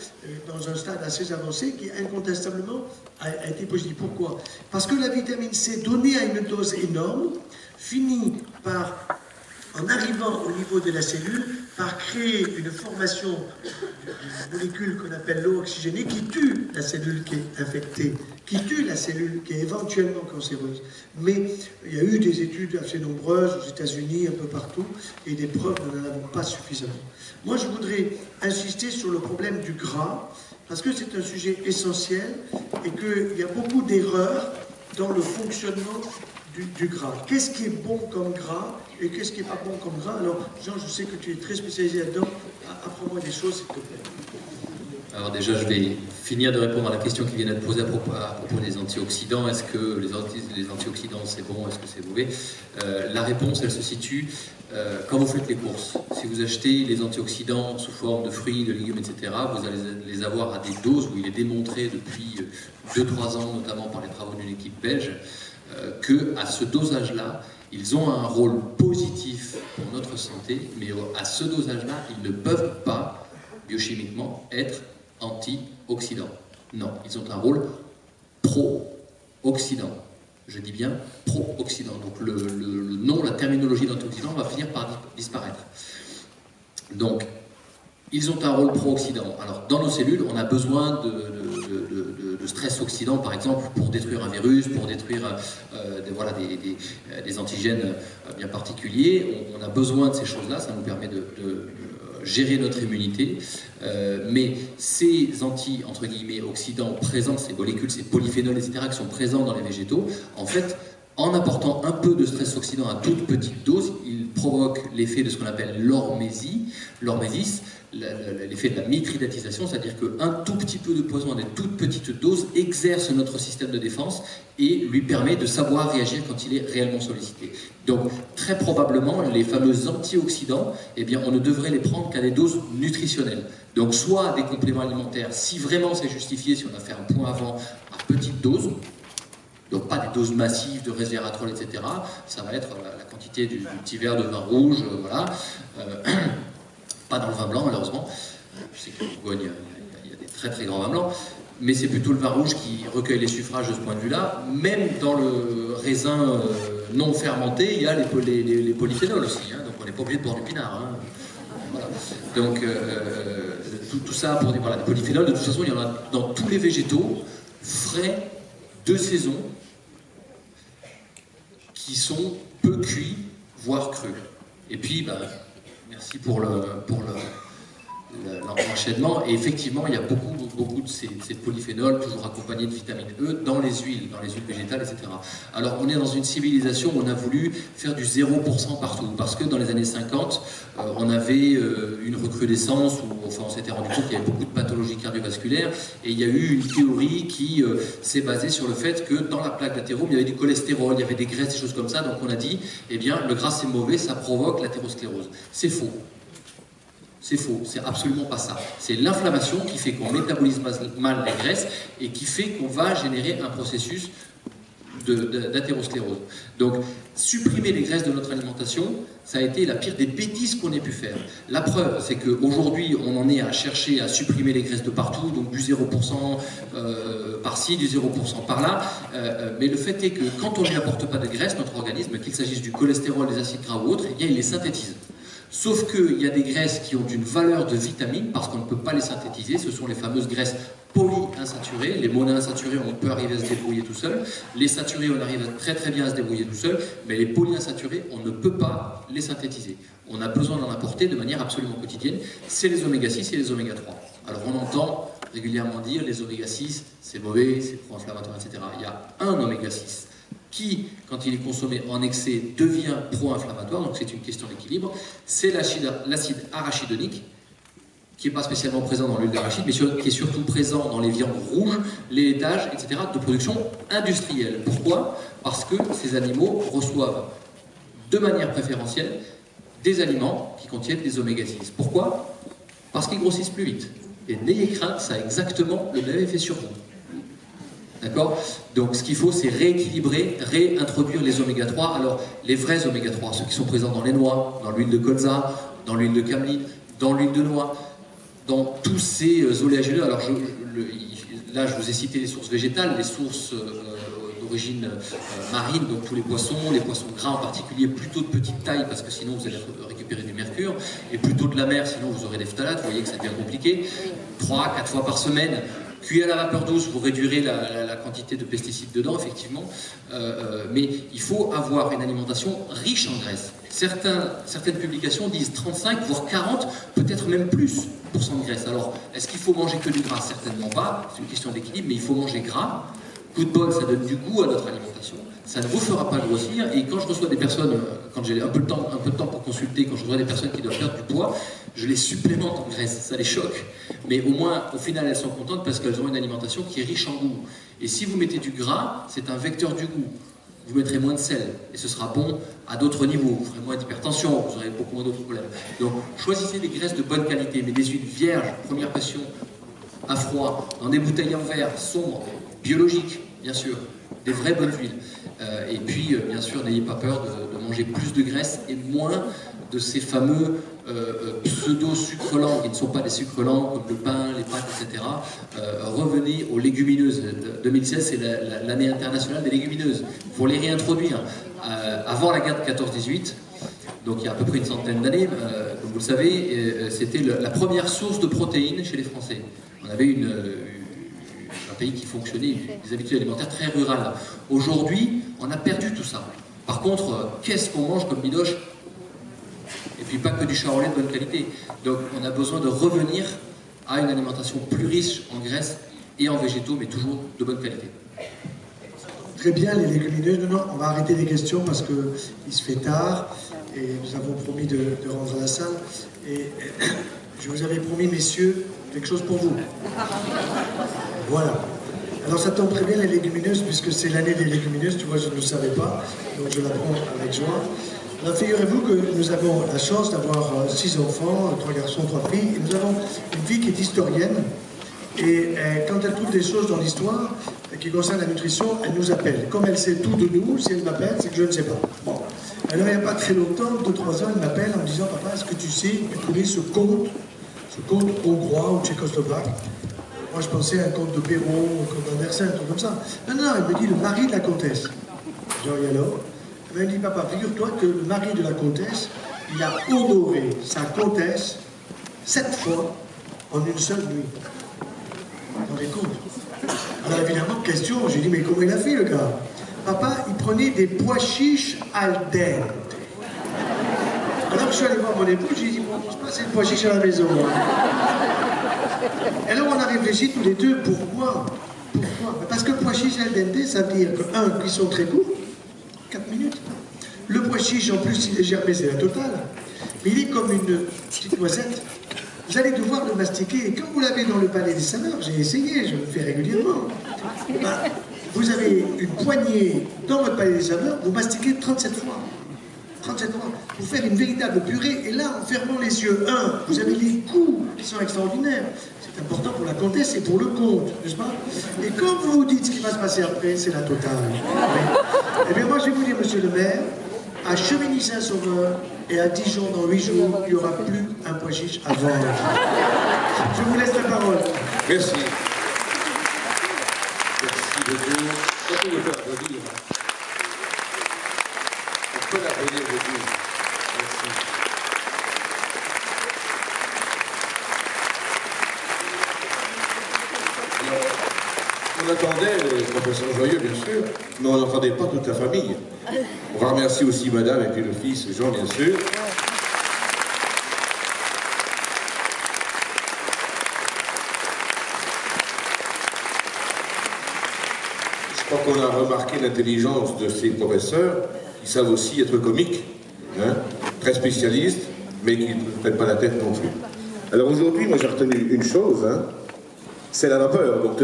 [SPEAKER 1] dans un stade assez avancé qui incontestablement a été positive. Pourquoi? Parce que la vitamine C donnée à une dose énorme finit par, en arrivant au niveau de la cellule, par créer une formation d'une molécule qu'on appelle l'eau oxygénée qui tue la cellule qui est infectée, qui tue la cellule qui est éventuellement cancéreuse. Mais il y a eu des études assez nombreuses aux États-Unis, un peu partout, et des preuves, nous n'en avons pas suffisamment. Moi, je voudrais insister sur le problème du gras, parce que c'est un sujet essentiel et qu'il y a beaucoup d'erreurs dans le fonctionnement du gras. Qu'est-ce qui est bon comme gras et qu'est-ce qui n'est pas bon comme gras? Alors, Jean, je sais que tu es très spécialisé là-dedans. Apprends-moi des choses, s'il te plaît.
[SPEAKER 4] Alors déjà, je vais finir de répondre à la question qui vient d'être posée à propos des antioxydants. Est-ce que les antioxydants, c'est bon? Est-ce que c'est mauvais? La réponse, elle se situe quand vous faites les courses. Si vous achetez les antioxydants sous forme de fruits, de légumes, etc., vous allez les avoir à des doses où il est démontré depuis 2-3 ans, notamment par les travaux d'une équipe belge, qu'à ce dosage-là, Ils ont un rôle positif pour notre santé, mais à ce dosage-là, ils ne peuvent pas, biochimiquement, être antioxydants. Non, ils ont un rôle pro-oxydant. Je dis bien pro-oxydant. Donc le nom, la terminologie d'antioxydant va finir par disparaître. Donc, ils ont un rôle pro-oxydant. Alors, dans nos cellules, on a besoin de stress oxydant, par exemple, pour détruire un virus, pour détruire des antigènes bien particuliers. On a besoin de ces choses-là, ça nous permet de gérer notre immunité. Mais ces entre guillemets, oxydants présents, ces molécules, ces polyphénols, etc., qui sont présents dans les végétaux, en fait, en apportant un peu de stress oxydant à toute petite dose, ils provoquent l'effet de ce qu'on appelle l'hormésis, l'effet de la mitridatisation, c'est-à-dire qu'un tout petit peu de poison à des toutes petites doses exerce notre système de défense et lui permet de savoir réagir quand il est réellement sollicité. Donc, très probablement, les fameux antioxydants, eh bien, on ne devrait les prendre qu'à des doses nutritionnelles. Donc, soit des compléments alimentaires, si vraiment c'est justifié, si on a fait un point avant, à petite dose, donc pas des doses massives de resveratrol, etc. Ça va être la quantité du petit verre de vin rouge, voilà. Pas dans le vin blanc, malheureusement. Je sais qu'en Bourgogne, il y a des très très grands vins blancs. Mais c'est plutôt le vin rouge qui recueille les suffrages de ce point de vue-là. Même dans le raisin non fermenté, il y a les polyphénols aussi. Hein, donc on n'est pas obligé de boire du pinard. Hein. Voilà. Donc tout ça pour dire, voilà, des polyphénols, de toute façon, il y en a dans tous les végétaux frais de saison qui sont peu cuits, voire crus. Et puis, merci pour l'enchaînement. Et effectivement, il y a beaucoup de ces polyphénols, toujours accompagnés de vitamine E, dans les huiles végétales, etc. Alors, on est dans une civilisation où on a voulu faire du 0% partout, parce que dans les années 50, on avait une recrudescence, on s'était rendu compte qu'il y avait beaucoup de pathologies cardiovasculaires, et il y a eu une théorie qui s'est basée sur le fait que dans la plaque d'athérome, il y avait du cholestérol, il y avait des graisses, des choses comme ça, donc on a dit, eh bien, le gras c'est mauvais, ça provoque l'athérosclérose. C'est faux. C'est faux, c'est absolument pas ça. C'est l'inflammation qui fait qu'on métabolise mal les graisses et qui fait qu'on va générer un processus d'athérosclérose. Donc, supprimer les graisses de notre alimentation, ça a été la pire des bêtises qu'on ait pu faire. La preuve, c'est qu'aujourd'hui, on en est à chercher à supprimer les graisses de partout, donc du 0% par-ci, du 0% par-là. Mais le fait est que quand on ne lui apporte pas de graisse, notre organisme, qu'il s'agisse du cholestérol, des acides gras ou autres, eh bien, il les synthétise. Sauf qu'il y a des graisses qui ont une valeur de vitamine parce qu'on ne peut pas les synthétiser. Ce sont les fameuses graisses polyinsaturées. Les monoinsaturées, on peut arriver à se débrouiller tout seul. Les saturées, on arrive très très bien à se débrouiller tout seul. Mais les polyinsaturées, on ne peut pas les synthétiser. On a besoin d'en apporter de manière absolument quotidienne. C'est les oméga 6 et les oméga 3. Alors on entend régulièrement dire les oméga 6, c'est mauvais, c'est pro-inflammatoire, etc. Il y a un oméga 6 qui, quand il est consommé en excès, devient pro-inflammatoire, donc c'est une question d'équilibre, c'est l'acide arachidonique, qui n'est pas spécialement présent dans l'huile d'arachide, mais qui est surtout présent dans les viandes rouges, les laitages, etc., de production industrielle. Pourquoi? Parce que ces animaux reçoivent de manière préférentielle des aliments qui contiennent des oméga 6. Pourquoi? Parce qu'ils grossissent plus vite. Et n'ayez crainte, ça a exactement le même effet sur vous. D'accord? Donc ce qu'il faut, c'est rééquilibrer, réintroduire les oméga 3. Alors, les vrais oméga 3, ceux qui sont présents dans les noix, dans l'huile de colza, dans l'huile de cameline, dans l'huile de noix, dans tous ces oléagineux. Alors, là, je vous ai cité les sources végétales, les sources d'origine marine, donc tous les poissons gras en particulier, plutôt de petite taille, parce que sinon vous allez récupérer du mercure, et plutôt de la mer, sinon vous aurez des phtalates, vous voyez que ça devient compliqué. 3-4 fois par semaine. Cuit à la vapeur douce, vous réduirez la quantité de pesticides dedans, effectivement. Mais il faut avoir une alimentation riche en graisse. Certaines publications disent 35, voire 40, peut-être même plus % de graisse. Alors, est-ce qu'il faut manger que du gras? Certainement pas. C'est une question d'équilibre, mais il faut manger gras. Coup de bol, ça donne du goût à notre alimentation. Ça ne vous fera pas grossir. Et quand je reçois des personnes, quand j'ai un peu de temps pour consulter, quand je reçois des personnes qui doivent perdre du poids, je les supplémente en graisse. Ça les choque. Mais au moins, au final, elles sont contentes parce qu'elles ont une alimentation qui est riche en goût. Et si vous mettez du gras, c'est un vecteur du goût. Vous mettrez moins de sel. Et ce sera bon à d'autres niveaux. Vous ferez moins d'hypertension. Vous aurez beaucoup moins d'autres problèmes. Donc, choisissez des graisses de bonne qualité, mais des huiles vierges, première pression, à froid, dans des bouteilles en verre, sombres, biologiques, bien sûr. Des vraies bonnes huiles. Et puis, bien sûr, n'ayez pas peur de manger manger plus de graisse et moins de ces fameux pseudo-sucres lents, qui ne sont pas des sucres lents comme le pain, les pâtes, etc. Revenez aux légumineuses. 2016, c'est l'année internationale des légumineuses. Il faut les réintroduire. Avant la guerre de 14-18, donc il y a à peu près une centaine d'années, comme vous le savez, c'était la première source de protéines chez les Français. On avait un pays qui fonctionnait, des habitudes alimentaires très rurales. Aujourd'hui, on a perdu tout ça. Par contre, qu'est-ce qu'on mange comme bidoche? Et puis pas que du charolais de bonne qualité. Donc on a besoin de revenir à une alimentation plus riche en graisses et en végétaux, mais toujours de bonne qualité.
[SPEAKER 1] Très bien, les légumineuses. Non, on va arrêter les questions parce qu'il se fait tard et nous avons promis de rendre à la salle. Et je vous avais promis, messieurs, quelque chose pour vous. Voilà. Alors ça tombe très bien, les légumineuses, puisque c'est l'année des légumineuses. Tu vois, je ne le savais pas, donc je l'apprends avec joie. Alors figurez-vous que nous avons la chance d'avoir 6 enfants, 3 garçons, 3 filles, et nous avons une fille qui est historienne, et quand elle trouve des choses dans l'histoire qui concernent la nutrition, elle nous appelle. Comme elle sait tout de nous, si elle m'appelle, c'est que je ne sais pas. Bon. Alors il n'y a pas très longtemps, 2-3 ans, elle m'appelle en me disant, papa, est-ce que tu sais que tu connais ce conte hongrois ou tchécoslovaque? Moi je pensais à un conte de Perrault, un conte d'Andersen, un truc comme ça. Non, elle me dit le mari de la comtesse. Genre, et alors? Elle me dit, papa, figure-toi que le mari de la comtesse, il a honoré sa comtesse 7 fois en une seule nuit. Vous vous rendez compte? Alors évidemment, question, j'ai dit, mais comment il a fait le gars? Papa, il prenait des pois chiches al dente. Alors je suis allé voir mon épouse, j'ai dit, bon, je passe le pois chiche à la maison. Et alors on a réfléchi tous les deux, pourquoi? Parce que le pois chiche al dente, ça veut dire que, 1, cuisson très court, 4 minutes. Le pois chiche, en plus, il est germé, c'est la totale. Mais il est comme une petite noisette. Vous allez devoir le mastiquer. Et quand vous l'avez dans le palais des saveurs, j'ai essayé, je le fais régulièrement. Vous avez une poignée dans votre palais des saveurs, vous mastiquez 37 fois. 37 fois. Pour faire une véritable purée. Et là, en fermant les yeux, 1, vous avez les coups qui sont extraordinaires. C'est important pour la comtesse et pour le comte, n'est-ce pas? Et quand vous vous dites ce qui va se passer après, c'est la totale. Eh bien, moi, je vais vous dire, monsieur le maire, à Chevigny-Saint-Sauveur et à Dijon dans 8 jours, il n'y aura plus un pois chiche à vendre. Je vous laisse la parole.
[SPEAKER 11] Merci. Merci beaucoup. On peut l'applaudir. On peut l'applaudir beaucoup. Merci. On attendait le professeur Joyeux, bien sûr, mais on n'entendait pas toute la famille. On va remercier aussi madame et puis le fils Jean, bien sûr. Je crois qu'on a remarqué l'intelligence de ces professeurs, qui savent aussi être comiques, hein, très spécialistes, mais qui ne prennent pas la tête non plus. Alors aujourd'hui, moi j'ai retenu une chose, hein, c'est la vapeur. Donc,